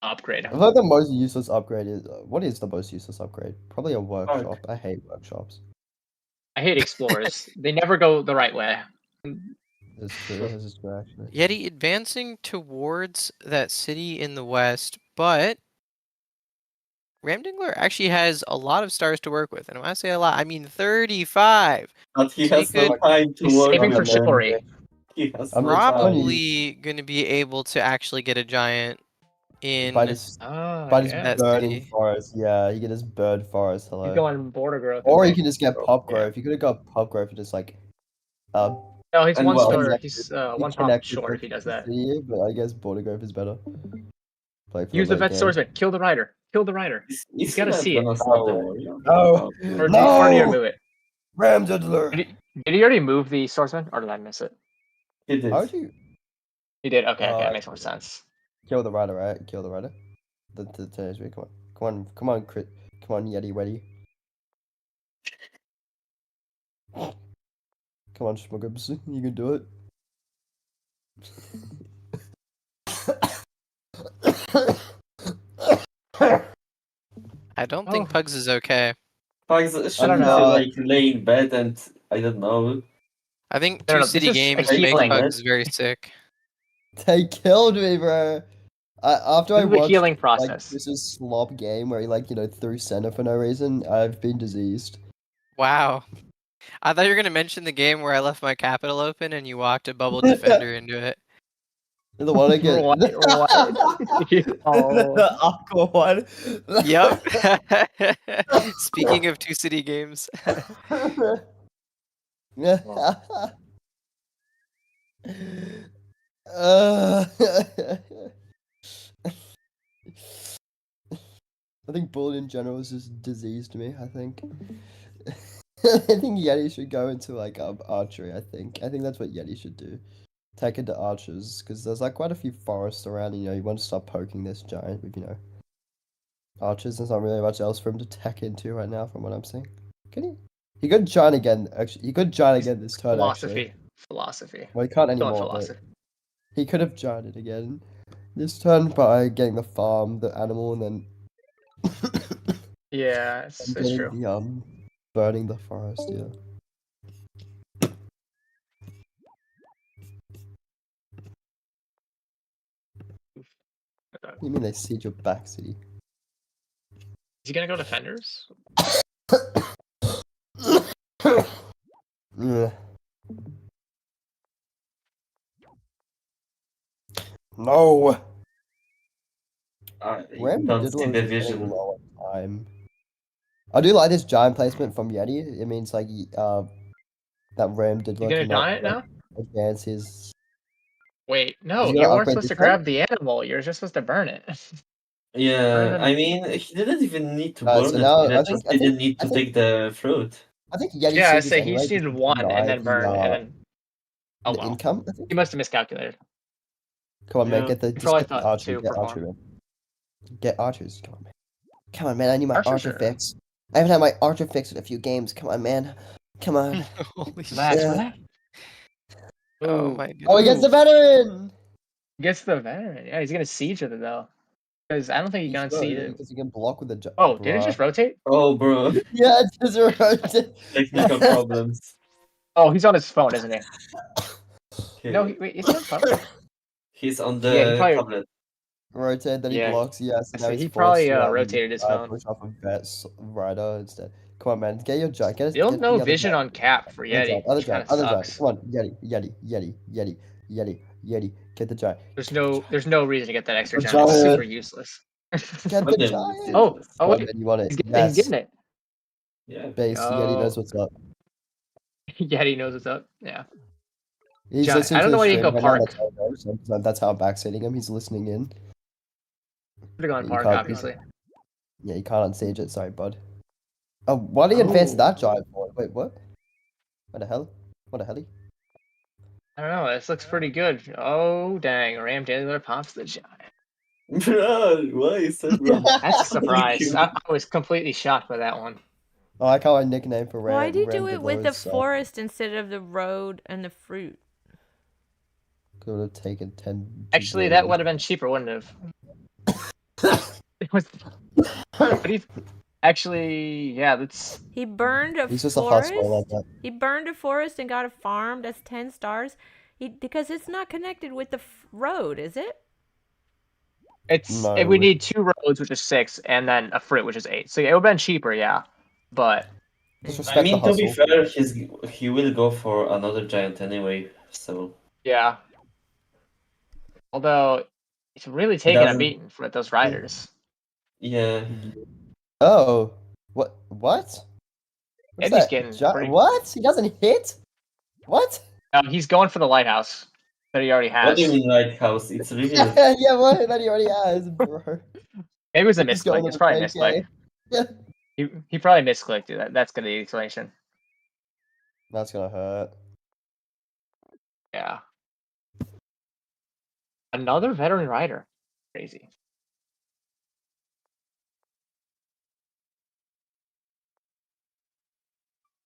upgrade. I feel like the most useless upgrade is... what is the most useless upgrade? Probably a workshop. I hate workshops. I hate explorers. They never go the right way. This is true. This is true, actually. Yeti advancing towards that city in the west, but Ram Dingler actually has a lot of stars to work with. And when I say a lot, I mean 35. But he So has no could time to He's work saving on for them. chivalry. He has I'm no time. probably going to be able to actually get a giant in By this Oh, By this yeah. that burning city. forest, yeah, you get this bird forest, hello. He's going border growth. Or you can just get pop Yeah. growth. You could have got pop growth and just like No, he's And one well, star. connected- He's be one top connected short with if he does the that. city, but I guess border growth is better. Play for Use the late vet game. swordsman. Kill the rider. Kill the rider. He's gotta not see it. gonna stop the warrior. No! Or do you No! already move it? Ram Dingler! Did he already move the swordsman, or did I miss it? He did. How would you He did. Okay, Oh, that I makes more sense. kill the rider, right? Kill the rider. The teenage come on. Come on, Crit. Come on, Yeti Weddy. Come on, Schmuggums. You can do it. I don't think Oh. Pugs is okay. Pugs shouldn't know. like lay in bed and I don't know. I think No, no, two this city is a games healing. make Like Pugs that. very sick. They killed me, bro. After This I is the watched healing like process. this is slop game where he like threw center for no reason, I've been diseased. Wow. I thought you were going to mention the game where I left my capital open and you walked a bubble defender into it. The one I get. What? The aqua one. Yep. Speaking of two city games. I think bullying in general is just disease to me. I think. I think Yeti should go into like archery. I think that's what Yeti should do. Take it to archers because there's like quite a few forests around. And, you want to start poking this giant with archers. There's not really much else for him to tack into right now, from what I'm seeing. Can he? He could giant again. Actually, he could giant again this turn. Actually. Philosophy. Well, he can't Don't anymore. But philosophy. he could have gianted again this turn by getting the farm, the animal, and then Yeah, it's getting true. the burning the forest. Yeah. You mean they siege your back city? Is he gonna go defenders? Ugh. No. Ram don't Dingler see is the getting vision. low on time. I do like this giant placement from Yeti. It means like that Ram Dingler You gonna can giant now? advance his. Wait, no, Is he you gonna weren't upgrade supposed to this time? grab the animal. You're just supposed to burn it. Yeah, I mean, he didn't even need to So burn now, it. He I just think- didn't need to take the fruit. I think Yeti. Yeah, I sieges say he anyway just just needed to one and deny then burn, the, and then. Oh the well. income. I think. He must have miscalculated. Come on, man, Yeah. get the He probably just get the thought archer, two get per archer, farm. man. Get archers. Come on, man. Come on, man. I need my Archers archer are- fix. I haven't had my archer fix in a few games. Come on, man. Come on. Holy shit. Max, Yeah. what that? Oh Ooh, my goodness. Oh, he gets the veteran. gets the veteran. Yeah, he's gonna siege with it though. Because I don't think he can siege it. Because you can block with the. Oh, did it just rotate? Oh, bro, Yeah, it just rotated. technical problems. Oh, he's on his phone, isn't he? Okay. No, wait, is he on phone? He's on the Yeah, he probably- tablet. Rotate, then he Yeah. blocks. Yes, So he probably rotated his phone. Push off a vet's rider instead. Come on, man. Get your giant. Get us. Still get no the other vision giant. on cap for Other Yeti. giant, other which kinda giant, other giant. sucks. Come on, Yeti. Yeti, Yeti, get the giant. There's no reason to get that extra The giant. It's giant. super useless. Get What the the- giant. Oh, Come on, wait. man, you want it? He's Yes. getting it. Yeah. Base. Yeti knows Oh. what's up. Yeti knows what's up. Yeah. He's Giant. listening I don't to know the why you stream go right now, park. that's how I'm backseating him. He's listening in. Should have gone You park, can't- obviously. Yeah, you can't unsiege it. Sorry, bud. Oh, why do you advance Oh. that giant for? Wait, what? What the hell? What the helly? I don't know. This looks pretty good. Oh, dang. Ram Dingler pops the giant. Bro, why is that? That's a surprise. I was completely shocked by that one. I like how I nickname for Ram. Why do you Ram do it Dingler with the is, forest instead of the road and the fruit? Could have taken 10. Actually, that would have been cheaper, wouldn't have? It was. But actually, yeah, that's. He burned a He's just a forest. hustler like that. He burned a forest and got a farm. That's 10 stars. Because it's not connected with the road, is it? It's No. if we need 2 roads, which is 6, and then a fruit, which is 8. So yeah, it would have been cheaper, yeah. But Just I respect mean, the to be hustle. fair, he will go for another giant anyway. So yeah. Although it's really taking a Doesn't- beating for those riders. yeah, Oh. What? What's Eddie's that? getting pretty- What? He doesn't hit? What? He's going for the lighthouse that he already has. what do you mean lighthouse? It's really Yeah, what? That he already has, bro. It was a He's going misclick. It's to probably a the misclick. AK. He probably misclicked it. That's gonna be the explanation. That's gonna hurt. Yeah. Another veteran rider. Crazy.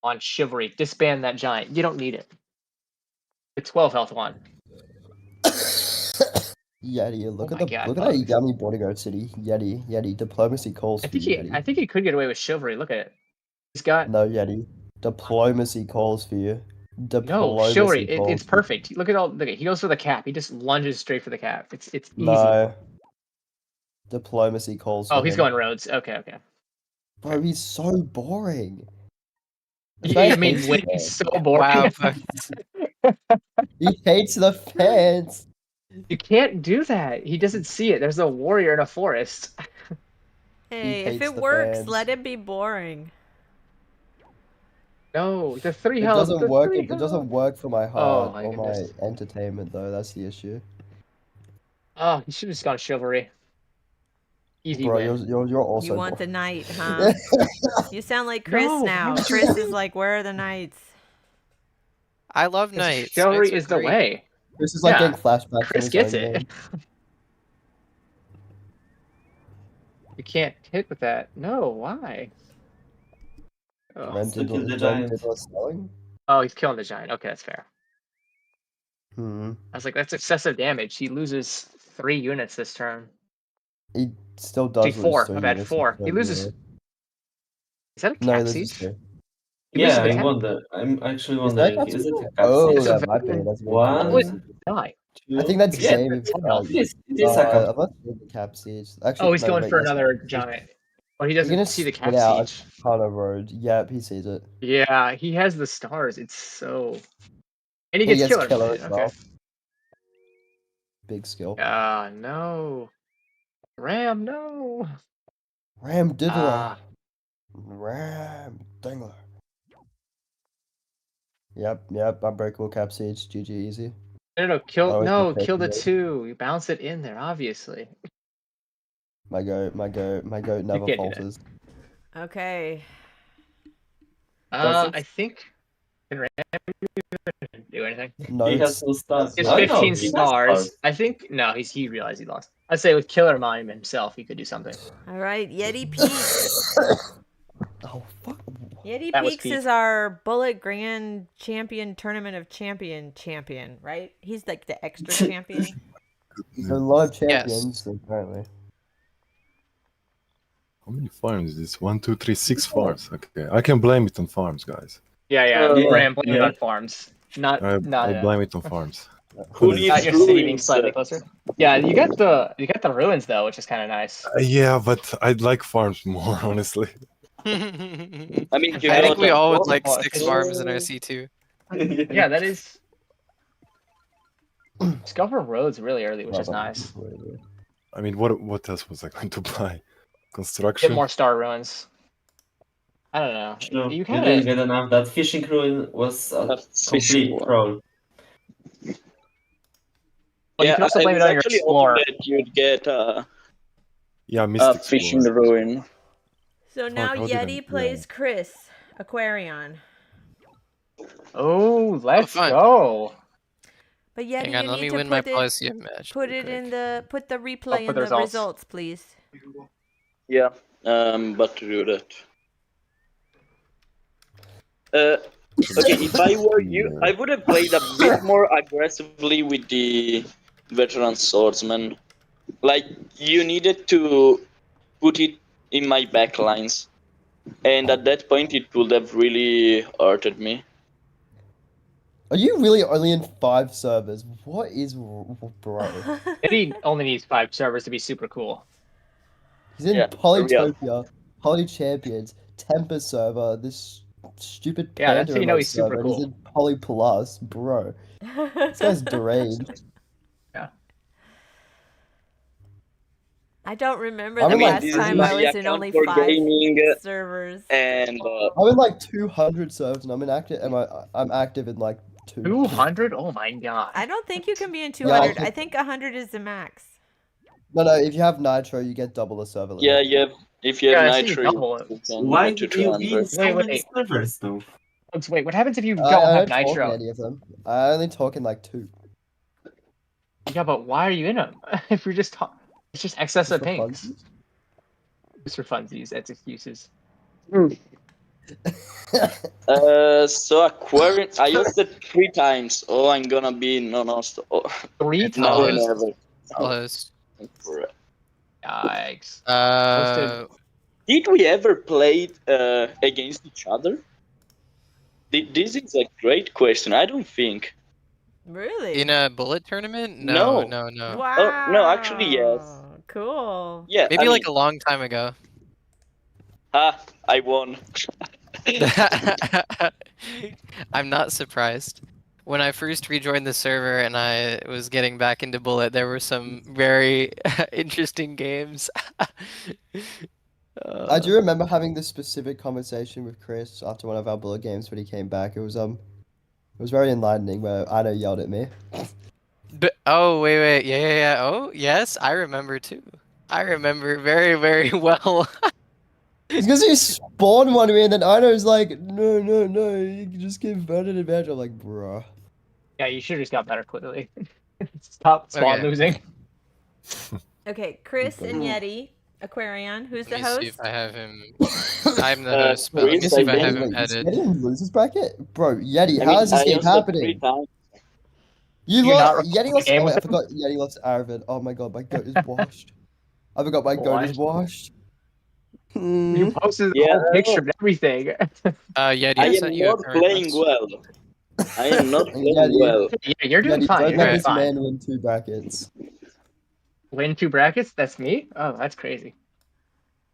On Chivalry, disband that giant. You don't need it. The 12 health one. Yeti, look Oh at my the God, look at that Bugs. yummy bodyguard city. Yeti, diplomacy calls I for think you, he Yeti. I think he could get away with Chivalry. Look at it. He's got No, Yeti. Diplomacy calls for you. no Diplomacy Chivalry. calls It's for you. perfect. Look at all. Look at he goes for the cap. He just lunges straight for the cap. It's easy. No. Diplomacy calls for Oh, he's him. going roads. Okay. Bro, he's so boring. This I man mean, hates when the he's fans. so boring. Wow. He hates the fans. You can't do that. He doesn't see it. There's a warrior in a forest. Hey, if hates it the works, fans. let it be boring. No, the 3 It health. doesn't the work. 3 It doesn't health. work for my Oh heart my or my goodness. entertainment, though. That's the issue. Oh, he should have just gone Chivalry. Easy Bro, win. you're also. You want the boring. knight, huh? You sound like Chris No, now. why would you Chris want- is like, where are the knights? I love 'Cause knights. Chivalry Knights are is the great. way. This is like Yeah, getting flashbacks. Chris from gets his own it. game. You can't hit with that. No, why? Oh, Ren Still kill the Diddle giant. selling? oh, he's killing the giant. Okay, that's fair. Hmm. I was like, that's excessive damage. He loses 3 units this turn. He still does Actually, lose 4. three My bad, units 4. in He the loses. turn, Is that a No, cap this is siege? true. He loses Yeah, the I cap- wonder. I'm actually Is that wondering, is it a capsule? cap Oh, siege? that might be. That's a good One, question. Die. I think that's yeah, same. that's 10 health. it is a cap. I'm not seeing the cap siege. Actually, Oh, he's no, going wait, for yes, another he's- giant. Oh, he You're doesn't gonna see the spit cap out siege. a ton of road. Yep, he sees it. Yeah, he has the stars. It's so. And he He gets gets killer. killer as Okay. well. Big skill. Ah, no. Ram, no. Ram Diddler. Ah. Ram Dingler. Yep, unbreakable cap siege. GG easy. No, kill. Oh, it's No, not kill the faking 2. You bounce it in there, obviously. My goat never can't do that. falters. Okay. Does it? I think. Can Ram do anything? No, He has no stars. It's I know, 15 he has stars. I think. No, he realized he lost. I'd say with Killer Monument himself, he could do something. All right. Yeti Peaks. Oh fuck. Yeti That was Peaks Pete. is our Bullet Grand Champion Tournament of Champion, right? He's like the extra champion. There's a lot of Yes. champions apparently. How many farms is this? 1, 2, 3, 6 farms. Okay, I can blame it on farms, guys. Yeah, Yeah, Ram, blame it yeah. on farms. Not I not blame it on farms. Who needs not your saving ruins? slightly closer. Yeah, you got the ruins though, which is kind of nice. Yeah, but I'd like farms more, honestly. I mean, I you think know, we the- all would like Oh, 6 it's- farms in our C2. Yeah, that is. Discover roads really early, which is nice. I mean, what else was I going to buy? Get Construction? more star ruins. I don't know. No, You you kind didn't of. get enough. That fishing ruin was a fishing complete one. troll. Well, you can also blame it on your actually explorer. hoping that you'd get Yeah, a Mystic fishing Explorer. ruin. So now how did I- Yeti plays Chris, Aquarion. Oh, let's fun. go. But Yeti, Hang on, you let me need to win my put it, Polytopia match. put real it in quick. put the replay put in the the results. results, please. Yeah, but to do that. Okay, if I were you, I would have played a bit more aggressively with the veteran swordsman. Like, you needed to put it in my backlines. And at that point, it would have really hurted me. Are you really only in 5 servers? What is bro? Yeti only needs 5 servers to be super cool. He's in Yeah, for real. Polytopia, Poly Champions, Temper server, this stupid Yeah, that's Panda how you know remote he's super server, and he's cool. in Poly Plus, bro. This guy's deranged. I don't remember I the mean, like, last this time is I my was in account only for 5 gaming, servers. and I'm in like 200 servers, and I'm active in like 2. 200? Oh my god. I don't think you can be in 200. Yeah. I think 100 is the max. No, if you have Nitro, you get double the server limit. yeah, if you have Yeah, I see you Nitro, double it. you can Why get to did you be in 200. so Wait, many wait. servers though? Wait, what happens if you don't I have don't talk in Nitro? any of them. I only talk in like 2. Yeah, but why are you in them? If you're just it's just excessive For pings. funsies. Just for funsies, that's excuses. So Aquarian, I used it 3 times. Oh, I'm gonna be non-stop. Oh, 3 It's now times? and ever. Close. Yikes. Did we ever play against each other? This is a great question. I don't think. Really? In a bullet tournament? No. No. Wow. Oh, no, actually, yes. Cool. Yeah, Maybe I like mean, a long time ago. I won. I'm not surprised. When I first rejoined the server and I was getting back into Bullet, there were some very interesting games. I do remember having this specific conversation with Chris after one of our bullet games when he came back. It was very enlightening where Anna yelled at me. Oh, wait. Yeah. Oh, yes, I remember too. I remember very, very well. It's because you spawned one me and then Anna's like, no, you can just get voted advantage. I'm like, bruh. Yeah, you should have just got better quickly. Stop spawn Okay. losing. Okay, Chris and Yeti, Aquarion. Who's the Let me see host? if I have him. I'm the host, but let me Chris, see if I I have think. him Wait, is headed. Yeti in losers bracket? Bro, Yeti, I how mean, is this I game used it 3 happening? times. You You're not lost. Yeti recording lost. the game Oh, wait, I with him? forgot Yeti lost Araven. Oh my god, my goat is washed. I forgot my goat is washed. You posted the Yeah, whole picture and everything. Yeti, I I sent am you a not current playing request. well. I am not playing Yeti, well. Yeah, you're doing Yeti, fine. don't You're let doing this fine. man win 2 brackets. Win 2 brackets? That's me? Oh, that's crazy.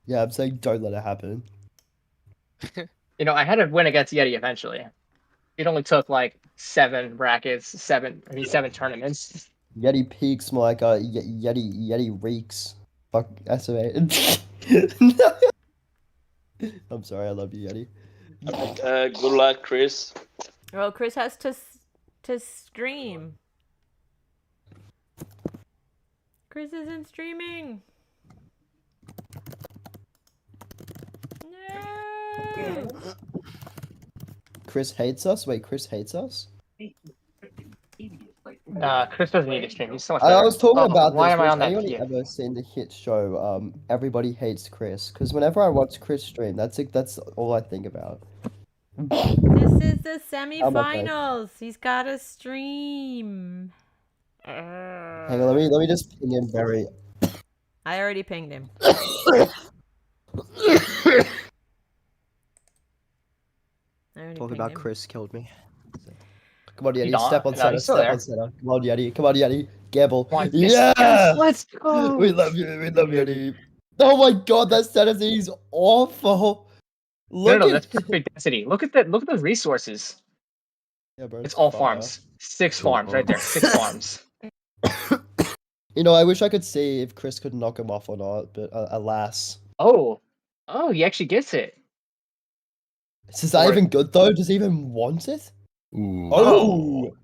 Yeah, I'm saying don't let it happen. You know, I had to win against Yeti eventually. It only took like 7 brackets, 7 tournaments. Yeti peaks more like a Yeti reeks. Fuck SMA. I'm sorry, I love you, Yeti. Good luck, Chris. Well, Chris has to stream. Chris isn't streaming. No. Chris hates us? Wait, Chris hates us? Chris doesn't need to stream. He's so much I better. was talking about why this. am I Has on that anyone queue? ever seen the hit show, Everybody Hates Chris? Because whenever I watch Chris stream, that's all I think about. This is the Oh my semifinals. He's got to stream. Hang on, let me just ping him very. I already pinged him. Talking about Chris killed me. Come on, Yeti, He's step on no, center, he's still step there. on center. Come on, Yeti, come on, Yeti. Gamble. Come on, yes, Yeah! let's go. We love you, Yeti. Oh my god, that status is awful. Look No, at that's perfect density. Look at that. Look at those resources. Yeah, bro, It's all fire. farms. 6 farms right there. 6 farms. You know, I wish I could see if Chris could knock him off or not, but alas. Oh, he actually gets it. Is that even good though? Does he even want it? Ooh. Oh,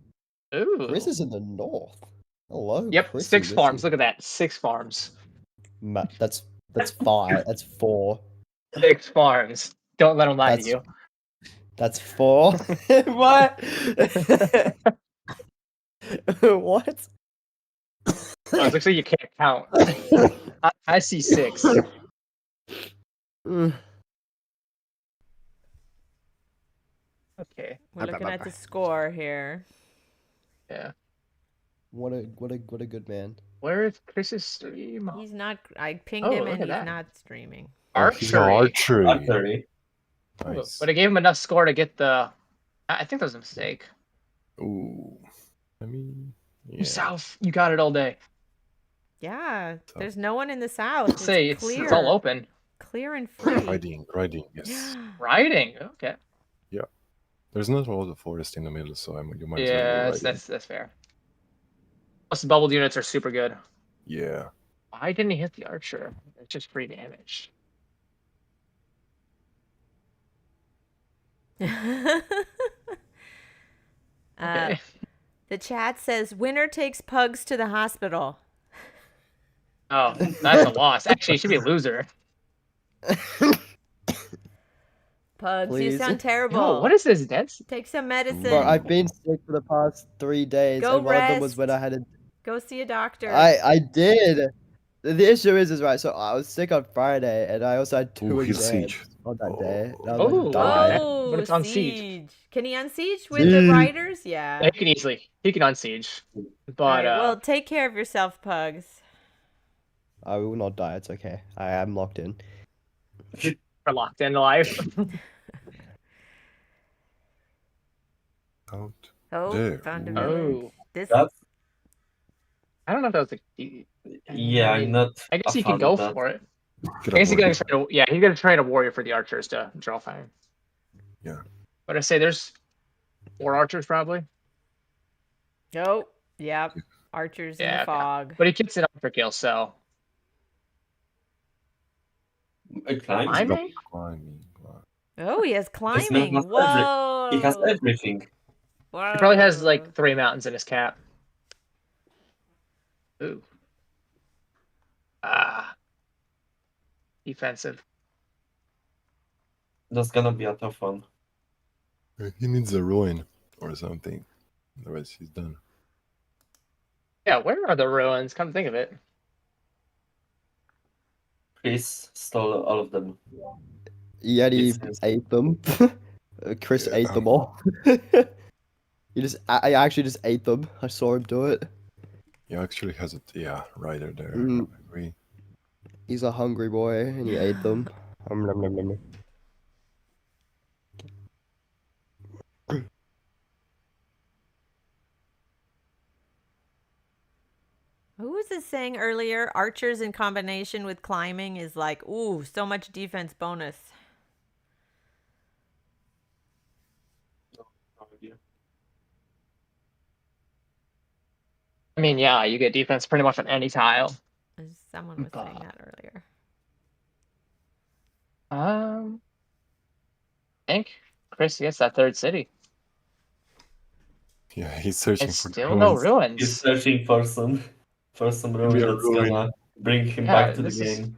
Ooh. Chris is in the north. Hello, Yep, Chrissy, 6 farms. Missy. Look at that, 6 farms. That's 5. That's 4. 6 farms. Don't let him lie to That's you. That's 4. What? What? Oh, it looks like you can't count. I see 6. Mm. Okay. We're looking at the score here. Yeah. What a good man. Where is Chris's stream? He's not. I pinged Oh, him look and at he's that. not streaming. Oh, he's got Archery. archery. Ooh, Nice. but I gave him enough score to get the. I think that was a mistake. Ooh. I mean, yeah. South, you got it all day. Yeah, there's no one in the south. It's Say clear. it's all open. Clear and free. Riding, yes. Riding, okay. Yeah. There's not all the forest in the middle, so you might as well Yeah, go riding. that's fair. Plus, the bubbled units are super good. Yeah. Why didn't he hit the archer? It's just free damage. Okay. The chat says winner takes pugs to the hospital. Oh, that's a loss. Actually, it should be a loser. Pugs, Please. you sound terrible. Yo, what is this density? Take some medicine. Bro, I've been sick for the past 3 days, Go and one of them was when I rest. had a. Go see a doctor. I did. The issue is right. So I was sick on Friday, and I also had 2 Ooh, he's exams siege. on that day. And I Oh, was like, die. Oh, but it's on siege. Can he unsiege with the riders? Yeah. He can easily. He can unsiege. But All right, well, take care of yourself, pugs. I will not die. It's okay. I am locked in. we're locked in alive. Out. Oh, There. found a Ooh. village. Oh, This. I don't know if that was Yeah, I mean, I'm not. I guess a he fan could go of that. for it. Get I guess a he's gonna warrior. try to. Yeah, he's gonna train a warrior for the archers to draw fire. Yeah. But I say there's 4 archers probably. Oh, yep. Archers in the Okay. fog. But he kicks it up for kill, so. Climbing. Climbing. Oh, he has This man climbing. has Whoa. He has everything. Whoa. He probably has like 3 mountains in his cap. Ooh. Ah. Defensive. That's gonna be a tough one. He needs a ruin or something. Otherwise, he's done. Yeah, where are the ruins? Come to think of it. Chris stole all of them. Yeti It's- ate them. Chris Yeah. ate them all. I actually just ate them. I saw him do it. He actually has a rider there. Mm. I agree. He's a hungry boy, and he ate them. Nom, nom, nom, nom. Who was it saying earlier? Archers in combination with climbing is like, ooh, so much defense bonus. I mean, yeah, you get defense pretty much on any tile. Someone was saying that earlier. I think Chris gets that 3rd city. Yeah, he's searching And for the still no ruins. He's ruins. searching for some ruin Maybe a that's ruin. gonna bring him Yeah, back to the this is- game.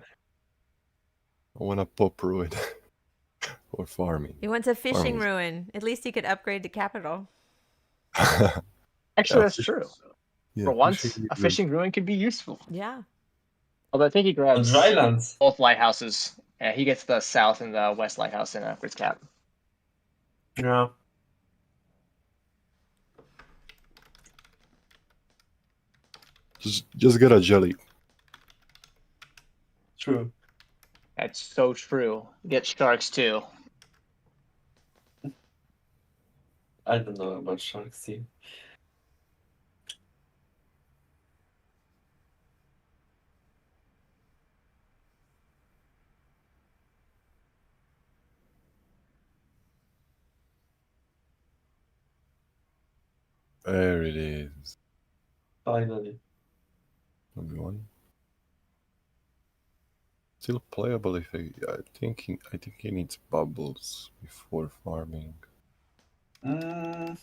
I want a pop ruin. Or farming. He wants a fishing Farming. ruin. At least he could upgrade to capital. Actually, Yeah, that's fish- true. Yeah, For once, fishing a is fishing ruin could be useful. Yeah. Although I think he grabs Drylands. both lighthouses. Yeah, he gets the south and the west lighthouse in Chris cap. Yeah. Just get a jelly. True. That's so true. Get sharks too. I don't know about Sharks team. There it is. Finally. 1v1. Still playable if I think he needs bubbles before farming. I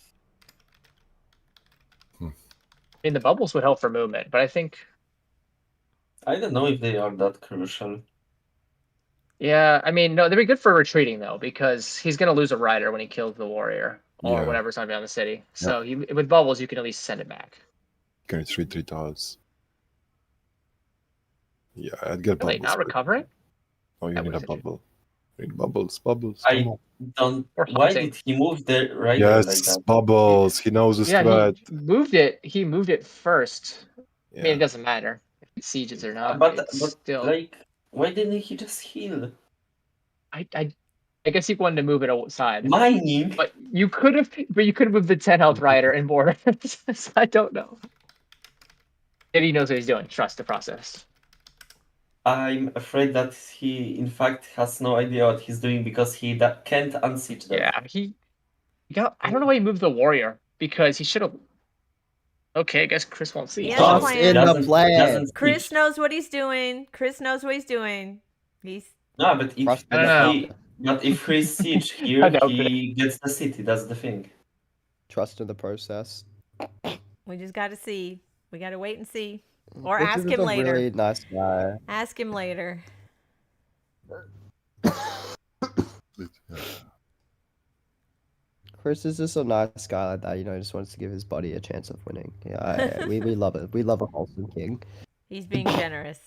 mean, the bubbles would help for movement, but I think. I don't know if they are that crucial. Yeah, I mean, no, they'd be good for retreating though, because he's gonna lose a rider when he kills the warrior or Yeah. whatever's gonna be on the city. So with bubbles, you can at least send it back. Can retreat 3 tiles. Yeah, I'd get Really, bubbles. not recovering? Oh, you That need a was it. bubble. You need bubbles. Come I on. don't. Or Why hunting. did he move the rider like Yes, that? bubbles. He knows his Yeah, threat. he moved it. He moved it first. I mean, Yeah. it doesn't matter if it sieges or not. But It's still. like, why didn't he just heal? I guess he wanted to move it outside. Mining. But you could have moved the 10 health rider and board. I don't know. Maybe he knows what he's doing. Trust the process. I'm afraid that he, in fact, has no idea what he's doing because he can't unsiege that. Yeah, he got. I don't know why he moved the warrior because he should have. Okay, I guess Chris won't see. He has a Trust plan. in the plan. Chris knows what he's doing. Chris knows what he's doing. He's No, but if Trust in the plan. if he siege I here, know, he gets the city. That's the thing. Trust in the process. we just got to see. We got to wait and see, or Chris ask is him a later. really nice guy. Ask him later. Chris is just a nice guy like that, you know, just wants to give his body a chance of winning. Yeah, we love it. We love a wholesome king. He's being generous.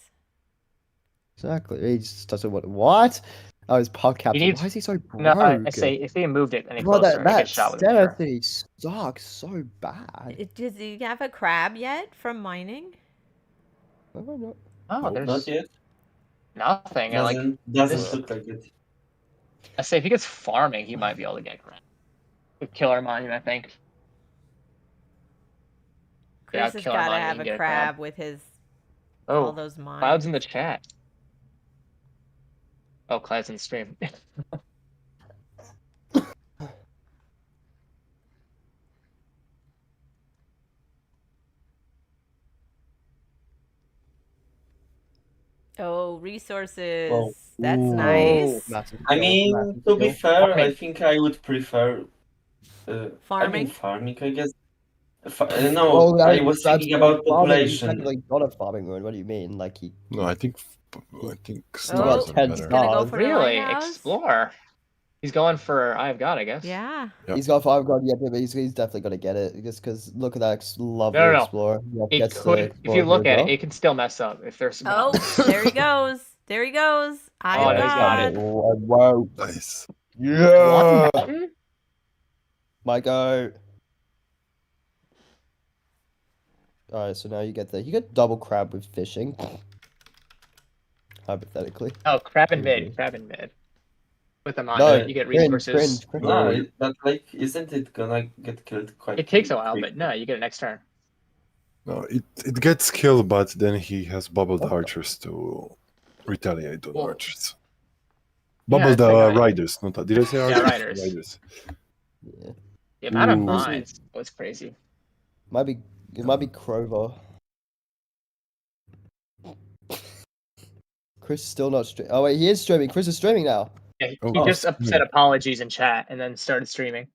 Exactly. He just doesn't want what? Oh, his pub captain. needs- Why is he so broke? No, I say if he moved it any Well, closer, that he gets shot with it. Sure. Cemetery sucks so bad. Does he have a crab yet from mining? I don't know. Oh, No, there's not yet. nothing. I like. Doesn't look like it. I say if he gets farming, he might be able to get crap. With Killer Monument, I think. Chris has Killer got to Monument, have you a can get crab with his all Oh, those mines. Cloud's in the chat. Oh, Cloud's in the stream. Oh, resources. Oh. That's Ooh. nice. Massive I kill, mean, massive to be kill. fair, I Farming. think I would prefer Farming? farming, I guess. No, Well, I was thinking about farming, He's population. technically got a farming ruin. What do you mean? Like he No, I think Oh, stars are 10 better. Gonna go stars. for a Really? lighthouse? Explore. He's going for Eye of God, I guess. Yeah. Yep. He's got 5 god, yeah, but he's definitely gonna get it. Just because look at that lovely No. explorer. Yep, It gets the could, if explorer you look here at as it, well. it can still mess up if there's. Oh, there he goes. There he goes. I Oh, of no, he's got God. it. Whoa. Nice. Yeah. Mountain? My go. Alright, so now you get double crab with fishing. Hypothetically. Oh, crab and Crazy. mid. Crab and mid. With a No, monument, you get cringe, resources. cringe. No, but like, isn't it gonna get killed quite? It takes a while, quick? but no, you get it next turn. No, it gets killed, but then he has bubbled archers to retaliate on Well, archers. yeah, Bubbled I think I- riders, not did I say Yeah, archers? riders. Yeah. The amount of Ooh. mines was crazy. It might be Crover. Chris is still not streaming. Oh wait, he is streaming. Chris is streaming now. Yeah, he Oh, just yeah. said apologies in chat and then started streaming.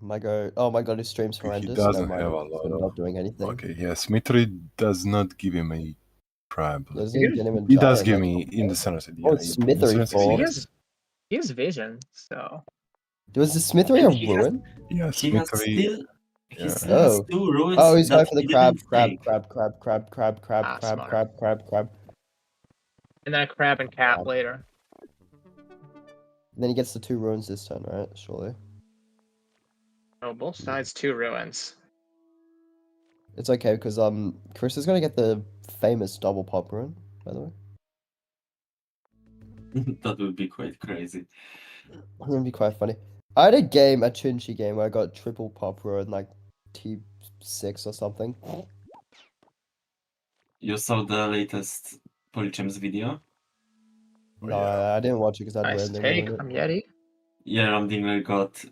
My go. Oh my god, his stream's He horrendous. doesn't Never mind, have a he's lot still of- not doing anything. Okay, yes, Mitri does not give him a crab. Doesn't he get him in He does giant, give like- me in the center city. Oh, Yeah, it's in Smithery the center city, Falls. yes. He has vision, so. Was the smithery a And he has- ruin? Yes, He has Mitri. still. He Yeah. still has Oh. 2 ruins. Oh, he's going that for the he crab, didn't crab, take. crab, crab, crab, crab, crab, Ah, crab, smart. crab, crab, crab. And then a crab and cat Crab. later. And then he gets the 2 ruins this turn, right? Surely. Oh, both sides 2 ruins. It's okay because Chris is gonna get the famous double pop rune, by the way. That would be quite crazy. It's gonna be quite funny. I had a Chinchi game where I got triple pop rune like T6 or something. You saw the latest Polycham's video? No, I didn't watch it because I had Nice random take on it. from Yeti. Yeah, Ram Dingler got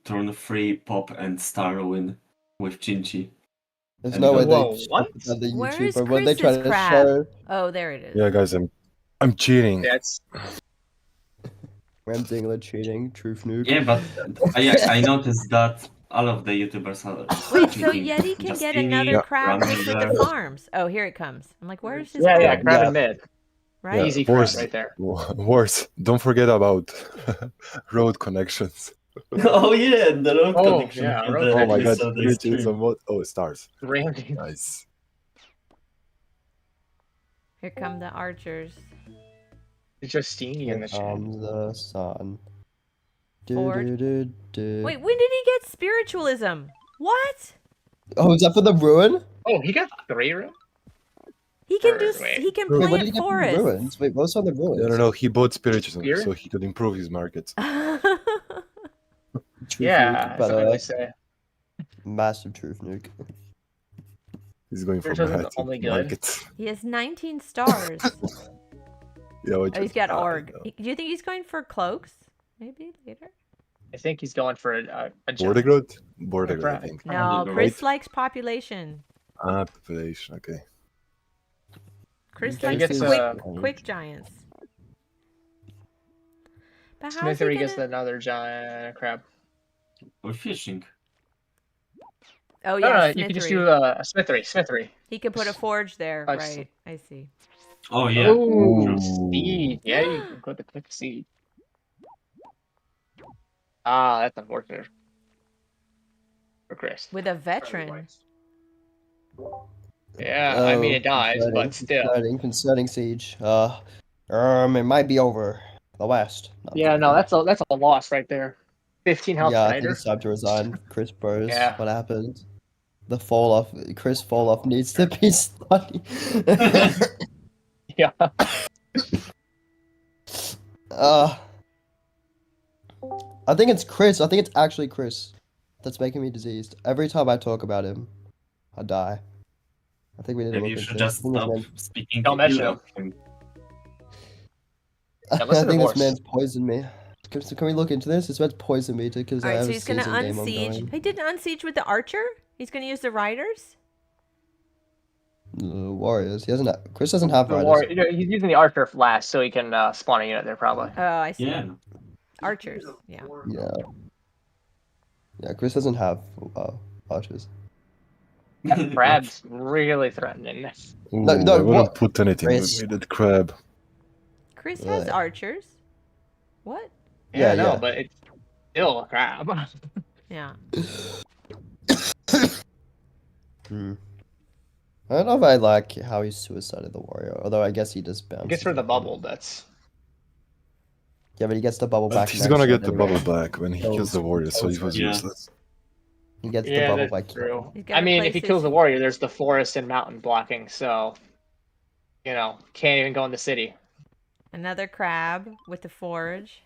turn 3 pop and star ruin with Chinchi. There's And no way whoa, they what? showed the Where YouTube, is but when they try Chris's to crab? show Oh, there it is. Yeah, guys, I'm cheating. That's Ram Dingler cheating, truth nuke. Yeah, but I noticed that all of the YouTubers are Wait, so cheating. Yeti can get Justini, another Yeah. crab just with the Ramdingler. farms. Oh, here it comes. I'm like, where's his yeah, crab? crab Yeah. and mid. Right? Yeah, Easy crab worse. right there. Worse. Don't forget about road connections. Oh yeah, the road Oh, connection. yeah, from road the Oh my god, episode I which is streamed. somewhat. Oh, stars. Randy. Nice. Here come the archers. Justini in Here the chat. comes the sun. Forward. Do-do-do-do. Wait, when did he get spiritualism? What? Oh, is that for the ruin? Oh, he got 3 room? He can Or, do. wait. He can Wait, what did plant he get from the forests. ruins? Wait, what's on the ruins? No. He bought spiritism Spirit? so he could improve his markets. Truth Yeah, nuke, that's but what I say. massive truth nuke. He's going for Spiritism's bad only good. markets. He has 19 stars. Yeah, Oh, he's got org. Do you think he's going for cloaks? Maybe later. I think he's going for a Border giant. growth? Border growth, I crab. think. No, Right. Chris likes population. Ah, population. Okay. Chris Okay, likes gets, quick giants. But how's Smithery he gets gonna... another giant crab. We're fishing. Oh No, yeah, no, you can just do a smithery. He could put a forge there, I right? see. I see. Oh yeah. Ooh, Ooh. seed. Yeah, you can put the quick seed. Ah, that's unfortunate. For Chris. With a veteran. Yeah, I mean it dies, concerning, but still. Concerning siege. It might be over. The West. No, I'm Yeah, no, joking. that's a loss right there. 15 health Yeah, I think fighter. it's time to resign. Chris Bros. Yeah. What happened? The fall off. Chris fall off needs to be studied. Yeah. I think it's Chris. I think it's actually Chris that's making me diseased. Every time I talk about him, I die. I think we need to Maybe look you should into just I think this stop man- speaking Don't mention ill of him. Yeah, I listen to think this Morse. man's poisoned me. Can we look into this? This man's poisoned me because I Alright, have so a he's gonna season game unsiege. ongoing. He didn't unsiege with the archer? He's gonna use the riders? Warriors. He doesn't. Chris doesn't have The riders. war, you know, he's using the archer last so he can spawn a unit there probably. Oh, I see. Yeah. Archers. Yeah. Yeah. Yeah, Chris doesn't have archers. That crab's really threatening. Ooh, No, I wouldn't what? put anything Chris. with me, that crab. Chris has Right. archers. What? Yeah, Yeah, no, yeah. but it's still a crab. Yeah. I don't know if I like how he suicided the warrior, although I guess he just I bounced. guess for the bubble, that's Yeah, but he gets the bubble back. He's next gonna turn get the anyway. bubble back when he kills the warrior, so he was Yeah. useless. He gets the yeah, bubble that's by true. He's I gotta mean, place if he his- kills the warrior, there's the forest and mountain blocking, so you know, can't even go in the city. Another crab with the forge.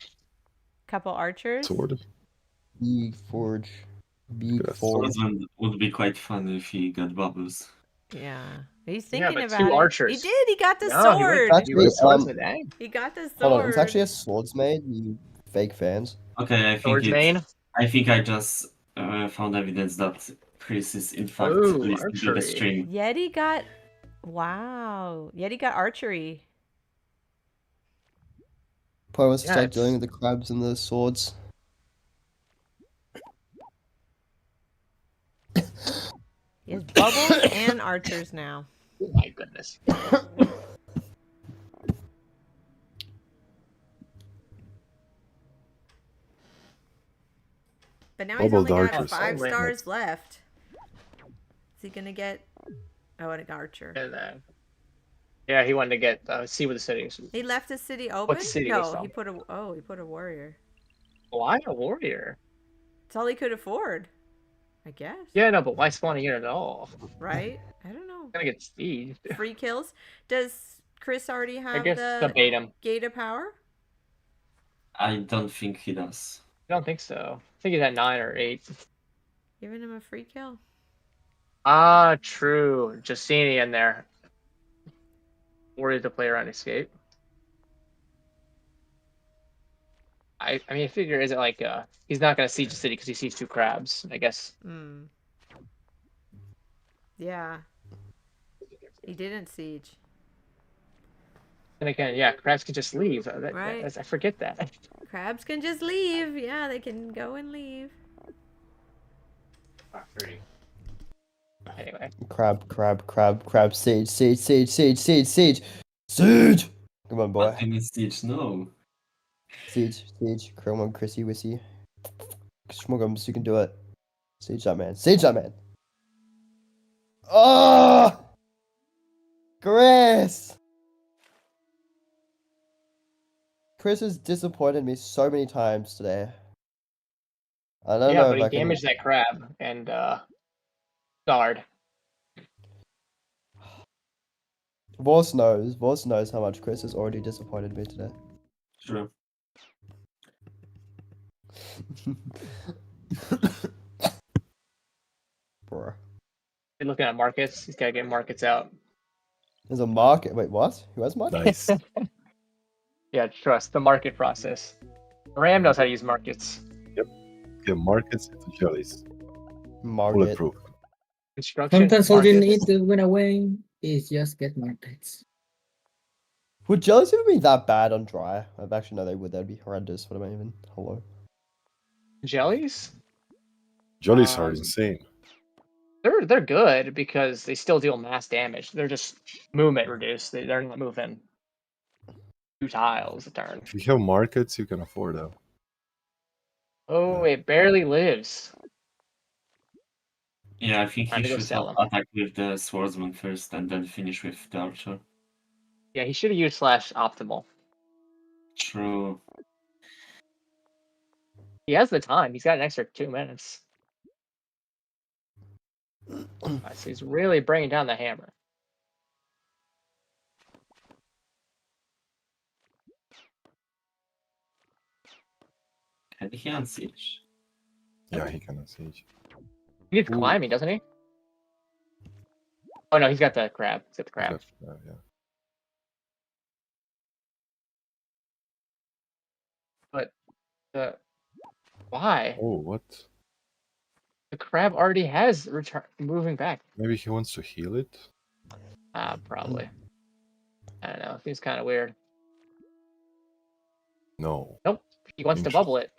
Couple archers. Sword. Big forge. Big Yes. forge. Swordsman would be quite fun if he got bubbles. Yeah. He's Yeah, thinking but about two it. archers. He did. He got the No, sword. Actually, He went swordsman, dang. He got the sword. Hold on, it's actually a swordsmaid, you fake fans. Okay, I think Swordsman. I think I just found evidence that Chris is in fact Ooh, listening to the archery. stream. Yeti got. Wow. Yeti got archery. Probably wants to Yeah, start it's- dealing with the crabs and the swords. He has bubbles and archers now. Oh my goodness. But now he's Bubbled only got archers. 5 Oh, stars left. Is he gonna get? Oh, an archer. And then, yeah, he wanted to get see what the city is. He left the city open. city was No, from? he put a warrior. Why a warrior? It's all he could afford. I guess. Yeah, no, but why spawn a unit at all? Right? I don't know. Gonna get speed. Free kills. Does Chris already I have guess the debate him. gate of power? I don't think he does. I don't think so. I think he's at 9 or 8. Giving him a free kill. Ah, true. Justini in there. Worried to play around escape. I mean, I figure is it like he's not gonna siege the city because he sees 2 crabs. I guess. Hmm. Yeah. He didn't siege. And again, yeah, crabs can just leave. Right. I forget that. Crabs can just leave. Yeah, they can go and leave. Anyway. Crab, siege. Siege! Come on, boy. But in Siege, no. Siege. Come on, Chrissy Wissy. Schmuggums, you can do it. Siege that man. Oh! Chris has disappointed me so many times today. I don't Yeah, know but if he I can. damaged that crab and guard. Voss knows how much Chris has already disappointed me today. True. Bro. You're looking at markets. He's gotta get markets out. There's a market. Wait, what? Who has markets? Nice. Yeah, trust the market process. Ram knows how to use markets. Yeah, markets into jellies. Market. Bulletproof. Construction. Sometimes all you markets. need to win away is just get markets. Would jellies ever be that bad on dry? Actually, no, they would. That'd be horrendous. What am I even? Hello. Jellies? Jellies are insane. They're good because they still deal mass damage. They're just movement reduced. They're not moving 2 tiles a turn. If you have markets, you can afford them. Oh, it barely lives. Yeah, I think Time he to go should sell 'em. attack with the swordsman first and then finish with the archer. Yeah, he should have used slash optimal. True. He has the time. He's got an extra 2 minutes. Alright, so he's really bringing down the hammer. Can he unsiege? Yeah, he can siege. He needs climbing, doesn't he? Oh no, he's got the crab. He's got the crab. Yeah. But why? Oh, what? The crab already has moving back. Maybe he wants to heal it? Probably. I don't know. Seems kind of weird. No. Nope. He wants to bubble it.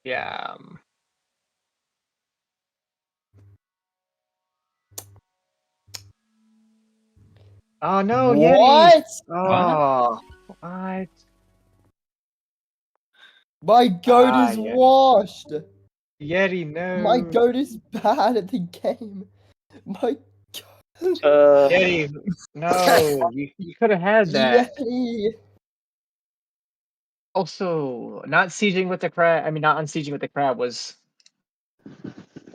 Yeah. Oh no, Yeti! What? Oh, what? My goat is Yeti. washed. Yeti, no. My goat is bad at the game. My god. Yeti, no. You could have had that. Yeti. Also, not sieging with the crab. I mean, not unsieging with the crab was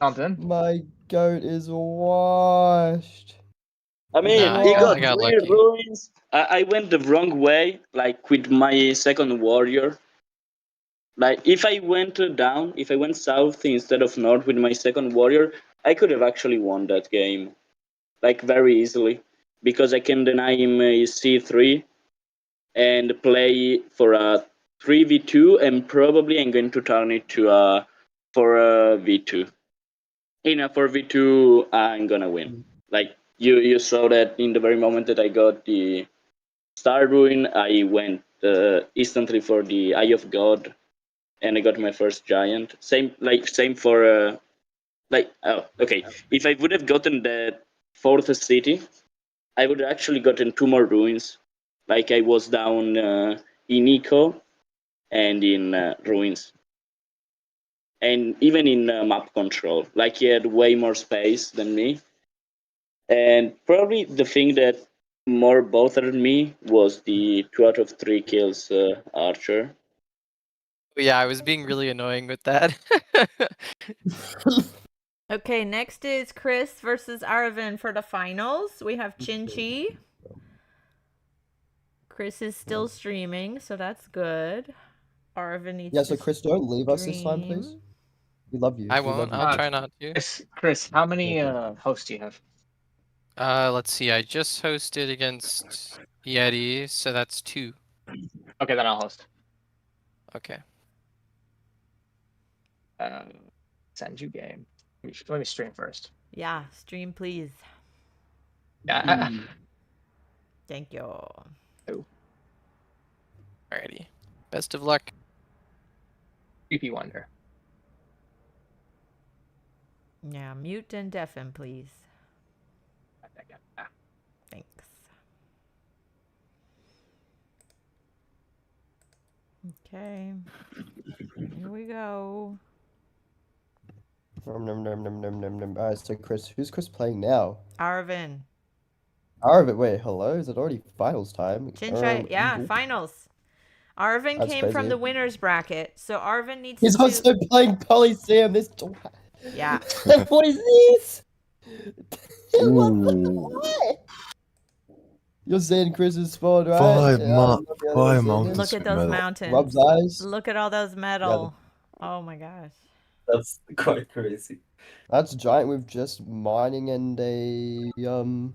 something. My goat is washed. I mean, Nah, he I got got 3 lucky. ruins. I went the wrong way, like with my second warrior. Like if I went down, if I went south instead of north with my second warrior, I could have actually won that game, like very easily, because I can deny him a C3 and play for a 3v2, and probably I'm going to turn it to for a v2. In a 4v2, I'm gonna win. Like you saw that in the very moment that I got the Star Ruin, I went instantly for the Eye of God, and I got my first giant. Same for okay. If I would have gotten the 4th city, I would have actually gotten 2 more ruins. Like I was down in Eco and in ruins, and even in map control. Like he had way more space than me. And probably the thing that more bothered me was the 2 out of 3 kills archer. Yeah, I was being really annoying with that. Okay, next is Chris versus Araven for the finals. We have Chinchi. Chris is still streaming, so that's good. Araven needs Yeah, to so Chris, don't leave us this time, please. stream. We love you. I We love won't. you. I'll try not to. Chris, how many hosts do you have? Let's see. I just hosted against Yeti, so that's 2. Okay, then I'll host. Okay. Send you game. Let me stream first. Yeah, stream please. Yeah. Thank you. Alrighty. Best of luck. PP Wonder. Yeah, mute and deafen, please. Thanks. Okay. Here we go. Alright, so Chris, who's Chris playing now? Araven. Araven, wait, hello? Is it already finals time? Chinchai, yeah, finals. Araven That's came from crazy. the winner's bracket, so Araven needs He's to. also playing Coliseum. This. Yeah. What is this? Ooh. You're saying Chris's spawn, right? Five Yeah, I'm not the only one saying mountains. it. Look at with those metal. mountains. Rob's eyes. Look at all those metal. Oh my gosh. That's quite crazy. That's giant with just mining and a That's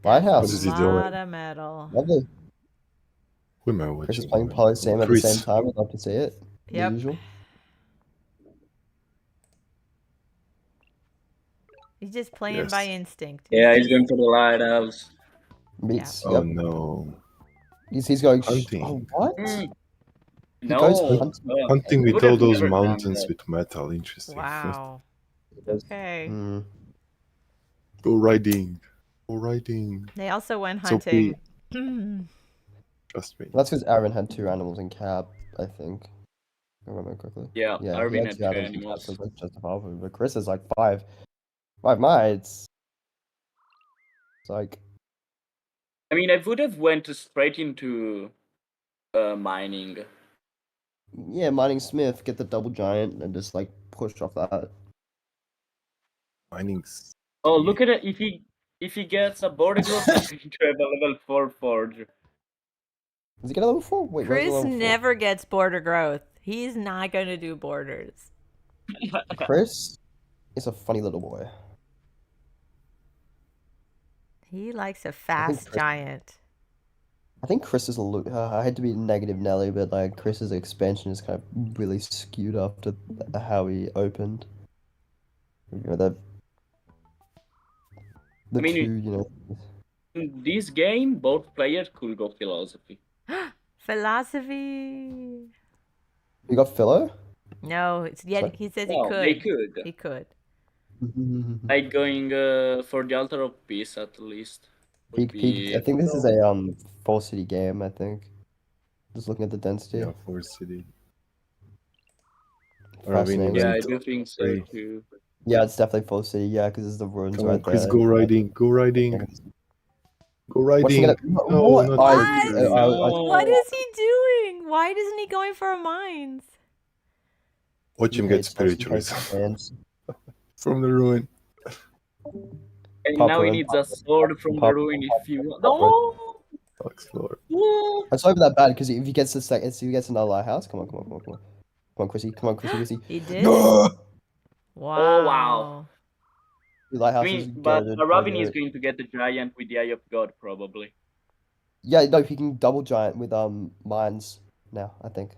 lighthouse. What is a he doing? lot of metal. Lovely. Who am I Chris is watching? playing Polytopia at the Chris. same time. I'd love to see it. Yep. The usual. He's just playing by Yes. instinct. Yeah, he's going for the lighthouse. Beats. Oh Yep. no. He's going. Hunting. Oh what? No, goes Hunting he with would all have those never done mountains that. with metal. Interesting. Wow. Okay. Hmm. Go riding. Go riding. They also went So hunting. Trust me. That's because Aaron had 2 animals in cab, I think. If I remember correctly. Yeah, Yeah, he Araven had had 2 two animals in cab, animals. so that's justifiable. But Chris is like 5. 5 mates. It's like. I mean, I would have went straight into mining. Yeah, mining Smith, get the double giant, and just like push off that. Mining's. Oh, look at it! If he gets a border growth, he's going to have a level 4 forge. Does he get a level 4? Wait, where's the Chris level 4? never gets border growth. He's not going to do borders. Chris is a funny little boy. He likes a fast Chris- giant. I think Chris is a little. I hate to be negative Nelly, but like Chris's expansion is kind of really skewed after how he opened. You know, the I mean, 2, you know. In this game, both players could go philosophy. Philosophy. You got Philo? No, it's yet. Sorry? He says No, he could. they could. He could. Like going for the altar of peace at least. I Would be... think this is a 4 city game. I think. Just looking at the density. Yeah, for city. Fascinating. Yeah, I event do think so three. too. Yeah, it's definitely 4 city. Yeah, because there's the ruins Come right on, Chris, there. go riding. Go riding. Go riding. What's he No, what? not What? riding. What is he doing? Why isn't he going for mines? Watch him get spiritualism from the ruin. And Pop now he ruin, needs pop a sword from the pop ruin if you want. pop No! Fox floor. What? It's not even that bad because if he gets if he gets another lighthouse, come on, Chrissy, Chrissy. He did. No! Wow. Oh, wow. The I lighthouse is mean, but goated, Araven goated. is going to get the giant with the Eye of God, probably. Yeah, no, he can double giant with mines now. I think.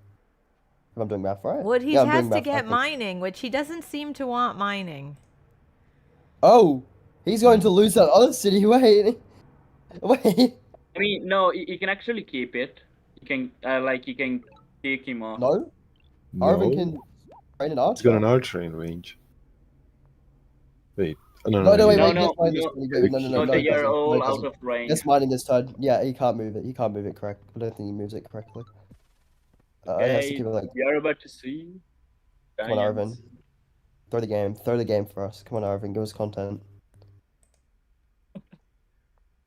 If I'm doing math right. Wood, he Yeah, I'm has doing to math, I get think. mining, which he doesn't seem to want mining. Oh, he's going to lose that other city. Wait. I mean, no, he can actually keep it. He can, he can kick him off. No, No, Araven can train an archer. it's got an archer in range. Wait. Oh, no, No, wait, No, wait, no, yes, mine this no. turn. Wait, no, they it are doesn't. No, all it out doesn't. of range. Yes, mining this turn. Yeah, he can't move it. He can't move it correct. I don't think he moves it correctly. He has to Okay, keep it like. we are about to see. Come on, giants. Araven. Throw the game for us. Come on, Araven, give us content.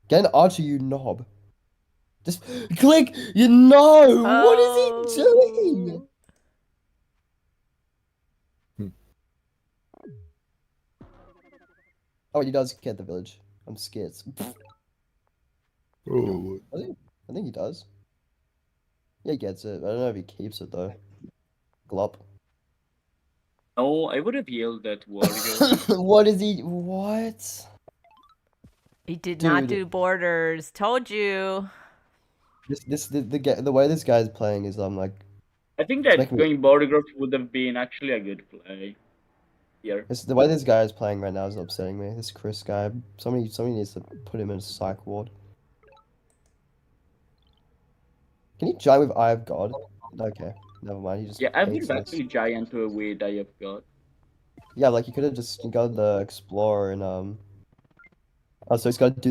Get an archer, you knob. Just click, you know. What is he doing? Oh, he does get the village. I'm scared. Oh, I think he does. Yeah, he gets it. I don't know if he keeps it though. Glop. No, I would have yelled that warrior. What is he? What? He did not Dude. do borders. Told you. The way this guy's playing is like I think It's that making going border growth would have been actually a good play here. the way this guy is playing right now is upsetting me. This Chris guy, somebody needs to put him in a psych ward. Can he giant with Eye of God? Okay, never mind. He just Yeah, I hates would us. actually giant to a weird I have got. Yeah, like you could have just got the Explorer and Oh, so he's got to do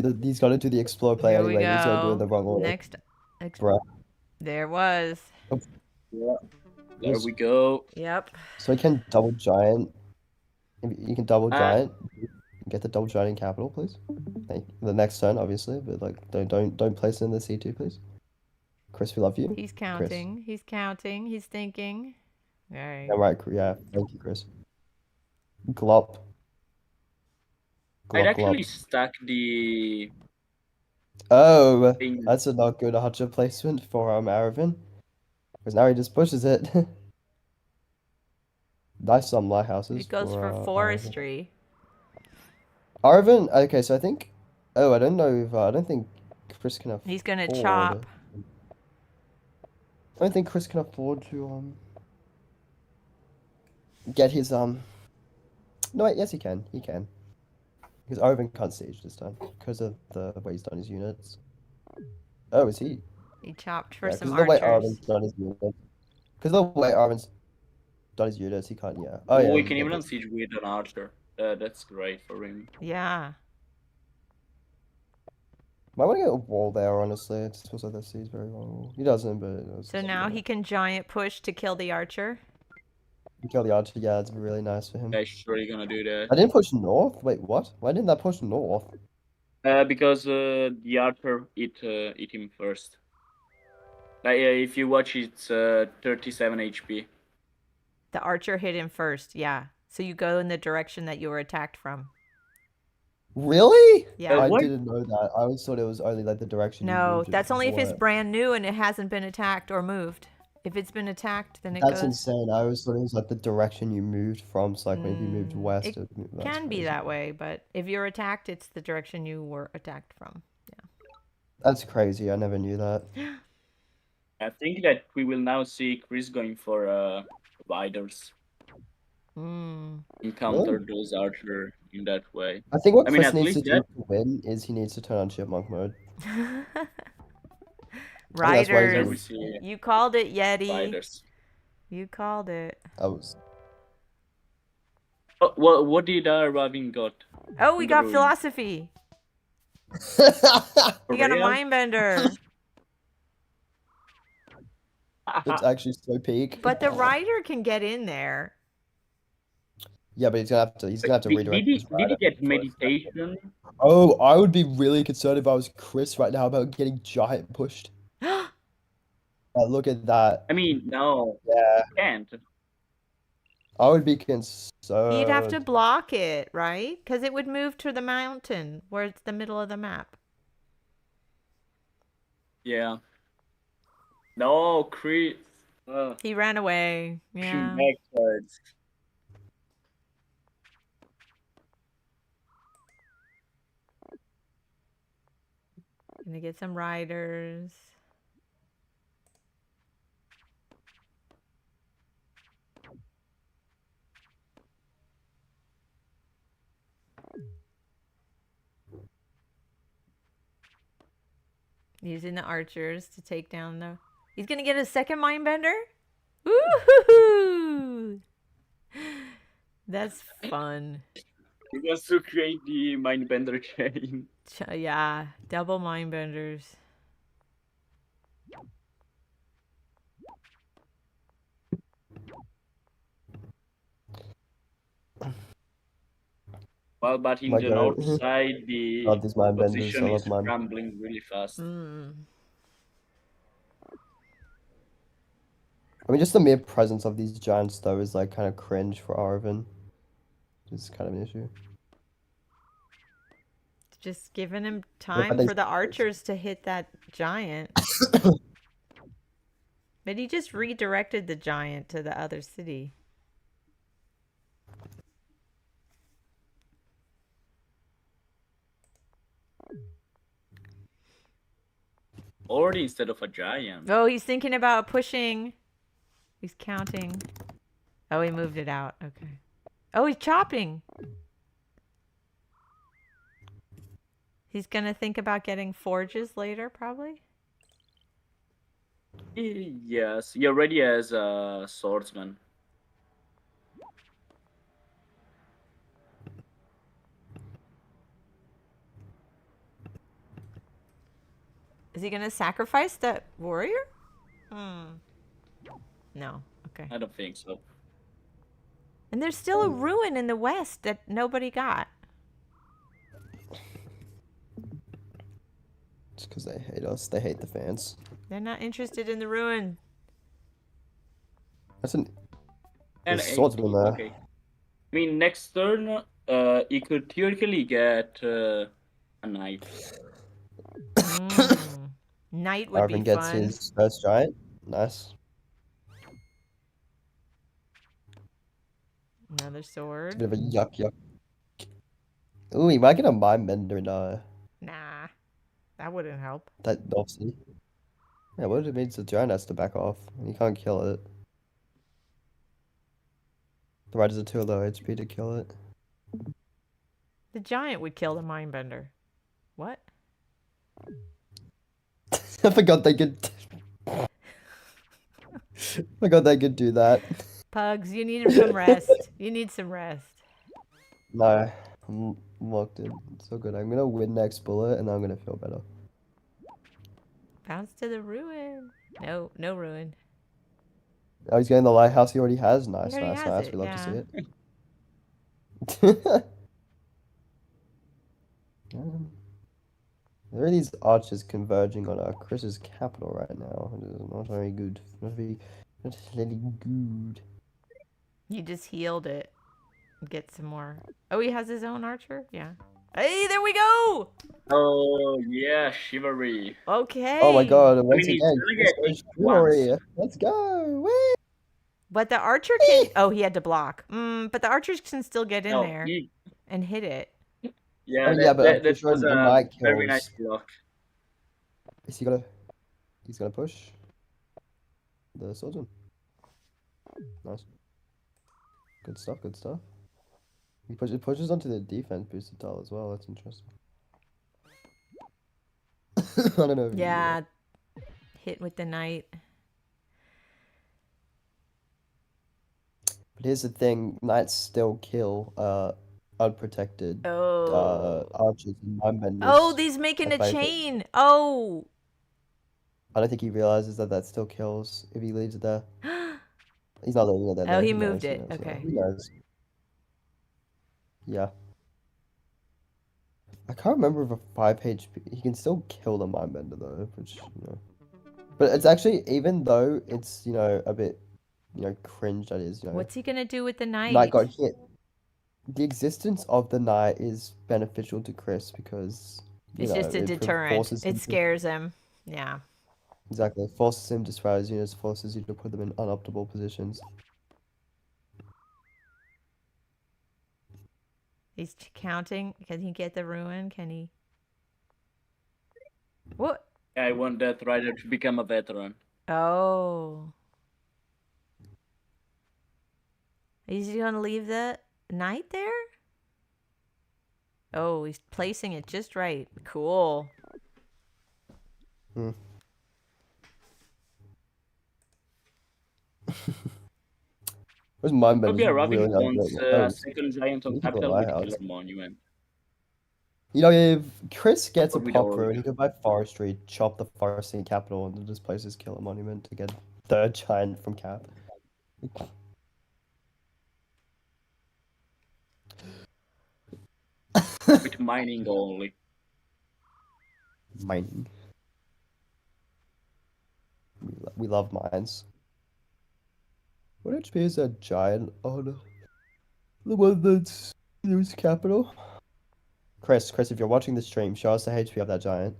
the Explorer play Here we anyway. But he's gonna do it in go. the wrong order. Next. Bruh. There was. Yeah. There Yes. we go. Yep. So he can double giant. You can double Uh, giant. Get the double giant in capital, please. Thank you. The next turn, obviously, but like don't place it in the C2, please. Chris, we love you. He's counting. He's counting. He's thinking. All right. Yeah, right. Yeah, thank you, Chris. Glop. I'd Glop, actually glop. stack the Oh, thing. that's a not good Archer placement for Araven. Because now he just pushes it. Nice lighthouses. He goes for Araven. forestry. Araven. Okay, so I think. Oh, I don't know if I don't think Chris can afford. He's gonna chop. I don't think Chris can afford to get his No, wait, yes he can. He can. Because Araven can't siege this time because of the way he's done his units. Oh, is he? He chopped for Yeah, some because of the way archers. Araven's done his units. Because of the way Araven's done his units, he can't. Yeah. Oh yeah. we he can even can. unsiege with an archer. That's great for him. Yeah. Might want to get a wall there, honestly. It feels like that sees very vulnerable. He doesn't, but So now he can giant push to kill the archer. kill the archer. Yeah, it's really nice for him. Yeah, sure you're gonna do that. I didn't push north. Wait, what? Why didn't that push north? Because the archer eat him first. Like if you watch, it's 37 HP. The archer hit him first. Yeah. So you go in the direction that you were attacked from. Really? Yeah. I What? didn't know that. I always thought it was only like the direction. you No, moved it that's only if it's before. brand new and it hasn't been attacked or moved. If it's been attacked, then it That's goes. insane. I always thought it was like the direction you moved from. So like maybe you moved west. It that's can be crazy. that way, but if you're attacked, it's the direction you were attacked from. That's crazy. I never knew that. I think that we will now see Chris going for riders. Encounter those archer in that way. I think what I mean, Chris at needs to least do that. to win is he needs to turn on chipmunk mode. Riders. There we see You called it, Yeti. riders. You called it. I was. Oh, what did Araven got? Oh, we in the got ruin? philosophy. For We got a real? mind bender. It's actually so peak. But the rider can get in there. Yeah, but he's gonna have to. He's gonna have to redirect. his Did he rider. get meditation? Oh, I would be really concerned if I was Chris right now about getting giant pushed. Look at that. I mean, no. Yeah. You can't. I would be concerned. You'd have to block it, right? Because it would move to the mountain where it's the middle of the map. Yeah. No, Chris. He ran away. Yeah. Backwards. Gonna get some riders. Using the archers to take down the... He's gonna get a second mindbender? Woohoo! That's fun. He wants to create the mindbender chain. Yeah, double mindbenders. Well, but in My the God. north side, the God, these mindbenders, position I love is mine. crumbling really fast. I mean, just the mere presence of these giants, though, is like kind of cringe for Araven. It's kind of an issue. Just giving him time for the archers to hit that giant. But he just redirected the giant to the other city. Already instead of a giant. Oh, he's thinking about pushing. He's counting. Oh, he moved it out. Okay. Oh, he's chopping. He's gonna think about getting forges later, probably. Yes, you're ready as a swordsman. Is he gonna sacrifice that warrior? No. Okay. I don't think so. And there's still a ruin in the west that nobody got. It's because they hate us. They hate the fans. They're not interested in the ruin. That's an. And There's swordsman there. okay. I mean, next turn, you could theoretically get a knight. Knight would be Araven gets fun. his first giant. Nice. Another It's a sword. bit of a yuck. Ooh, he might get a mind bender and Nah, that wouldn't help. that obviously. Yeah, what if it means the giant has to back off? You can't kill it. The riders are too low HP to kill it. The giant would kill the mindbender. What? I forgot they could. Forgot they could do that. Pugs, you need some rest. You need some rest. No, I'm locked in. It's so good. I'm gonna win next bullet, and then I'm gonna feel better. Bounce to the ruin. No, no ruin. Oh, he's getting the lighthouse he already has. He Nice, already nice, has nice. it, We love yeah. to see it. There are these archers converging on Chris's capital right now. It is not very good. Not very good. You just healed it. Get some more. Oh, he has his own archer? Yeah. Hey, there we go! Oh yeah, chivalry. Okay. Oh my god, once he's again, gonna Chris get goes once. chivalry. Let's go! Whee! But the archer can... Oh, he had to block. But the archers can still get in No, there he, and hit it. yeah, Oh, yeah, but I'm that pretty sure was the a knight very kills. nice block. Is he gonna... He's gonna push? The swordsman. Nice. Good stuff, good stuff. It pushes onto the defense boosted tile as well. That's interesting. I don't know if you Yeah. Hit with the knight. But here's the thing, knights still kill unprotected archers and mindbenders. Oh, he's making a if I hit. chain. Oh. I don't think he realizes that still kills if he leaves it there. He's not leaving it there. Oh, though. he knows, moved it. knows, Okay. He knows. Yeah. I can't remember if a 5 HP. He can still kill the mindbender though, which But it's actually, even though it's a bit cringe, that is What's he gonna do with the knight? Knight got hit. The existence of the knight is beneficial to Chris because It's just a it deterrent. forces him It scares him. Yeah. Exactly, it forces him to spray his units, forces you to put them in unoptimal positions. He's counting. Can he get the ruin? Can he? What? I want that rider to become a veteran. Oh. Is he gonna leave the knight there? Oh, he's placing it just right. Cool. Where's mindbenders? Probably Araven Really wants underrated. a second giant on Look at the capital with lighthouse. Killer Monument. If Chris gets a Or with pop Orange. ruin, he could buy forestry, chop the forestry capital, and then just place his killer monument to get third giant from cap. With mining only. Mining. We love mines. What HP is that giant on the one that's used capital? Chris, if you're watching the stream, show us the HP of that giant.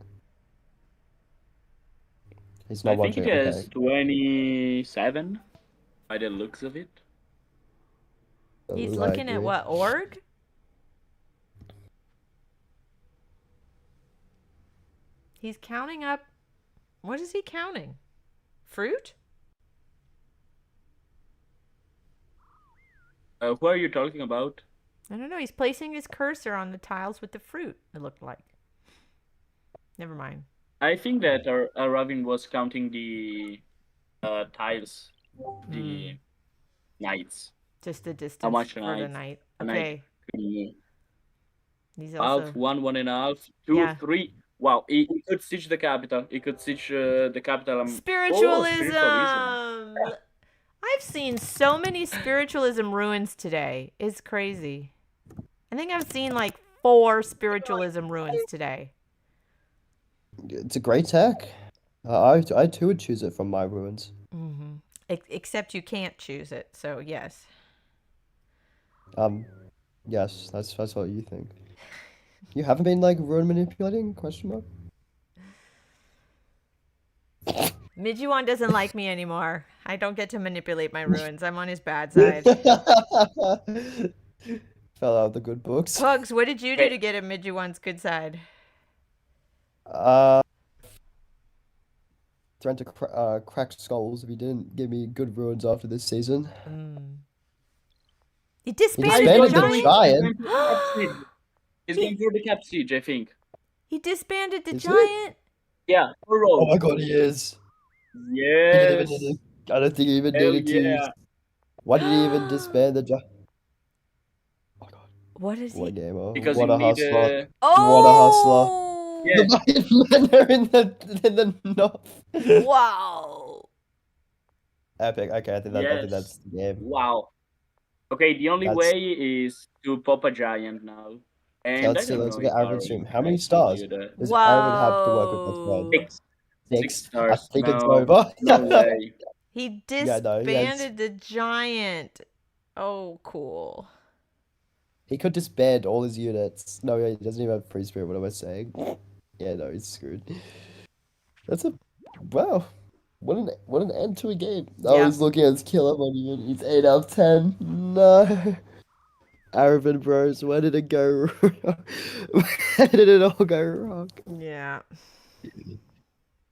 He's not I think watching. it has Okay. 27 by the looks of it. He's looking at what? Org? He's counting up. What is he counting? Fruit? Who are you talking about? I don't know. He's placing his cursor on the tiles with the fruit, it looked like. Never mind. I think that Araven was counting the tiles, the knights. Just the distance How much for a the knight? night. A knight Okay. can move. He's Half, also 1.5, 2, Yeah. 3. Wow, he could siege the capital. He could siege the capital. Oh, spiritualism. I've seen so many spiritualism ruins today. It's crazy. I think I've seen like 4 spiritualism ruins today. It's a great tech. I too would choose it from my ruins. Except you can't choose it, so yes. Yes, that's what you think. You haven't been like ruin manipulating? Question mark. Mijuan doesn't like me anymore. I don't get to manipulate my ruins. I'm on his bad side. Fell out of the good books. Pugs, what did you do to get at Mijuan's good side? Trying to crack skulls if he didn't give me good ruins after this season. He disbanded the giant. He's going for the cap siege, I think. He disbanded the giant. Yeah, oh my god, he is. Yes. I don't think he even needed to. Why did he even disband the giant? Oh god. What is what he? Gamer. Because what you a need hustler. Oh! What a hustler. Yes. The men are in the north. Wow. Epic. Okay, I think that's the game. Wow. Okay, the only way is to pop a giant now. And Okay, let's see. Let's get Araven stream. How many stars does Araven have to work with this man? 6 stars. I think it's No, over. No way. He Yeah, no, disbanded the giant. Oh, cool. He could disband all his units. No, he doesn't even have free spirit. What am I saying? Yeah, no, he's screwed. That's a wow. What an end to a game. I was looking at his killer money and he's 8 out of 10. No. Araven bros, where did it go wrong? Where did it all go wrong? Yeah.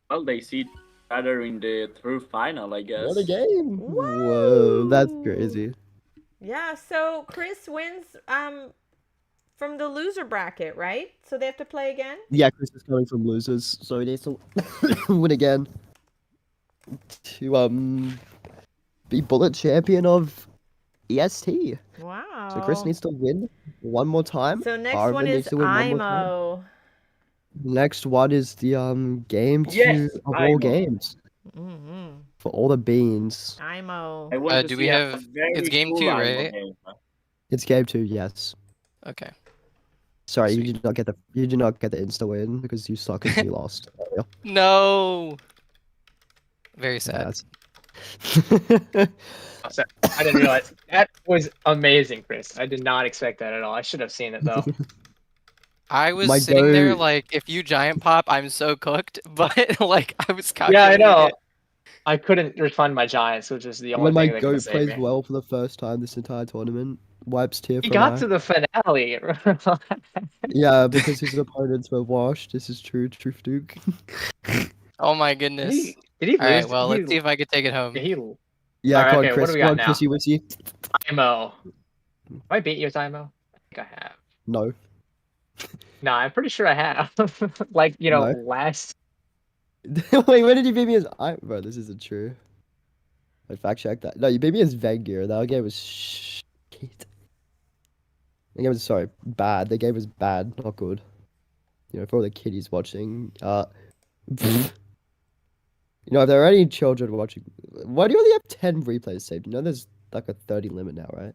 Well, they see each other in the true final, I guess. What a game. Whoa, that's crazy. Yeah, so Chris wins from the loser bracket, right? So they have to play again? Yeah, Chris is coming from losers, so he needs to win again to be bullet champion of EST. Wow. So Chris needs to win one more time. So next Araven one needs is to win one more time. IMO. Next one is the game Yes, of all IMO. games. For all the beans. IMO. I want to do see we a have? very It's game cool 2, IMO right? game. It's game 2, yes. Okay. Sorry, you Sweet. did not get the insta win because you suck and you lost. No. Very sad. I didn't realize that was amazing, Chris. I did not expect that at all. I should have seen it though. I was My sitting there goat. like, if you giant pop, I'm so cooked. But like, I was Yeah, I calculating know. it. I couldn't refund my giants, which is the only When my thing that could goat save plays me. well for the first time this entire tournament, wipes tear He from got eye. to the finale. Yeah, because his opponents were washed. This is true, Truth Duke. Oh my goodness. Did he All right, lose? well, let's see if I can take it home. Yeah, Alright, come on, okay, what Chris. do we Come got on, now? Chrissy Wissy. IMO. Have I beat you with IMO? I think I have. No. No, I'm pretty sure I have. Like, you know, No. last. Wait, when did you beat me as bro, this isn't true. I fact check that. No, you beat me as Vengir. That game was shit. The game was bad. The game was bad, not good. You know, for all the kiddies watching, you know, if there are any children watching, why do you only have 10 replays saved? You know, there's like a 30 limit now, right?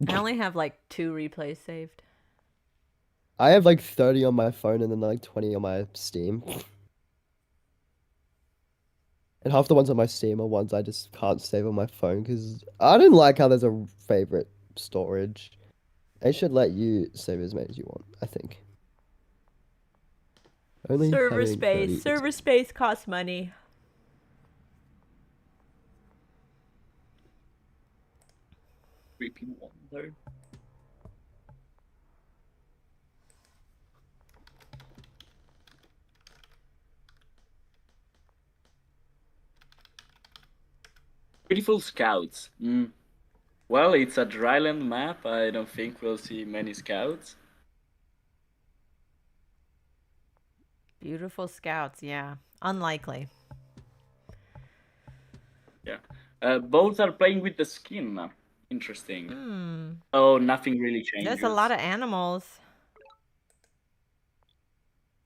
I only have like 2 replays saved. I have like 30 on my phone and then like 20 on my Steam. And half the ones on my Steam are ones I just can't save on my phone because I don't like how there's a favorite storage. They should let you save as many as you want, I think. Only Server having 30 space. is- Server space costs money. Repeat wonder. Beautiful scouts. Well, it's a dryland map. I don't think we'll see many scouts. Beautiful scouts, yeah. Unlikely. Yeah. Both are playing with the skin. Interesting. Hmm. Oh, nothing really changes. There's a lot of animals.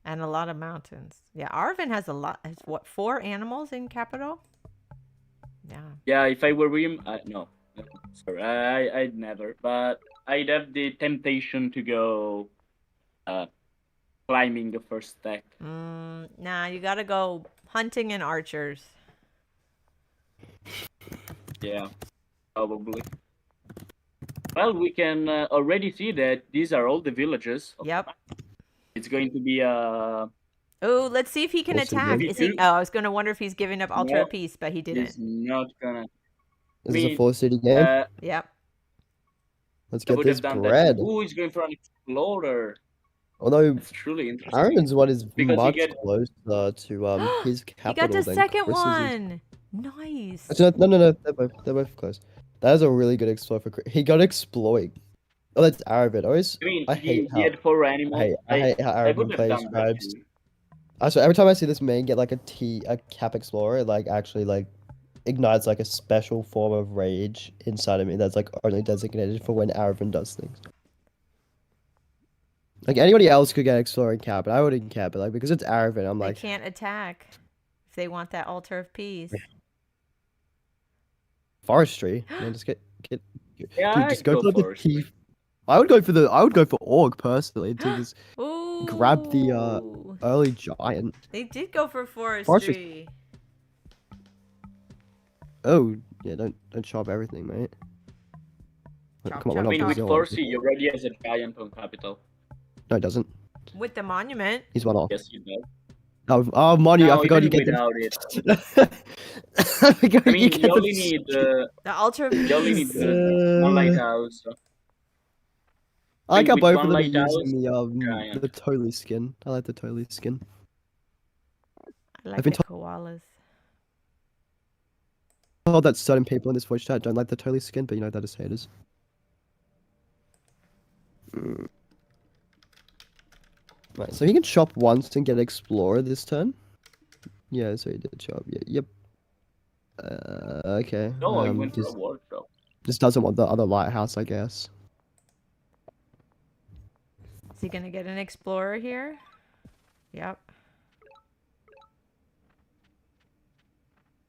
And a lot of mountains. Yeah, Araven has a lot. Has what, 4 animals in capital? Yeah. Yeah, if I were him, no. Sorry, I'd never. But I'd have the temptation to go climbing the first stack. Nah, you gotta go hunting and archers. Yeah, probably. Well, we can already see that these are all the villages. Yep. It's going to be a. Oh, let's see if he can Also attack. good. Is he? Oh, I was gonna wonder if he's giving up altar No, of peace, but he He's didn't. not gonna. This is a mean, 4-city game. Yep. Let's I get would this have done bread. that. Ooh, he's going for an explorer. Although That's truly interesting. Araven's one is Because you much get- closer to his He capital got the than second Chris's is. one. Nice. Actually, no. They're both close. That is a really good exploit for Chris. He got exploit. Oh, that's Araven. I mean, I hate he had 4 animals. I hate how I would Araven have plays done that tribes. too. Also, every time I see this main get like a cap explorer, it like actually like ignites like a special form of rage inside of me that's like only designated for when Araven does things. Like anybody else could get explorer and cap, but I wouldn't cap it. Like because it's Araven, I'm They like can't attack if they want that altar of peace. forestry. Man, just get Yeah, dude, I'd just go go for the forestry. T. I would go for orc personally to just grab the Ooh. early giant. They did go for Forestry. forestry. Oh yeah, don't chop everything, mate. Chop, Come on, chop, we're I mean, not with Brazil. Forestry, he already has a giant on capital. No, it doesn't. With the monument. He's one off. Yes, he does. Oh, Monu, I No, forgot you even get without it. the. I forgot I you mean, get you the only need The altar of you only need peace. one lighthouse. I like how with both one of them are lighthouse, using giant. the Totally skin. I like the Totally skin. I like I've the been koalas. told that certain people in this voice chat don't like the Totally skin, but you know that is haters. Right, so he can chop once and get Explorer this turn. Yeah, so he did chop. Yeah, yep. Okay. No, he went for a just, workshop. just doesn't want the other lighthouse, I guess. Is he gonna get an explorer here? Yep.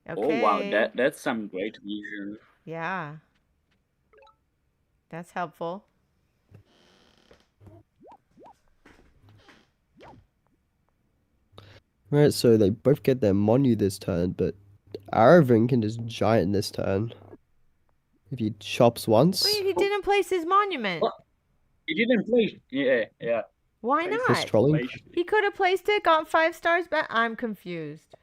Okay. Oh wow, that's some great vision. Yeah. That's helpful. Right, so they both get their Monu this turn, but Araven can just giant this turn. If he chops once. Wait, he didn't place his monument. What? He didn't play. Yeah. Why He's Chris not? trolling. He could have placed it, got 5 stars back. I'm confused.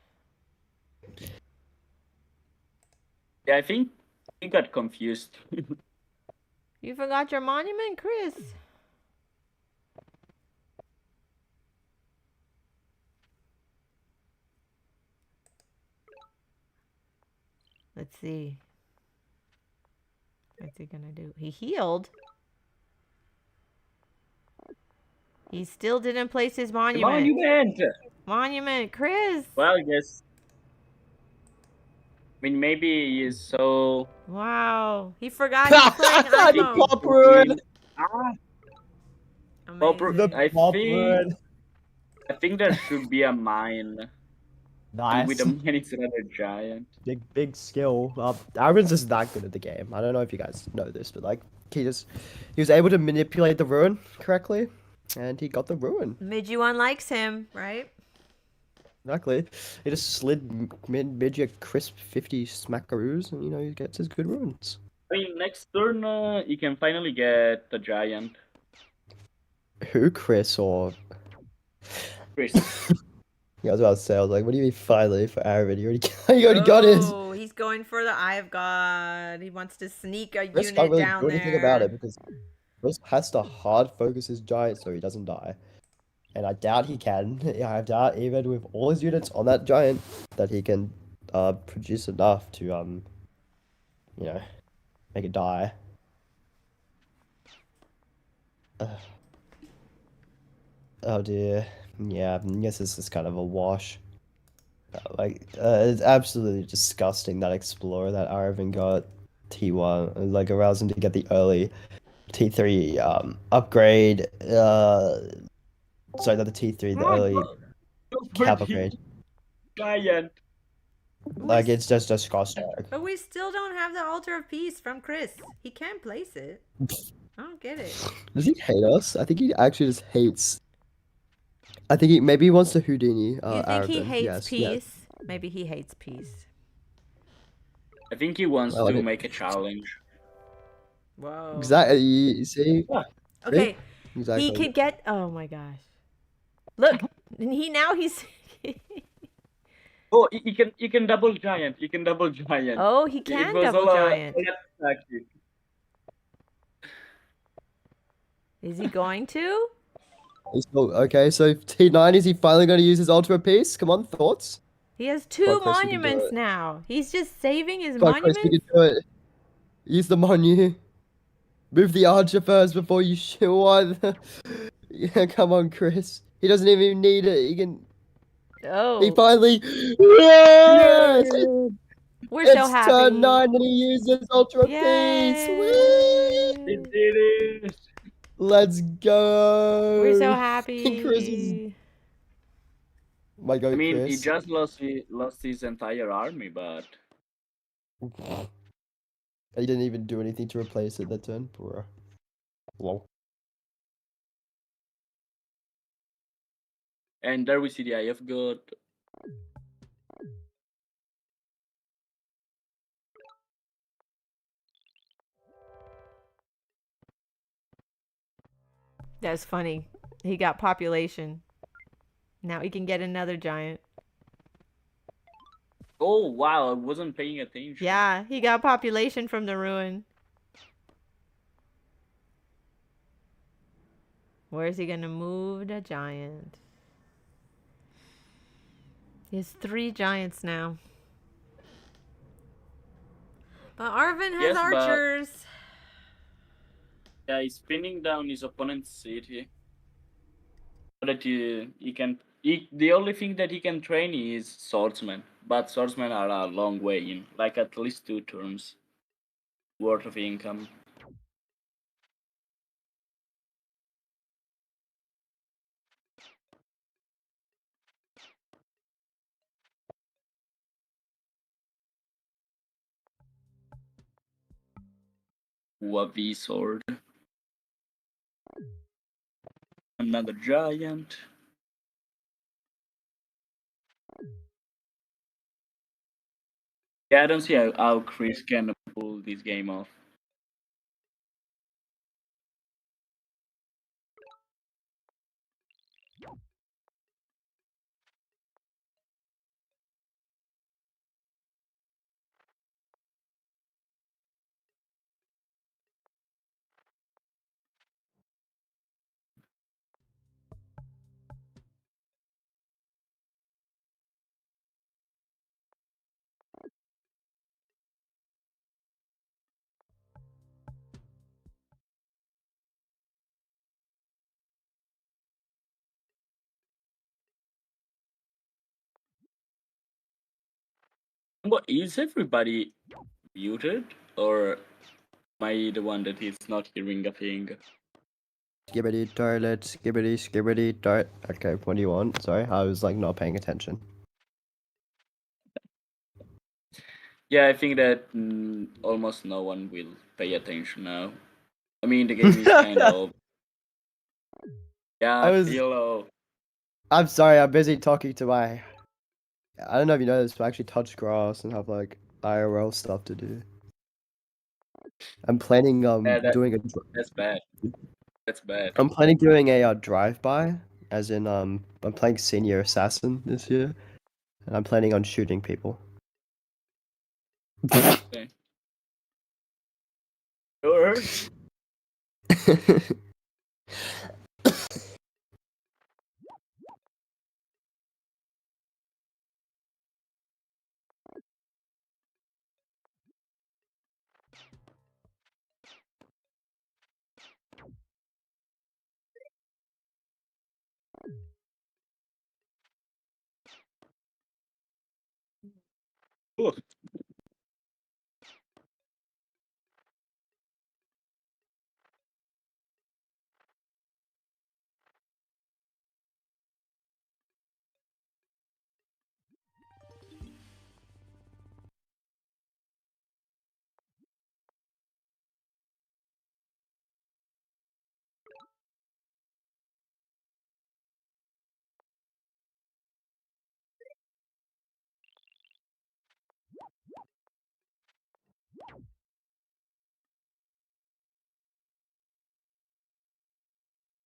Yeah, I think he got confused. You forgot your monument, Chris? Let's see. What's he gonna do? He healed. He still didn't place his monument. Monument! Monument, Chris. Well, I guess. I mean, maybe he is so. Wow. He forgot he's playing He Imo. pop run. Amazing. I think there should be a mine. Nice. With a mine, it's another giant. Big skill. Araven's just that good at the game. I don't know if you guys know this, but like he was able to manipulate the ruin correctly, and he got the ruin. Midjuan likes him, right? Exactly. He just slid mid a crisp 50 smackaroos, and you know he gets his good ruins. I mean, next turn, you can finally get the giant. Who, Chris or Chris. Yeah, I was about to say, I was like, what do you mean finally for Araven? You already got it. Oh, he's going for the Eye of God. He wants to sneak a Chris unit can't really down do anything about there. it because Chris has to hard focus his giant so he doesn't die. And I doubt he can. Yeah, I doubt even with all his units on that giant that he can produce enough to you know, make it die. Oh dear. Yeah, I guess this is kind of a wash. It's absolutely disgusting that Explorer that Araven got T1, like allows him to get the early T3 upgrade. Sorry, not the T3, the early cap upgrade. Giant. Like it's just disgusting. But we still don't have the Altar of Peace from Chris. He can't place it. I don't get it. Does he hate us? I think he actually just hates. I think maybe he wants to Houdini. You think he Araven. hates Yes, peace? Maybe he hates peace. I think he wants Well, to okay. make a challenge. Whoa. Exactly. You see. Okay. Exactly. He could get. Oh my gosh. Look, and he's. Oh, he can double giant. He can double giant. Oh, he It can was double all giant. tactic. Is he going to? Okay, so T9, is he finally going to use his ultimate piece? Come on, thoughts? He has Come 2 on, Chris, you can do monuments it. now. He's just saving his Come on, Chris, you monuments. can do it. Use the Monu. Move the archer first before you shoot one. Yeah, come on, Chris. He doesn't even need it. He can. Oh. He finally. Yes! We're It's so happy. turn 9 and he uses ultra piece. Yay! He did it. Let's go. We're so Chris is. happy. My God, I mean, he Chris. just lost his entire army, but He didn't even do anything to replace it that turn, bro. Lol. and there we see the IF god. That's funny. He got population. Now he can get another giant. Oh wow, I wasn't paying attention. Yeah, he got population from the ruin. Where's he gonna move the giant? He has 3 giants now. But Araven has Yes, but- archers. Yeah, he's pinning down his opponent's city. So that he can. The only thing that he can train is swordsmen, but swordsmen are a long way in, like at least 2 turns worth of income. Ooh, a V sword. Another giant. Yeah, I don't see how Chris can pull this game off. But is everybody muted, or am I the one that is not hearing a thing? Skibbity toilet, skibbity dart. Okay, what do you want? Sorry, I was like not paying attention. Yeah, I think that almost no one will pay attention now. I mean, the game is kind of. Yeah, I was- hello. I'm sorry, I'm busy talking to my. I don't know if you know this, but I actually touch grass and have like IRL stuff to do. I'm planning doing a. That's bad. That's bad. I'm planning doing a drive-by, as in I'm playing senior assassin this year, and I'm planning on shooting people. Okay. Sure. Ooh.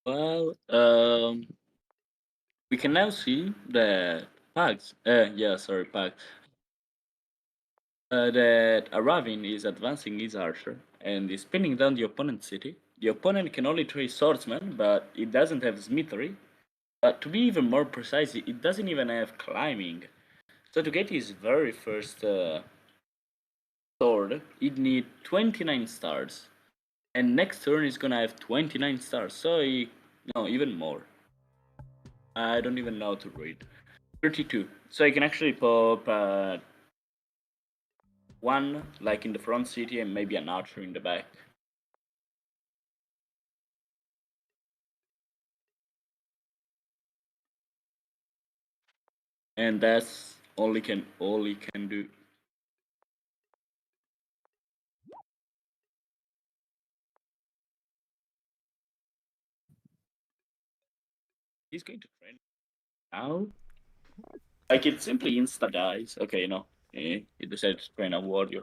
Well, we can now see that Pags. Yeah, sorry, Pags. That Araven is advancing his archer and is pinning down the opponent's city. The opponent can only trade swordsman, but it doesn't have smithery. But to be even more precise, it doesn't even have climbing. So to get his very first sword, he'd need 29 stars. And next turn he's gonna have 29 stars, so no, even more. I don't even know how to read. 32. So you can actually pop one like in the front city and maybe an archer in the back. And that's all he can do. He's going to train now. Like it simply insta dies. Okay, you know, he decided to train a warrior.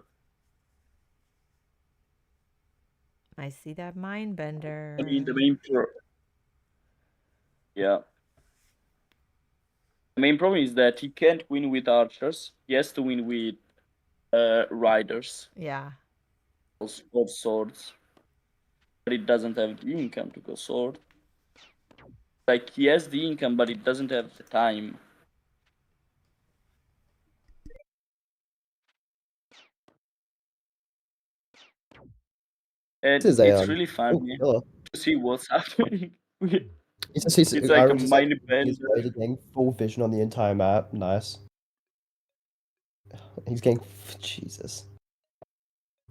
I see that mind bender. I mean, the main yeah. The main problem is that he can't win with archers. He has to win with riders. Yeah. Or swords. But it doesn't have the income to go sword. Like he has the income, but it doesn't have the time. And This is it's a really funny oh, to see what's happening. It's like a Iron just mind he's bender. ready, getting full vision on the entire map. Nice. He's getting Jesus.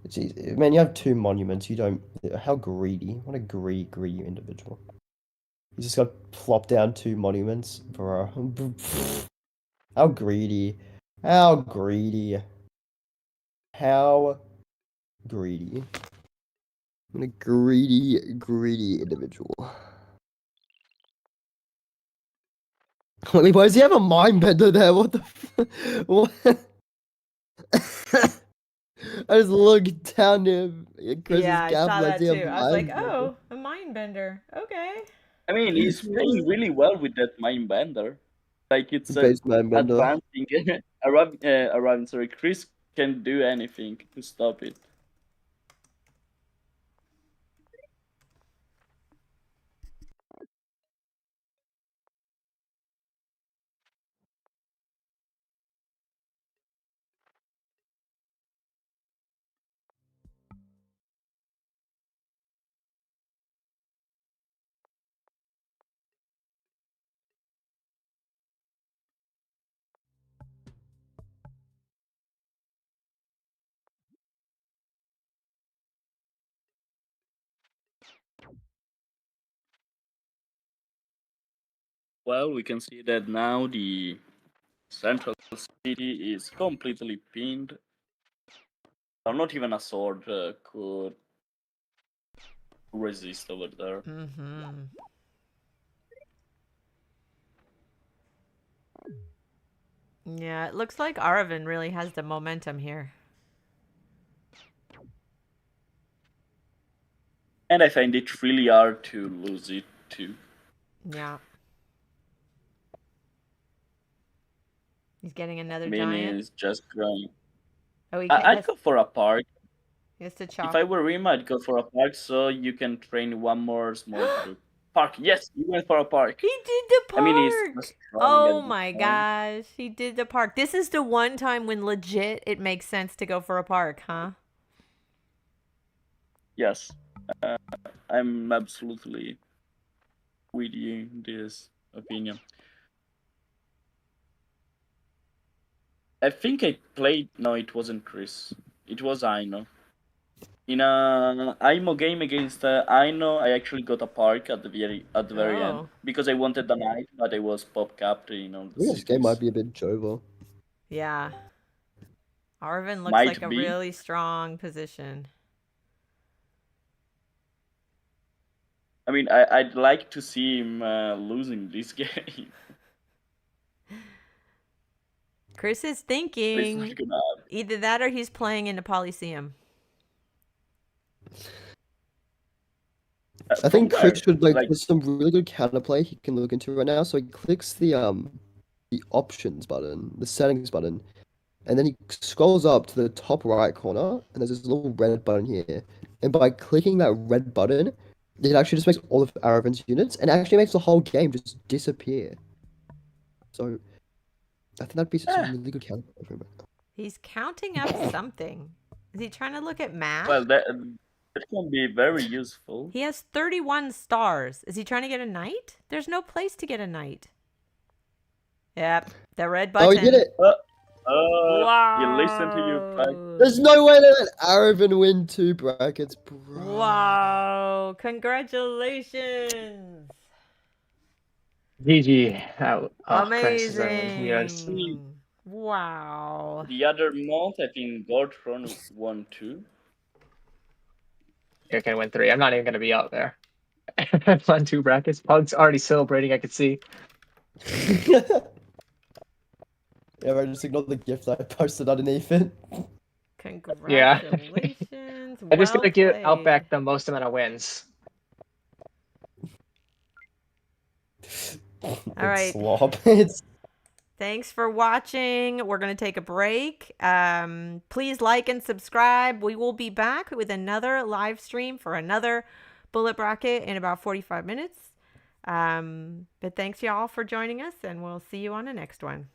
Jeez, man, you have 2 monuments. You don't. How greedy! What a greedy individual. You just got plopped down 2 monuments, bro. How greedy! How greedy! How greedy! What a greedy individual. Wait, why does he have a mind bender there? What the? What? I just looked down to Chris's Yeah, I cap saw and I that see a too. I was like, mind bender. oh, a mind bender. Okay. I mean, he's playing really well with that mind bender. Like it's Face mind bender. advancing. Araven, sorry, Chris can do anything to stop it. Well, we can see that now the central city is completely pinned. Not even a sword could resist over there. Mm-hmm. Yeah, it looks like Araven really has the momentum here. And I find it really hard to lose it too. Yeah. He's getting another I mean, giant. it's just growing. Oh, I'd go for a park. he has to If chop. I were him, I'd go for a park so you can train one more small group. Park, yes, you went for a park. He did the park. I mean, he's just strong Oh at this my point. gosh, he did the park. This is the one time when legit it makes sense to go for a park, huh? Yes, I'm absolutely with you in this opinion. I think I played. No, it wasn't Chris. It was Aino. In a Aimo game against Aino, I actually got a park at the very end Oh. because I wanted the knight, but I was pop capped in all the This game might cities. be a bit jovial. Yeah. Araven looks Might like a be. really strong position. I mean, I'd like to see him losing this game. Chris is It's thinking not gonna happen. either that or he's playing in the Polyseum. I think From Chris where? should like Like, there's some really good counterplay he can look into right now. So he clicks the options button, the settings button, and then he scrolls up to the top right corner, and there's this little red button here. And by clicking that red button, it actually just makes all of Araven's units, and actually makes the whole game just disappear. So I think that'd be some really good counterplay for him. He's counting up something. Is he trying to look at math? well, that can be very useful. He has 31 stars. Is he trying to get a knight? There's no place to get a knight. Yep, the red button. Oh, he did it! You listen to you, Pike. There's no way to let Araven win 2 brackets, bro. Wow! Congratulations! GG. Chris is Amazing! Wow! The other month, I think Goldtron won 2. You're gonna win 3. I'm not even gonna be out there. I've won 2 brackets. Pug's already celebrating, I could see. Yeah, I just ignored the gift I posted underneath it. Congratulations! I'm just gonna give played. Outback the most amount of wins. All right. Slop. It's Thanks for watching. We're going to take a break. Please like and subscribe. We will be back with another live stream for another bullet bracket in about 45 minutes. But thanks y'all for joining us, and we'll see you on the next one.